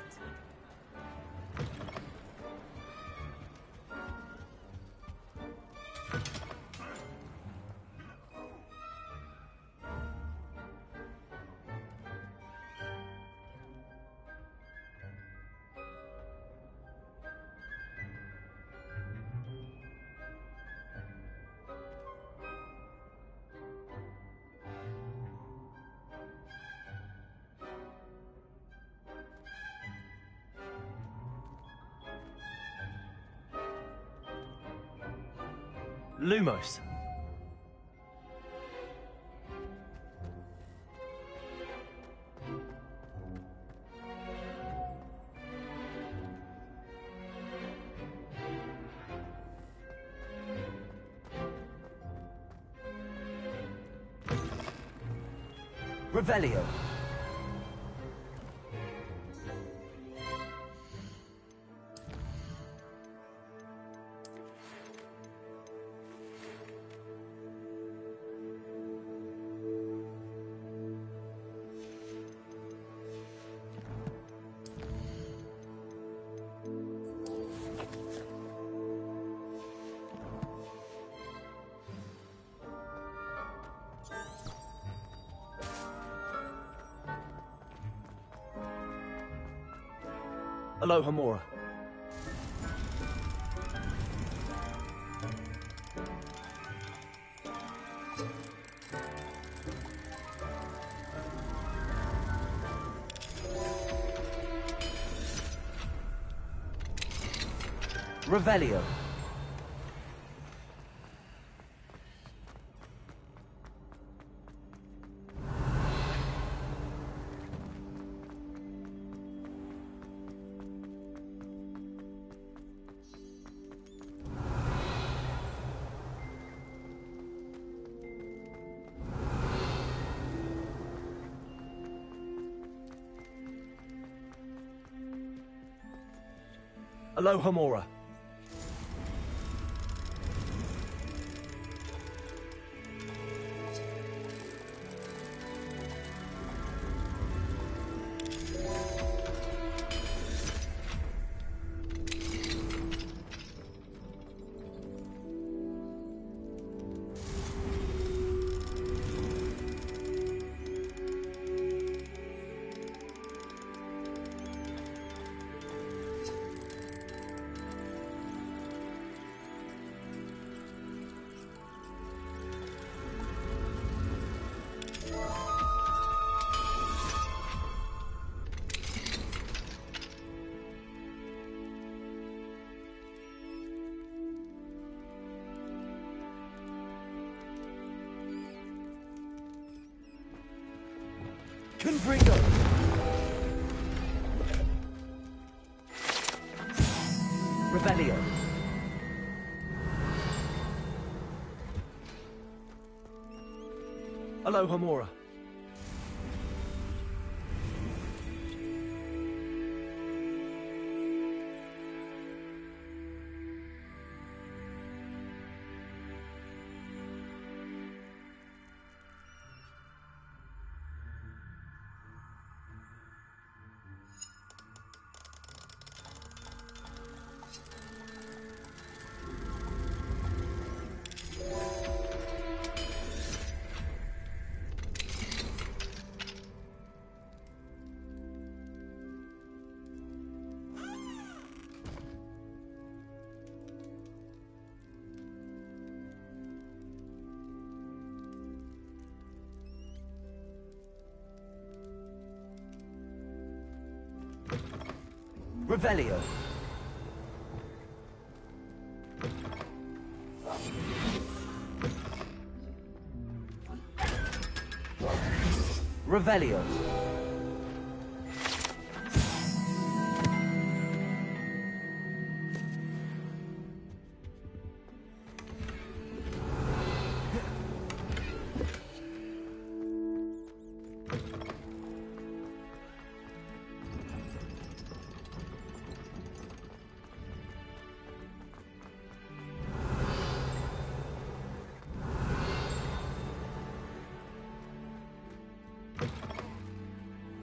Lumos. Revelio. Aloha Mora. Revelio. Aloha Mora. Confringo! Revelio. Aloha Mora. Revelio. Revelio.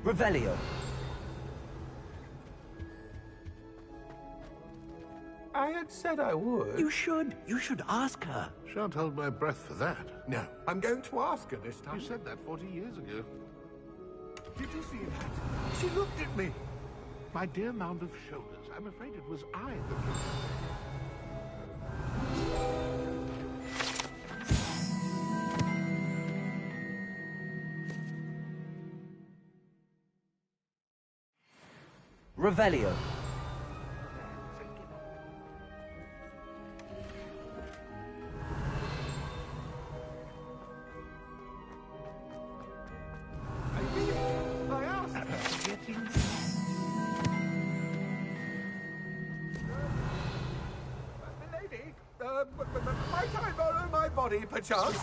Revelio. I had said I would. You should. You should ask her. Shan't hold my breath for that. No, I'm going to ask her this time. You said that 40 years ago. Did you see that? She looked at me. My dear mound of shoulders, I'm afraid it was I that... Revelio. I asked her. Milady, might I borrow my body, perchance?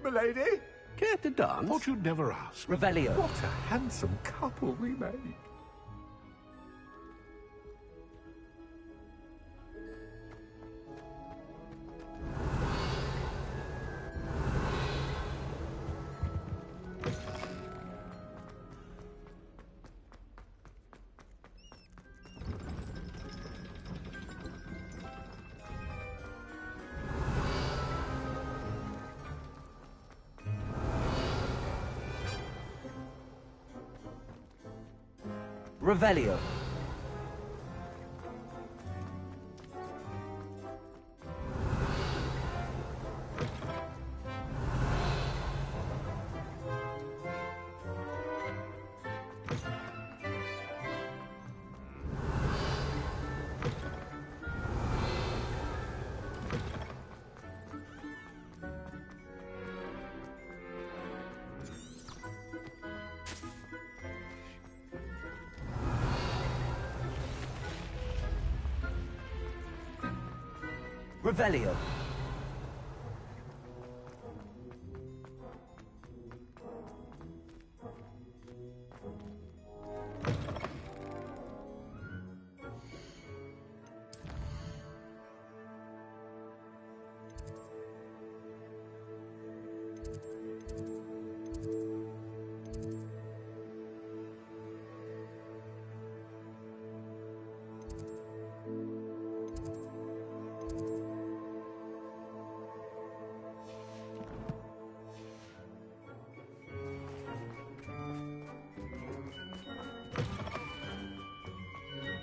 Milady? Care to dance? Thought you'd never ask. Revelio. What a handsome couple we made. Revelio. Revelio.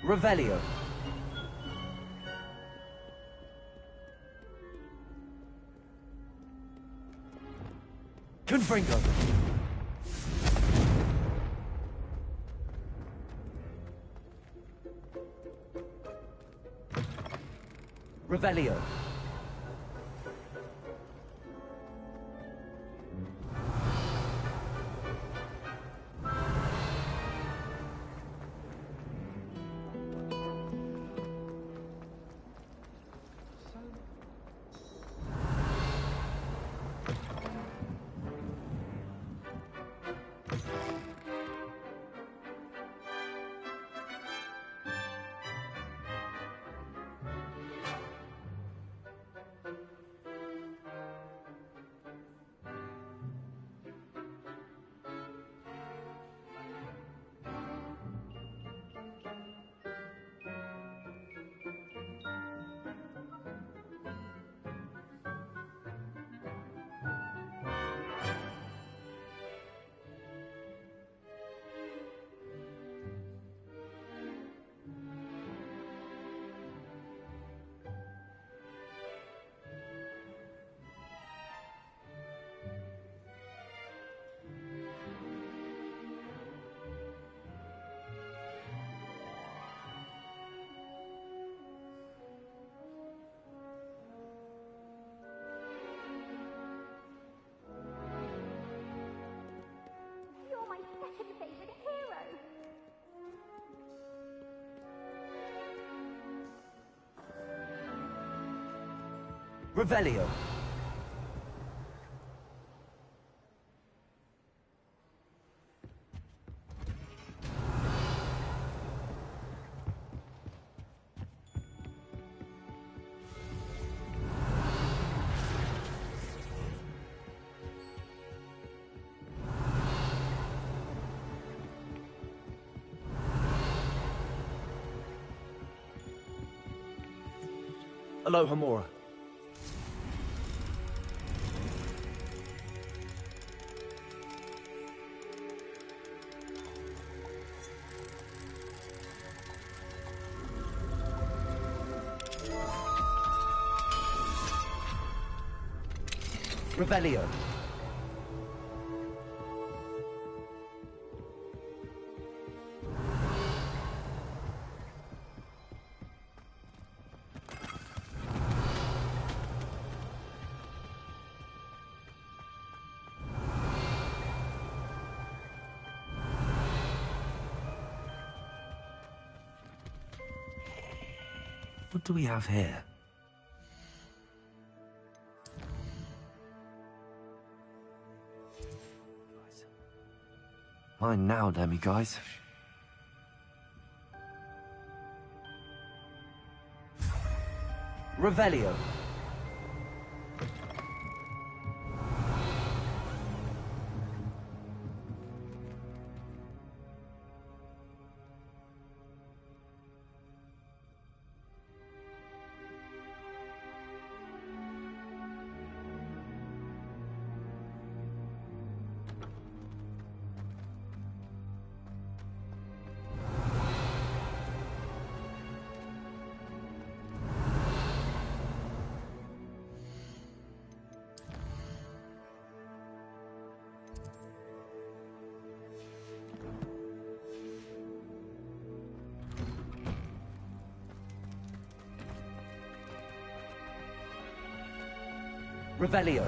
Revelio. Confringo. Revelio. Revelio. Aloha Mora. Revelio. What do we have here? Mine now, Demi, guys. Revelio. Revelio.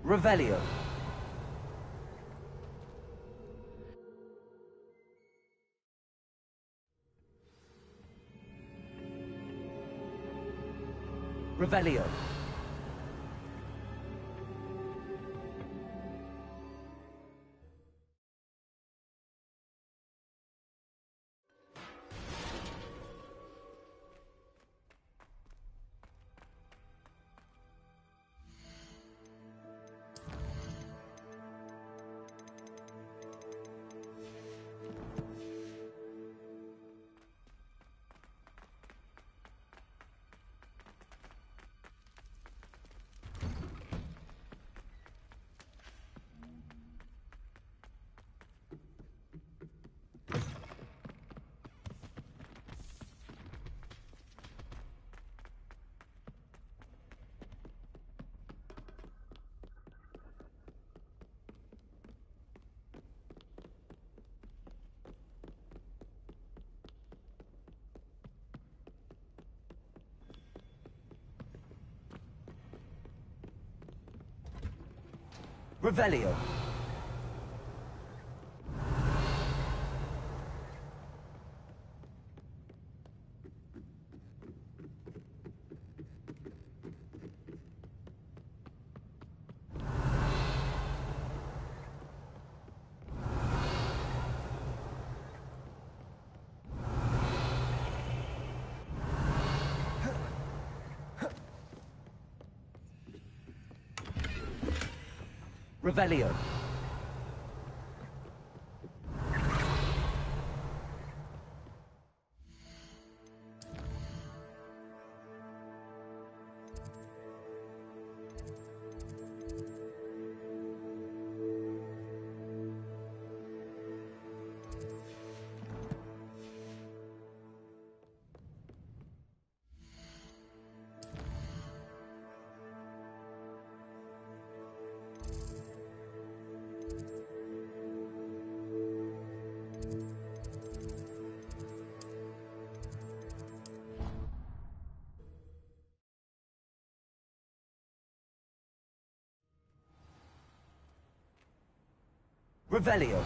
Revelio. Revelio. Revelio. Revelio. Revelio.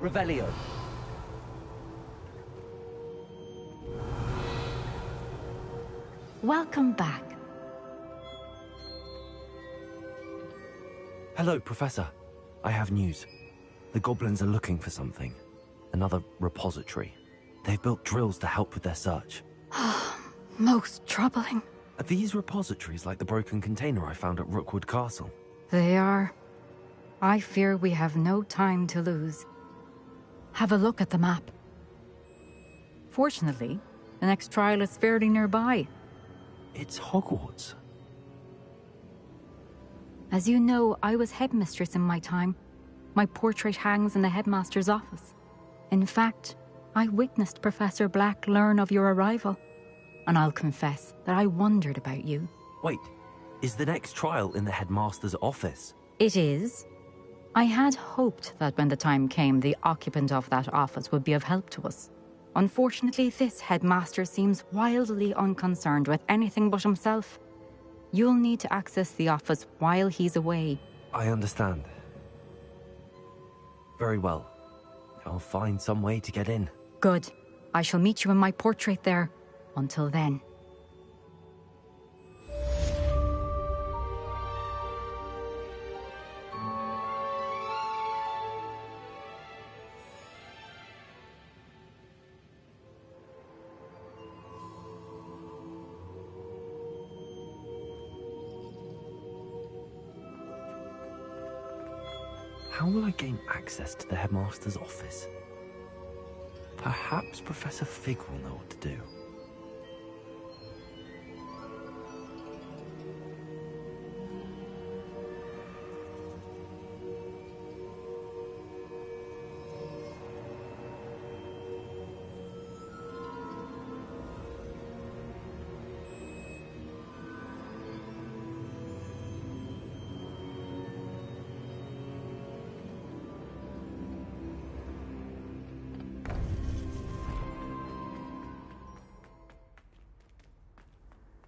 Revelio. Welcome back. Hello, Professor. I have news. The goblins are looking for something. Another repository. They've built drills to help with their search. Most troubling. Are these repositories like the broken container I found at Rookwood Castle? They are. I fear we have no time to lose. Have a look at the map. Fortunately, the next trial is fairly nearby. It's Hogwarts. As you know, I was headmistress in my time. My portrait hangs in the headmaster's office. In fact, I witnessed Professor Black learn of your arrival. And I'll confess that I wondered about you. Wait, is the next trial in the headmaster's office? It is. I had hoped that when the time came, the occupant of that office would be of help to us. Unfortunately, this headmaster seems wildly unconcerned with anything but himself. You'll need to access the office while he's away. I understand. Very well. I'll find some way to get in. Good. I shall meet you in my portrait there. Until then. How will I gain access to the headmaster's office? Perhaps Professor Fig will know what to do.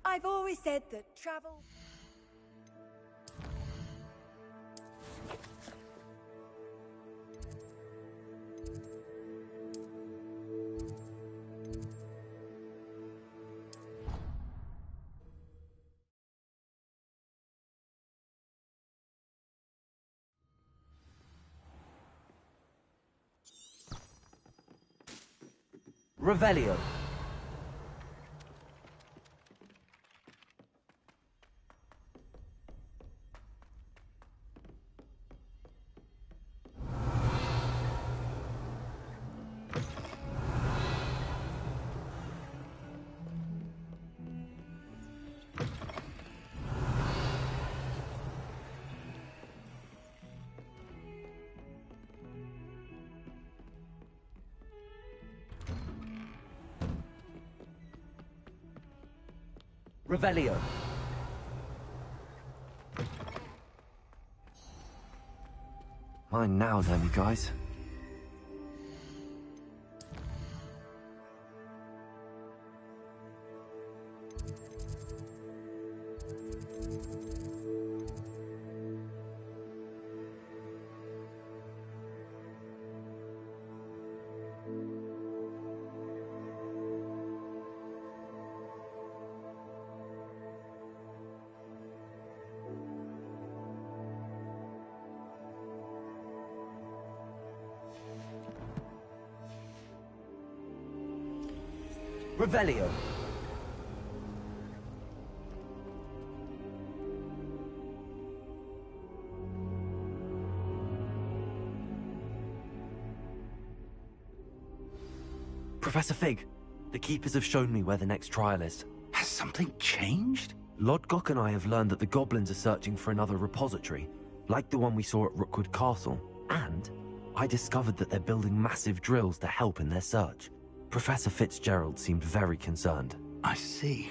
I've always said that travel... Revelio. Revelio. Mine now, then, you guys. Revelio. Professor Fig, the Keepers have shown me where the next trial is. Has something changed? Lodgok and I have learned that the goblins are searching for another repository, like the one we saw at Rookwood Castle, and I discovered that they're building massive drills to help in their search. Professor Fitzgerald seemed very concerned. I see.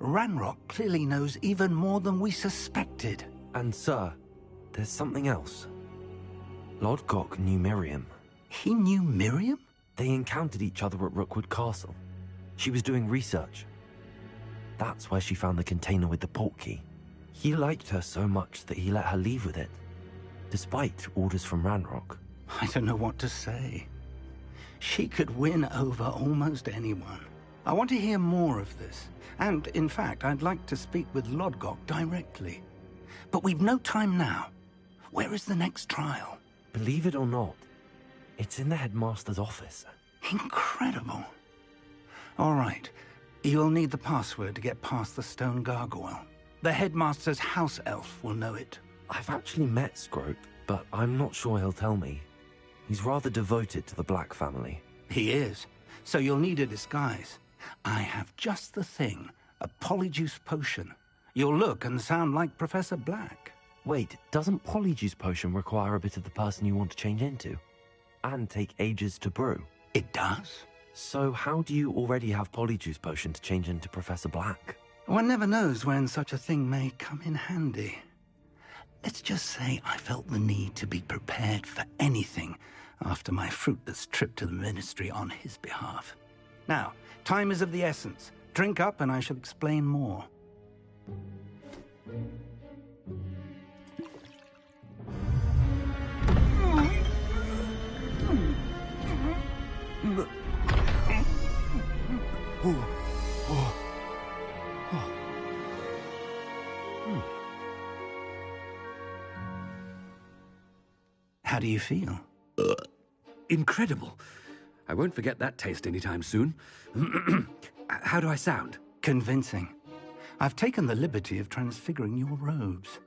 Ranrock clearly knows even more than we suspected. And sir, there's something else. Lodgok knew Miriam. He knew Miriam? They encountered each other at Rookwood Castle. She was doing research. That's where she found the container with the portkey. He liked her so much that he let her leave with it, despite orders from Ranrock. I don't know what to say. She could win over almost anyone. I want to hear more of this. And, in fact, I'd like to speak with Lodgok directly. But we've no time now. Where is the next trial? Believe it or not, it's in the headmaster's office. Incredible. All right. You'll need the password to get past the stone gargoyle. The headmaster's house elf will know it. I've actually met Scrope, but I'm not sure he'll tell me. He's rather devoted to the Black family. He is. So you'll need a disguise. I have just the thing. A polyjuice potion. You'll look and sound like Professor Black. Wait, doesn't polyjuice potion require a bit of the person you want to change into? And take ages to brew? It does. So how do you already have polyjuice potion to change into Professor Black? One never knows when such a thing may come in handy. Let's just say I felt the need to be prepared for anything after my fruitless trip to the Ministry on his behalf. Now, time is of the essence. Drink up and I shall explain more. How do you feel? Incredible. I won't forget that taste anytime soon. How do I sound? Convincing. I've taken the liberty of transfiguring your robes.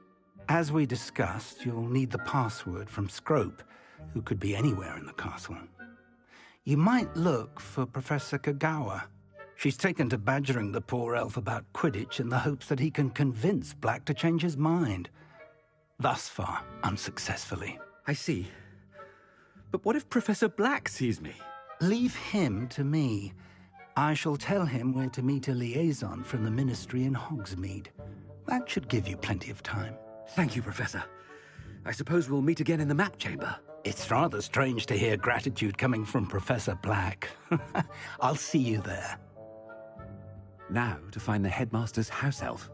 As we discussed, you'll need the password from Scrope, who could be anywhere in the castle. You might look for Professor Kagawa. She's taken to badgering the poor elf about Quidditch in the hopes that he can convince Black to change his mind. Thus far, unsuccessfully. I see. But what if Professor Black sees me? Leave him to me. I shall tell him where to meet a liaison from the Ministry in Hogsmeade. That should give you plenty of time. Thank you, Professor. I suppose we'll meet again in the map chamber. It's rather strange to hear gratitude coming from Professor Black. I'll see you there. Now to find the headmaster's house elf.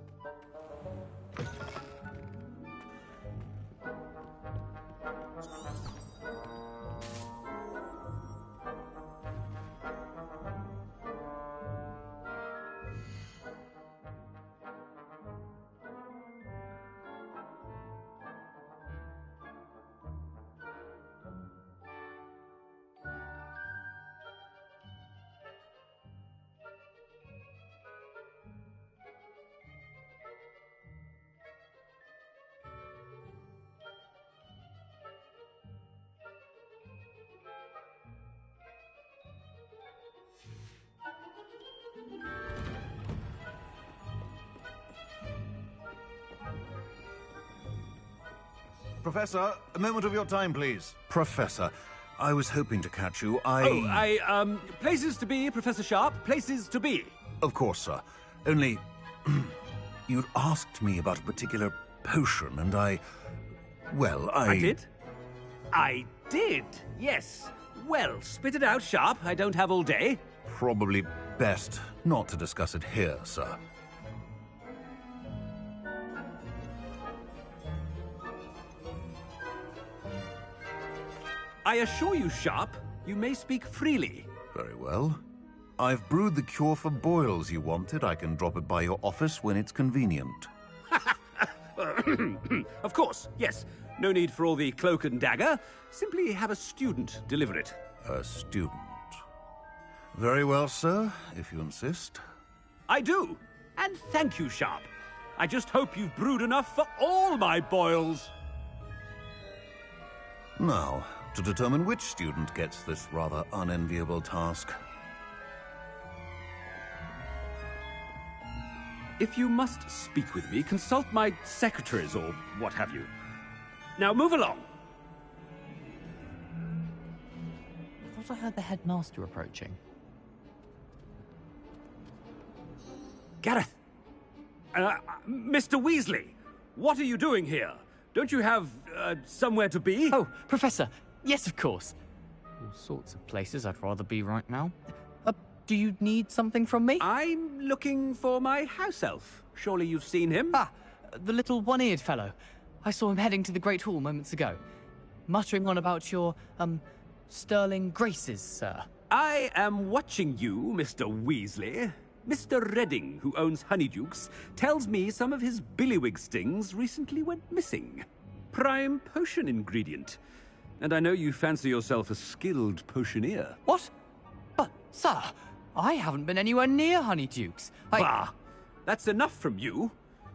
Professor, a moment of your time, please. Professor, I was hoping to catch you. Places to be, Professor Sharp, places to be. Of course, sir. Only, you'd asked me about a particular potion, and I did? I did, yes. Well, spit it out, Sharp. I don't have all day. Probably best not to discuss it here, sir. I assure you, Sharp, you may speak freely. Very well. I've brewed the cure for boils you wanted. I can drop it by your office when it's convenient. Of course, yes. No need for all the cloak and dagger. Simply have a student deliver it. A student. Very well, sir, if you insist. I do. And thank you, Sharp. I just hope you've brewed enough for all my boils. Now, to determine which student gets this rather unenviable task. If you must speak with me, consult my secretaries or what have you. Now move along. I thought I heard the headmaster approaching. Gareth! Mr. Weasley, what are you doing here? Don't you have, somewhere to be? Oh, Professor, yes, of course. All sorts of places I'd rather be right now. Do you need something from me? I'm looking for my house elf. Surely you've seen him? Ah, the little one-eared fellow. I saw him heading to the Great Hall moments ago. Muttering on about your, sterling graces, sir. I am watching you, Mr. Weasley. Mr. Redding, who owns Honeydukes, tells me some of his billywig stings recently went missing. Prime potion ingredient. And I know you fancy yourself a skilled potioneer. What? But, sir, I haven't been anywhere near Honeydukes. Bah! That's enough from you.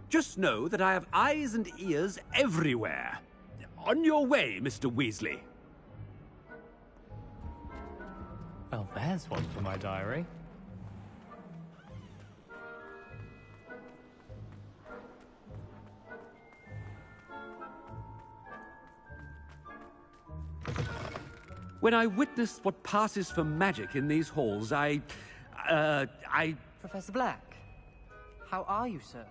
Just know that I have eyes and ears everywhere. On your way, Mr. Weasley. Well, there's one for my diary. When I witnessed what passes for magic in these halls, I... Professor Black, how are you, sir?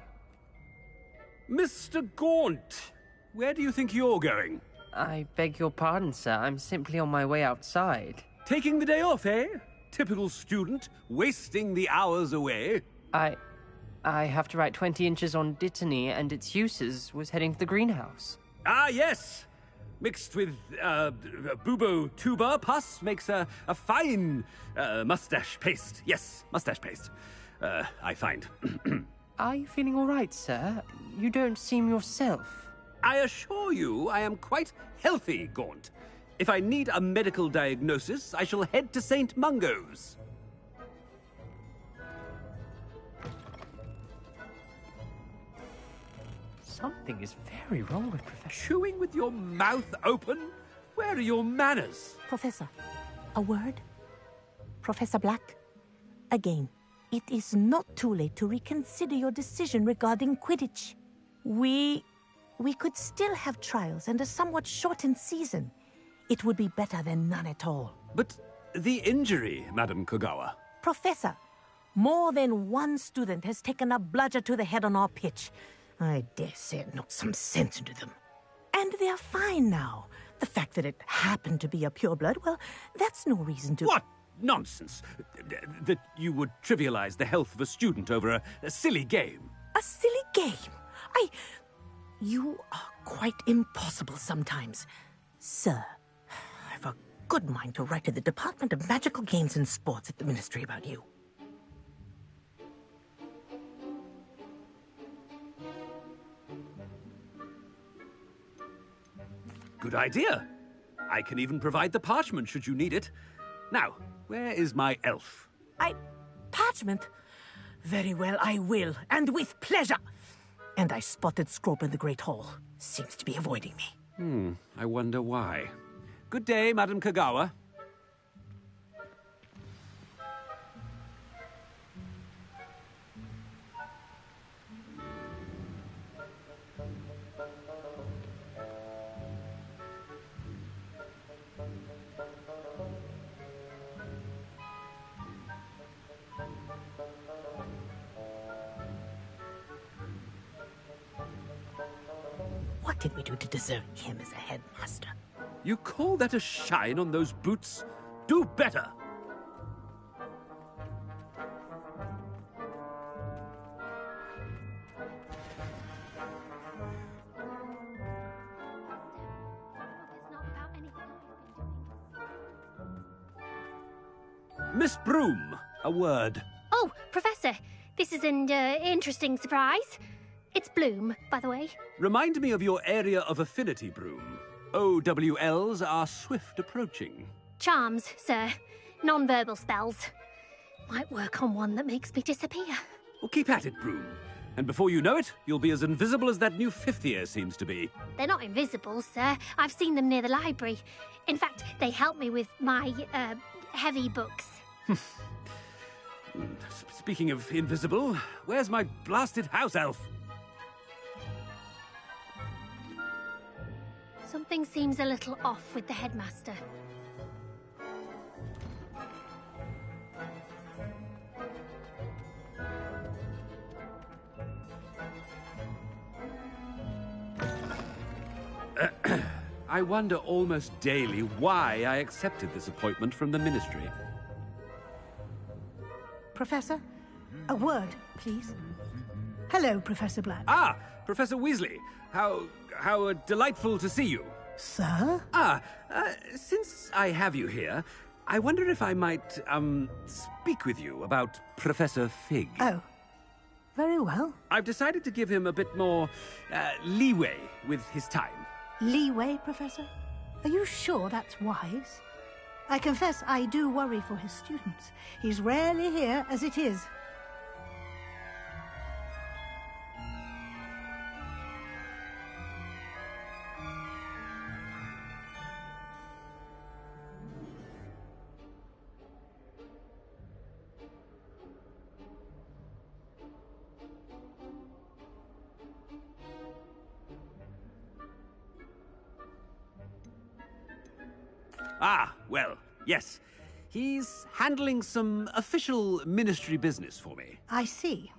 Mr. Gaunt, where do you think you're going? I beg your pardon, sir. I'm simply on my way outside. Taking the day off, eh? Typical student, wasting the hours away. I have to write 20 inches on Dittany and its uses. Was heading to the greenhouse. Ah, yes! Mixed with, bubo tuber pus makes a fine, mustache paste. Yes, mustache paste. I find. Are you feeling all right, sir? You don't seem yourself. I assure you I am quite healthy, Gaunt. If I need a medical diagnosis, I shall head to St. Mungo's. Something is very wrong with Professor... Chewing with your mouth open? Where are your manners? Professor, a word? Professor Black, again, it is not too late to reconsider your decision regarding Quidditch. We could still have trials and a somewhat shortened season. It would be better than none at all. But the injury, Madam Kogawa. Professor, more than one student has taken a bludger to the head on our pitch. I dare say it knocked some sense into them. And they're fine now. The fact that it happened to be a pureblood, well, that's no reason to... What nonsense! That you would trivialize the health of a student over a silly game. A silly game? You are quite impossible sometimes. Sir, I've a good mind to write to the Department of Magical Games and Sports at the Ministry about you. Good idea. I can even provide the parchment should you need it. Now, where is my elf? Parchment? Very well, I will, and with pleasure. And I spotted Scrope in the Great Hall. Seems to be avoiding me. I wonder why. Good day, Madam Kogawa. What did we do to deserve him as a headmaster? You call that a shine on those boots? Do better! Miss Broom, a word. Oh, Professor, this is an interesting surprise. It's Bloom, by the way. Remind me of your area of affinity, Broom. OWLs are swift approaching. Charms, sir. Non-verbal spells. Might work on one that makes me disappear. Well, keep at it, Broom. And before you know it, you'll be as invisible as that new fifth year seems to be. They're not invisible, sir. I've seen them near the library. In fact, they help me with my, heavy books. Speaking of invisible, where's my blasted house elf? Something seems a little off with the headmaster. I wonder almost daily why I accepted this appointment from the Ministry. Professor, a word, please. Hello, Professor Black. Ah, Professor Weasley. How delightful to see you. Sir? Since I have you here, I wonder if I might, speak with you about Professor Fig. Oh. Very well. I've decided to give him a bit more, leeway with his time. Leeway, Professor? Are you sure that's wise? I confess I do worry for his students. He's rarely here as it is. Ah, well, yes. He's handling some official ministry business for me. I see.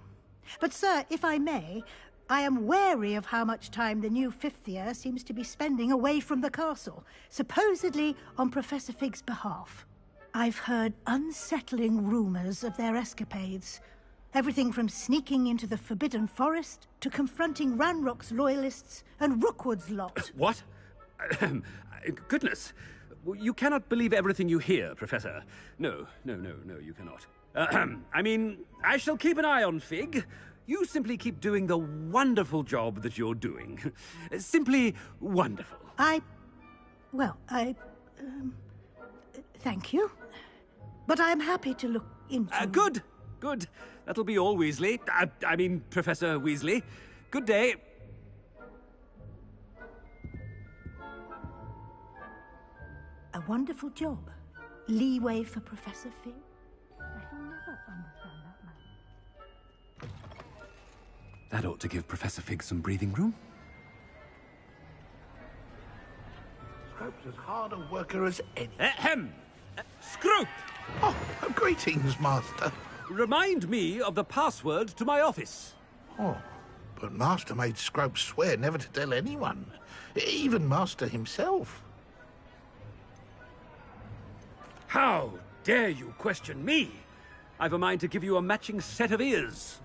But, sir, if I may, I am wary of how much time the new fifth year seems to be spending away from the castle, supposedly on Professor Fig's behalf. I've heard unsettling rumors of their escapades. Everything from sneaking into the Forbidden Forest to confronting Ranrock's loyalists and Rookwood's lot. What? Goodness. You cannot believe everything you hear, Professor. No, you cannot. I mean, I shall keep an eye on Fig. You simply keep doing the wonderful job that you're doing. Simply wonderful. Thank you. But I'm happy to look into... Good. That'll be all, Weasley. I mean, Professor Weasley. Good day. A wonderful job. Leeway for Professor Fig. I can never understand that man. That ought to give Professor Fig some breathing room. Scrope's as hard a worker as any. Ahem! Scrope! Oh, greetings, Master. Remind me of the password to my office. Oh, but Master made Scrope swear never to tell anyone. Even Master himself. How dare you question me? I've a mind to give you a matching set of ears.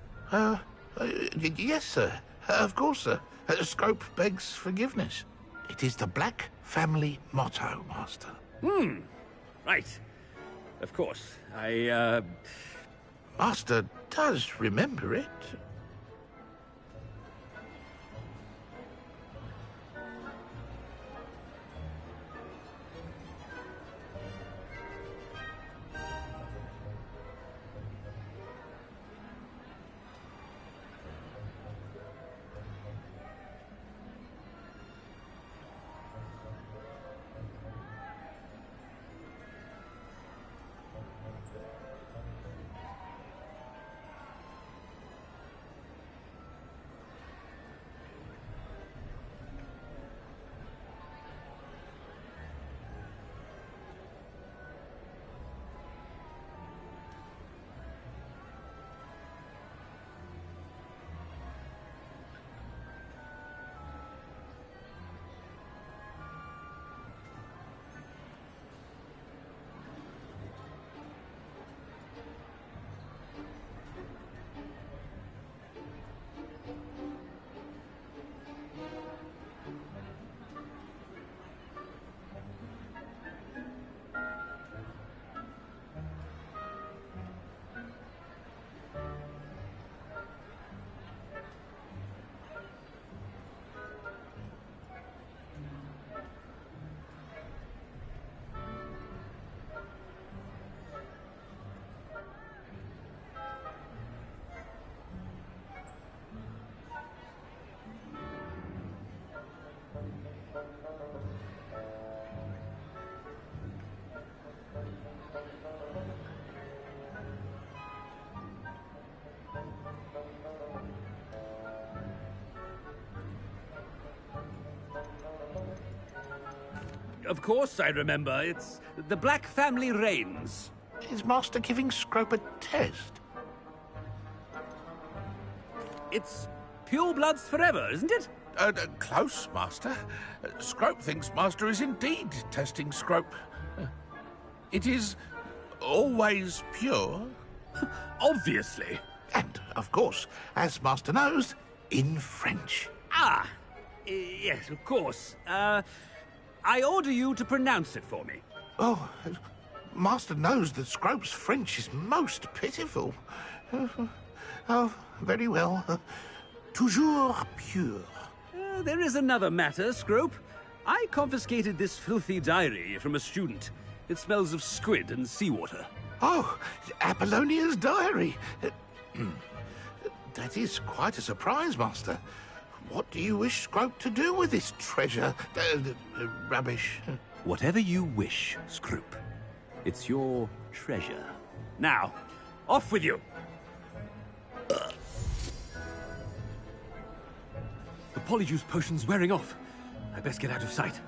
Yes, sir. Of course, sir. Scrope begs forgiveness. It is the Black family motto, Master. Right. Of course. Master does remember it. Of course I remember. It's the Black family reigns. Is Master giving Scrope a test? It's pure bloods forever, isn't it? Close, Master. Scrope thinks Master is indeed testing Scrope. It is always pure. Obviously. And, of course, as Master knows, in French. Ah, yes, of course. I order you to pronounce it for me. Oh, Master knows that Scrope's French is most pitiful. Oh, very well. Toujours pure. There is another matter, Scrope. I confiscated this filthy diary from a student. It smells of squid and seawater. Oh, Apollonia's diary. That is quite a surprise, Master. What do you wish Scrope to do with this treasure? Rubbish. Whatever you wish, Scrope. It's your treasure. Now, off with you! The polyjuice potion's wearing off. I best get out of sight.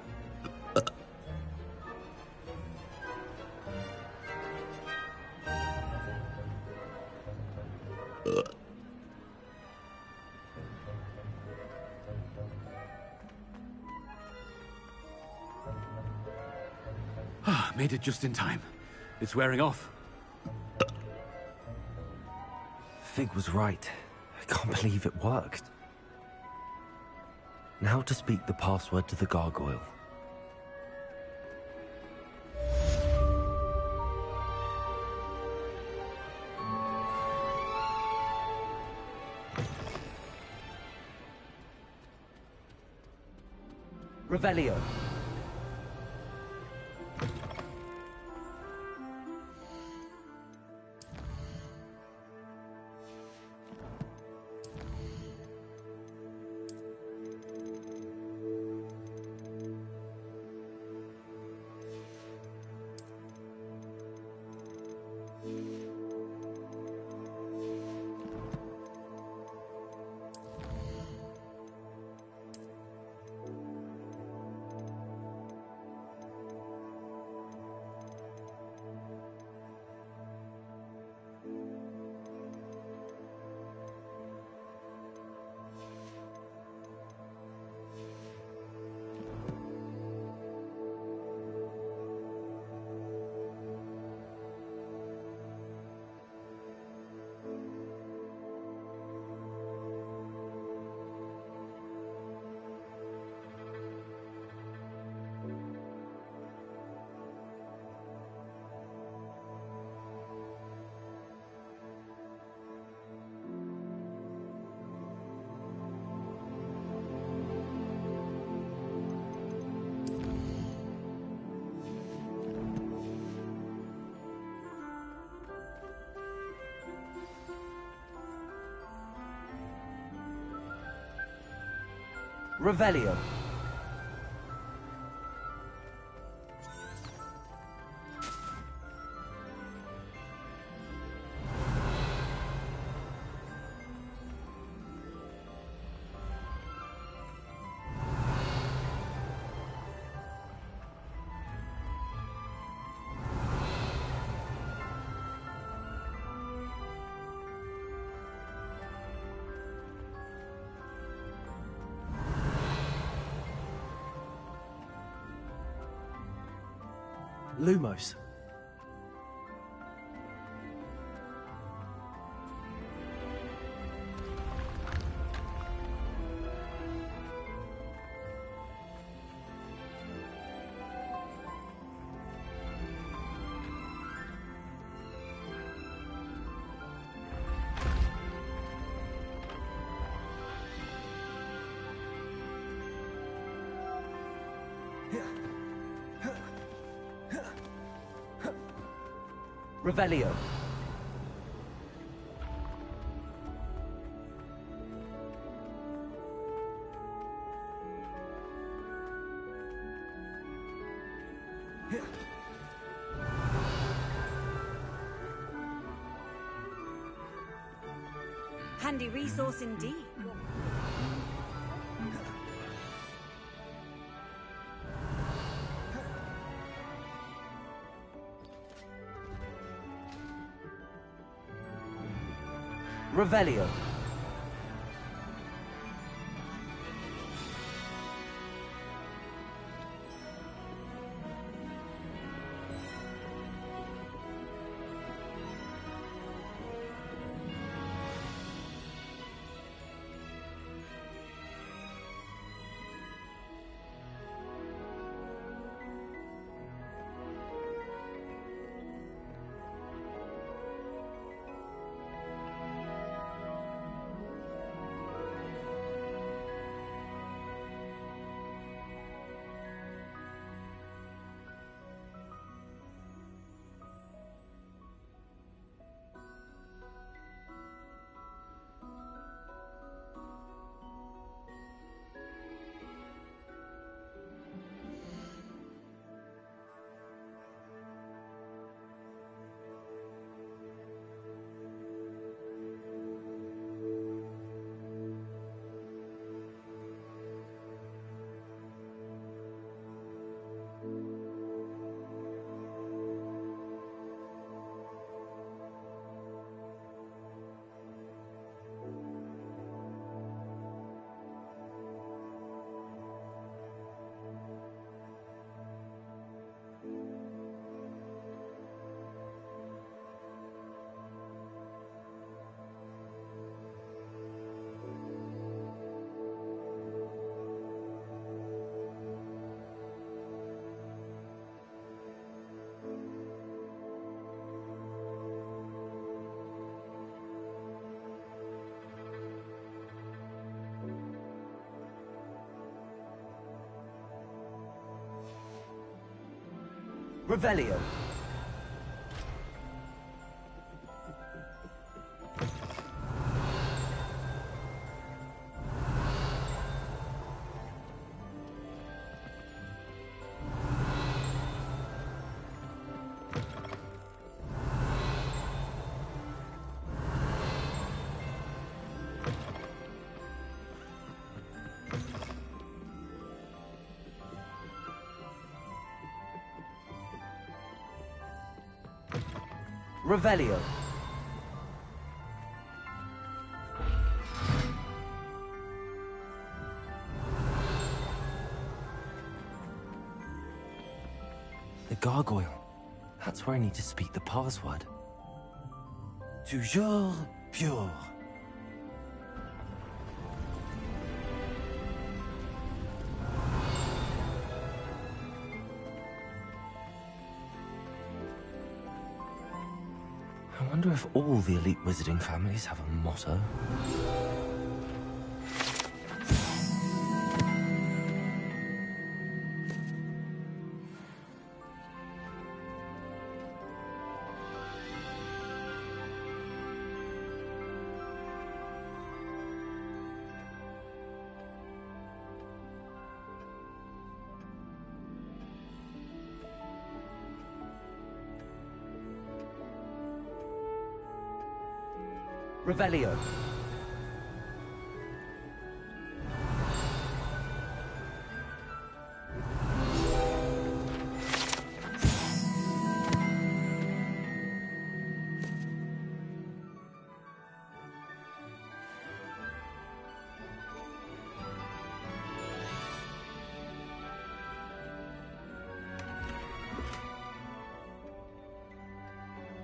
Made it just in time. It's wearing off. Fig was right. I can't believe it worked. Now to speak the password to the gargoyle. Revelio. Revelio. Lumos. Revelio. Handy resource indeed. Revelio. Revelio. Revelio. The gargoyle. That's where I need to speak the password. Toujours pure. I wonder if all the elite wizarding families have a motto. Revelio.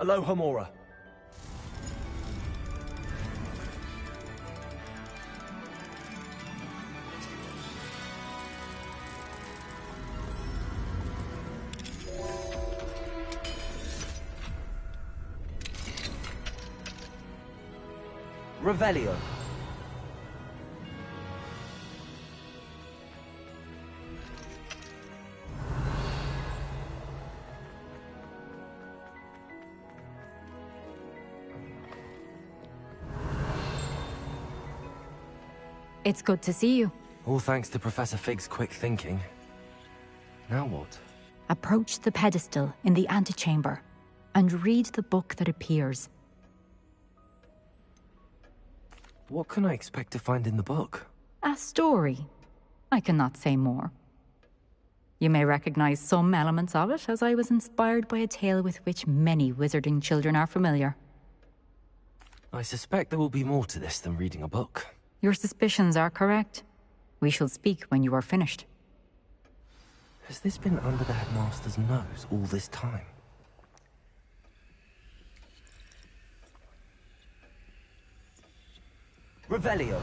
Aloha Mora. Revelio. It's good to see you. All thanks to Professor Fig's quick thinking. Now what? Approach the pedestal in the antechamber and read the book that appears. What can I expect to find in the book? A story. I cannot say more. You may recognize some elements of it, as I was inspired by a tale with which many wizarding children are familiar. I suspect there will be more to this than reading a book. Your suspicions are correct. We shall speak when you are finished. Has this been under the headmaster's nose all this time? Revelio.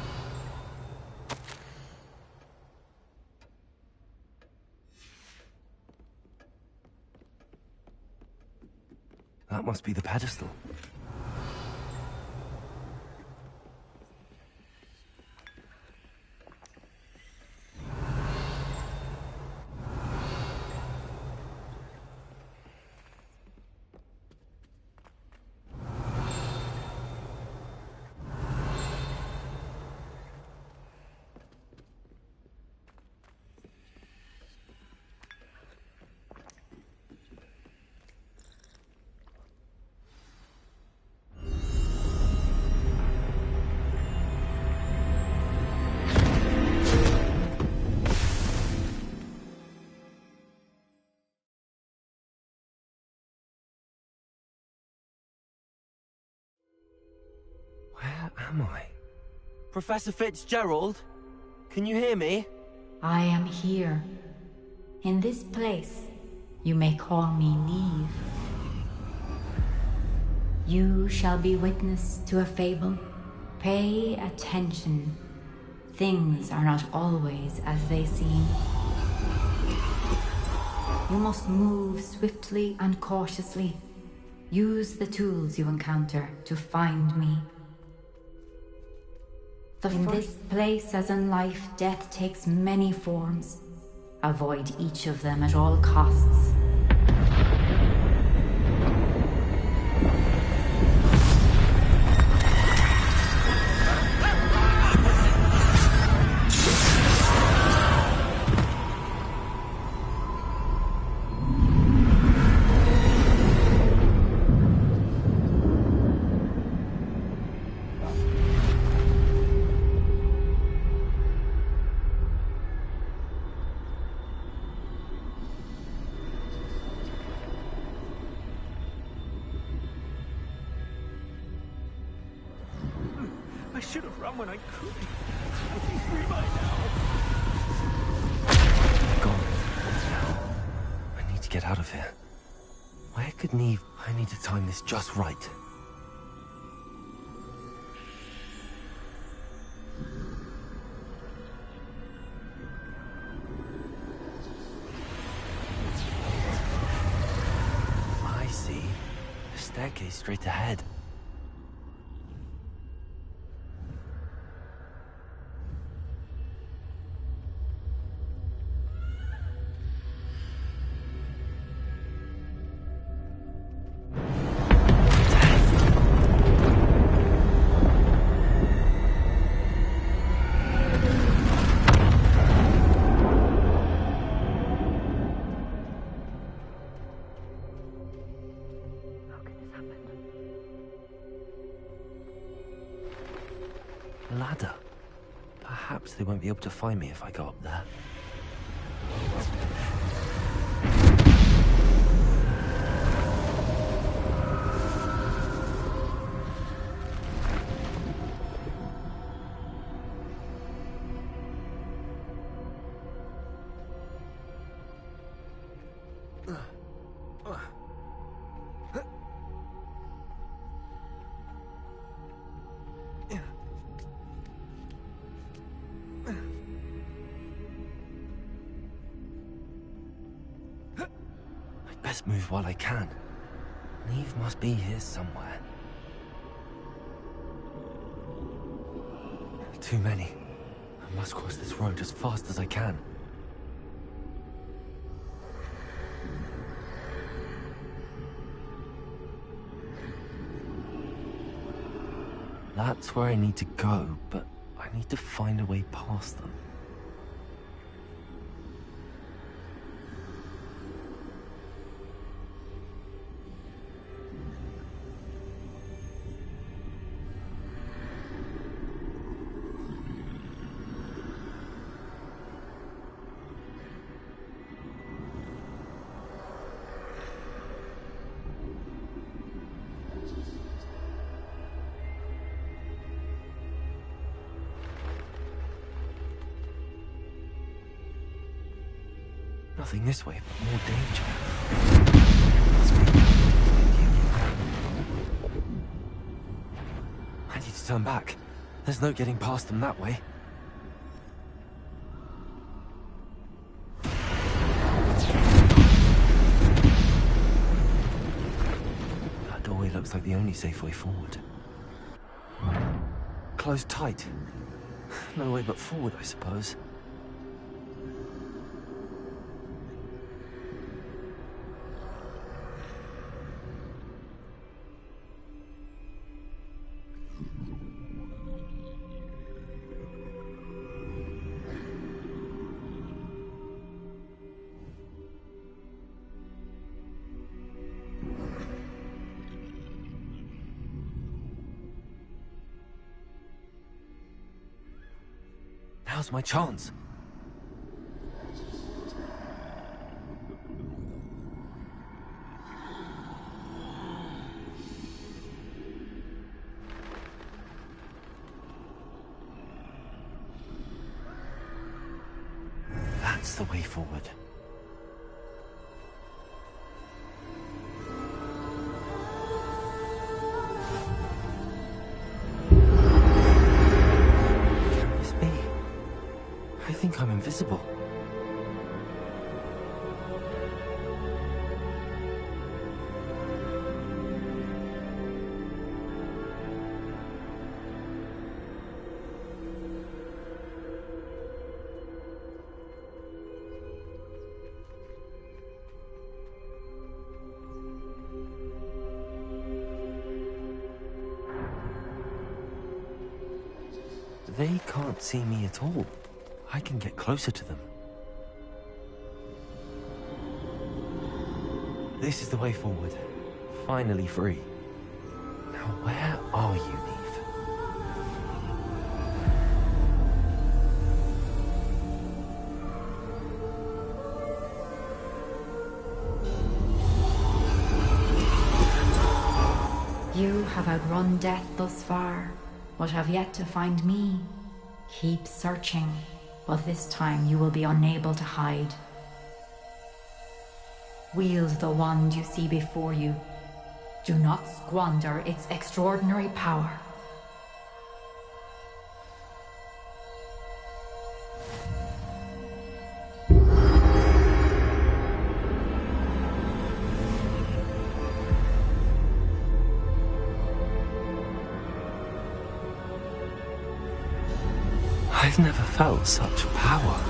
That must be the pedestal. Where am I? Professor Fitzgerald? Can you hear me? I am here. In this place, you may call me Neve. You shall be witness to a fable. Pay attention. Things are not always as they seem. You must move swiftly and cautiously. Use the tools you encounter to find me. In this place, as in life, death takes many forms. Avoid each of them at all costs. I should have run when I could. I'd be free by now. Gone. I need to get out of here. Where could Neve... I need to time this just right. I see. A staircase straight ahead. Ladder. Perhaps they won't be able to find me if I go up there. Best move while I can. Neve must be here somewhere. Too many. I must cross this road as fast as I can. That's where I need to go, but I need to find a way past them. Nothing this way, but more danger. I need to turn back. There's no getting past them that way. That doorway looks like the only safe way forward. Closed tight. No way but forward, I suppose. Now's my chance. That's the way forward. I think I'm invisible. They can't see me at all. I can get closer to them. This is the way forward. Finally free. Now where are you, Neve? You have outrun death thus far. but have yet to find me. Keep searching, but this time you will be unable to hide. Wield the wand you see before you. Do not squander its extraordinary power. I've never felt such power.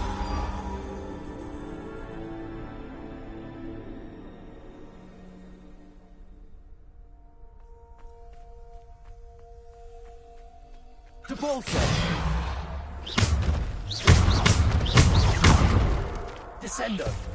To Bolsa! Descendo!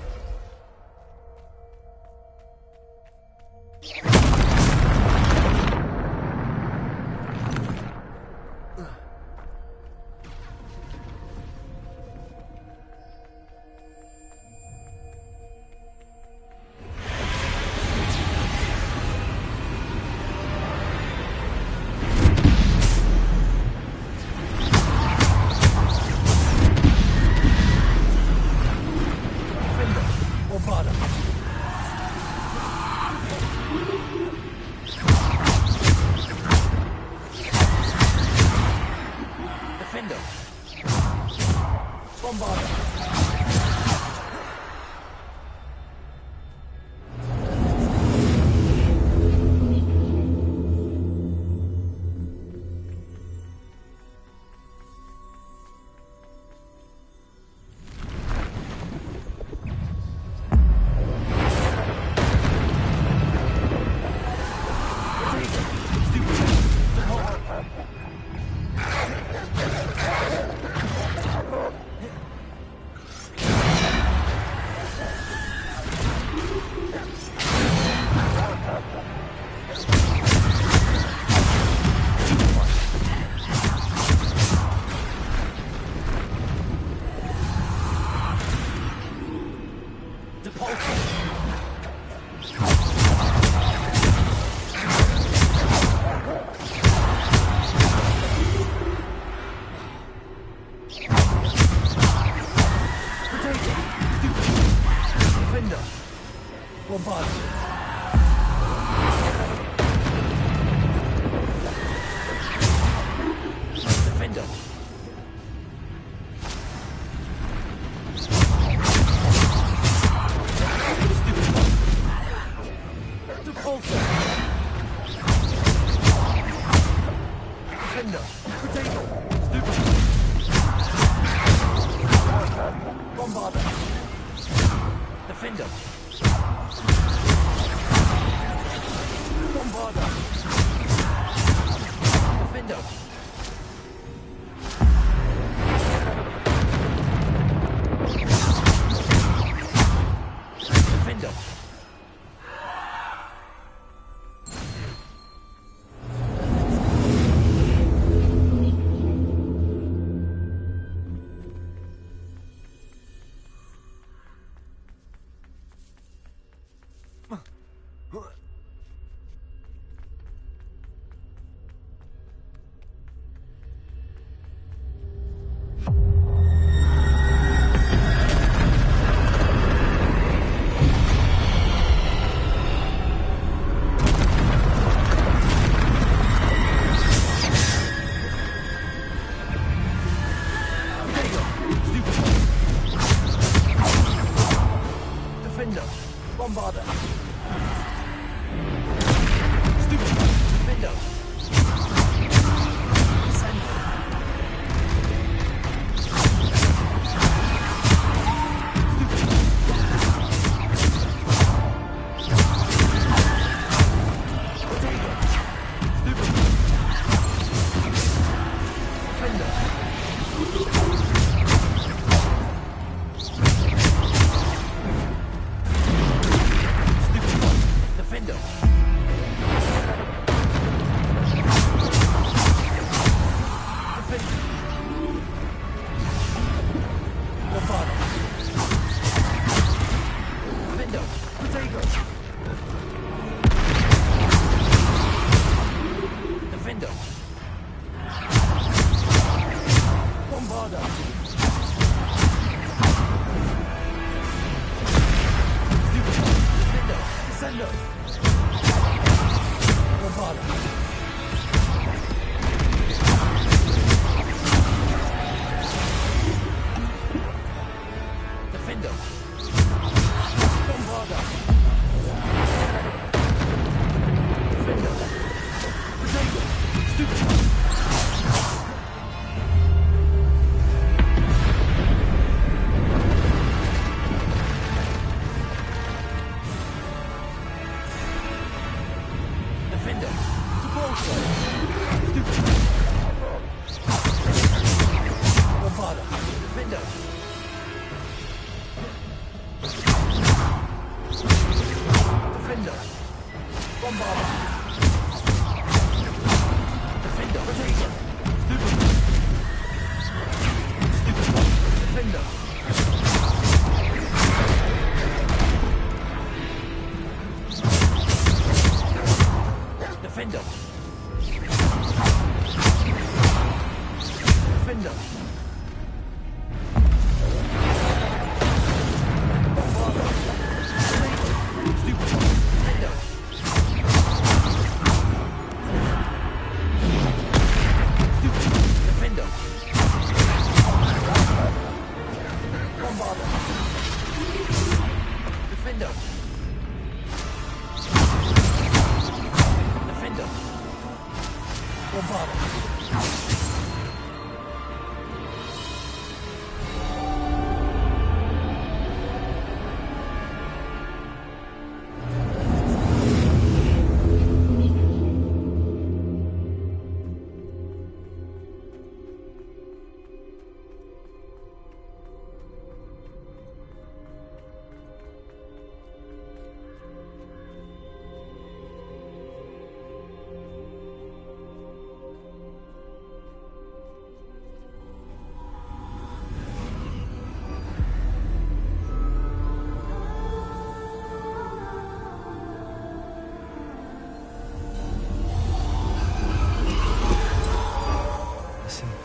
Defender.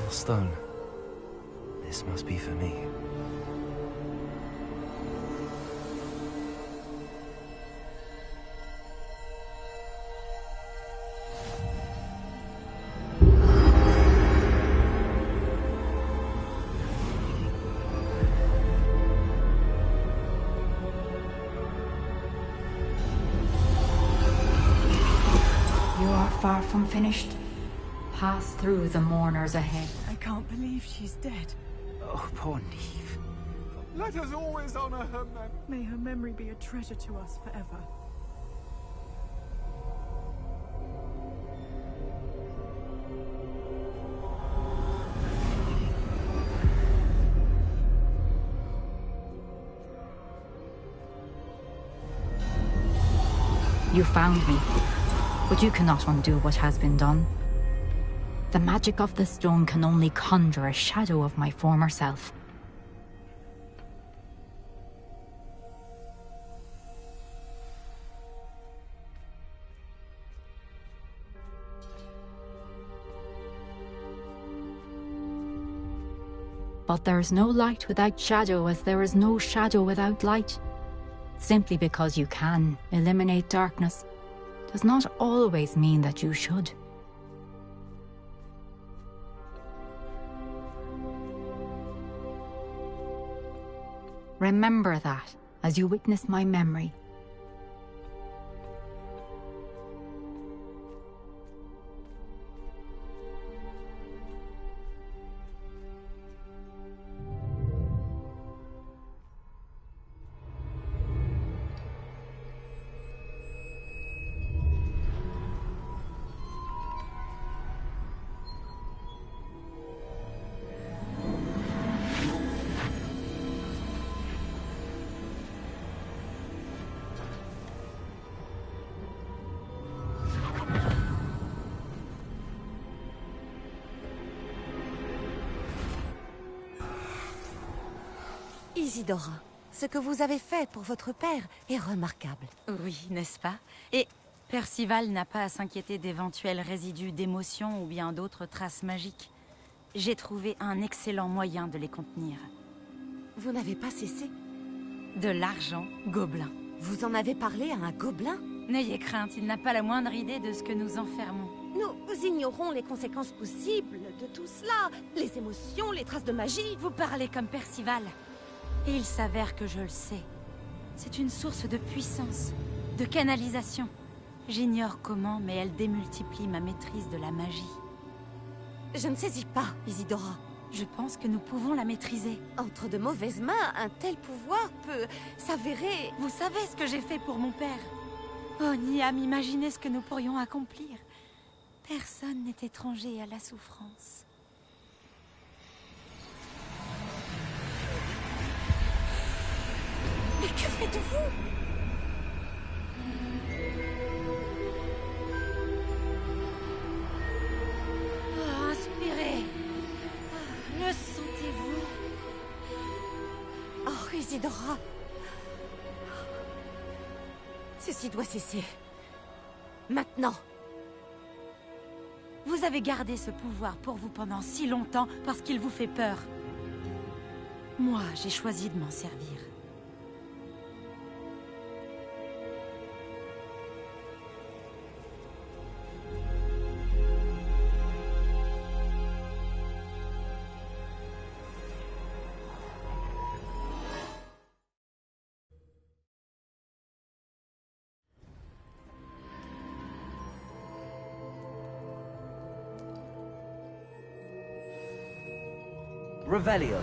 Stone. This must be for me. You are far from finished. Pass through the mourners ahead. I can't believe she's dead. Oh, poor Neve. Let us always honor her memory. May her memory be a treasure to us forever. You found me, but you cannot undo what has been done. The magic of the stone can only conjure a shadow of my former self. But there is no light without shadow, as there is no shadow without light. Simply because you can eliminate darkness does not always mean that you should. Remember that as you witness my memory. Isidora, ce que vous avez fait pour votre père est remarquable. Oui, n'est-ce pas? Et Percival n'a pas à s'inquiéter d'éventuels résidus d'émotions ou bien d'autres traces magiques. J'ai trouvé un excellent moyen de les contenir. Vous n'avez pas cessé? De l'argent gobelin. Vous en avez parlé à un gobelin? N'ayez crainte, il n'a pas la moindre idée de ce que nous enfermons. Nous ignorons les conséquences possibles de tout cela. Les émotions, les traces de magie. Vous parlez comme Percival. Et il s'avère que je le sais. C'est une source de puissance, de canalisation. J'ignore comment, mais elle démultiplie ma maîtrise de la magie. Je ne saisis pas, Isidora. Je pense que nous pouvons la maîtriser. Entre de mauvaises mains, un tel pouvoir peut s'avérer... Vous savez ce que j'ai fait pour mon père? Oh, Niam, imaginez ce que nous pourrions accomplir. Personne n'est étranger à la souffrance. Mais que faites-vous? Oh, inspirez. Le sentez-vous? Oh, Isidora. Ceci doit cesser. Maintenant. Vous Vous avez gardé ce pouvoir pour vous pendant si longtemps parce qu'il vous fait peur. Moi, j'ai choisi de m'en servir. Revelio.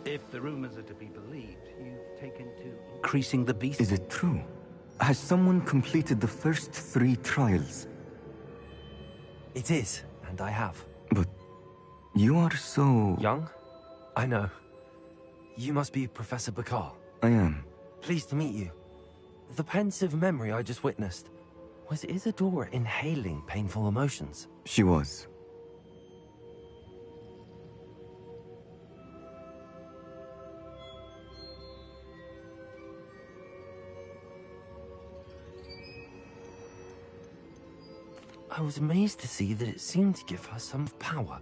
If the rumors are to be believed, you've taken to increasing the beast. Is it true? Has someone completed the first 3 trials? It is, and I have. But you are so... Young? I know. You must be Professor Bakar. I am. Pleased to meet you. The pensive memory I just witnessed, was Isadora inhaling painful emotions? She was. I was amazed to see that it seemed to give her some power,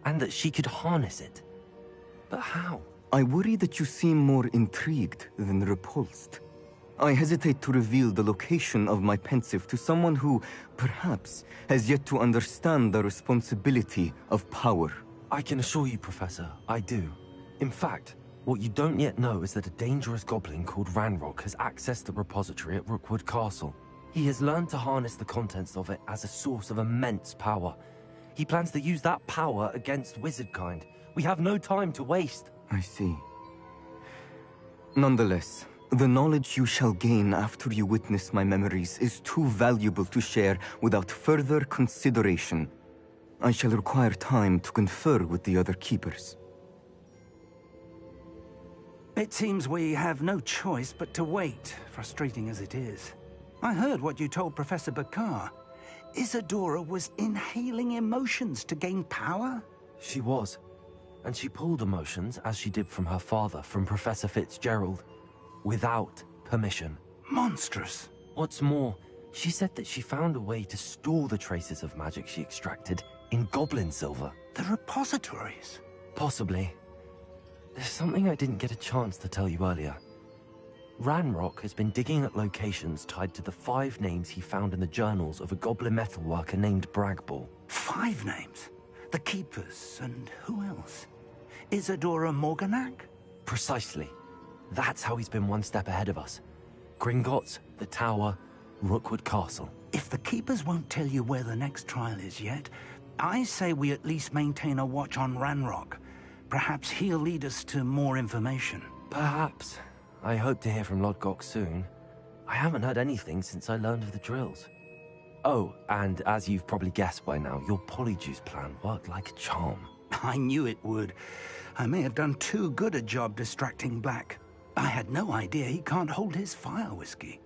and that she could harness it. But how? I worry that you seem more intrigued than repulsed. I hesitate to reveal the location of my pensive to someone who, perhaps, has yet to understand the responsibility of power. I can assure you, Professor, I do. In fact, what you don't yet know is that a dangerous goblin called Ranrock has accessed the repository at Rookwood Castle. He has learned to harness the contents of it as a source of immense power. He plans to use that power against wizardkind. We have no time to waste. I see. Nonetheless, the knowledge you shall gain after you witness my memories is too valuable to share without further consideration. I shall require time to confer with the other keepers. It seems we have no choice but to wait, frustrating as it is. I heard what you told Professor Bakar. Isadora was inhaling emotions to gain power? She was. And she pulled emotions, as she did from her father, from Professor Fitzgerald, without permission. Monstrous. What's more, she said that she found a way to store the traces of magic she extracted in goblin silver. The repositories? Possibly. There's something I didn't get a chance to tell you earlier. Ranrock has been digging at locations tied to the 5 names he found in the journals of a goblin metalworker named Bragball. 5 names? The Keepers, and who else? Isadora Morganac? Precisely. That's how he's been one step ahead of us. Gringotts, the Tower, Rookwood Castle. If the Keepers won't tell you where the next trial is yet, I say we at least maintain a watch on Ranrock. Perhaps he'll lead us to more information. Perhaps. I hope to hear from Lodgok soon. I haven't heard anything since I learned of the drills. Oh, and as you've probably guessed by now, your polyjuice plan worked like a charm. I knew it would. I may have done too good a job distracting Black. I had no idea he can't hold his fire whiskey.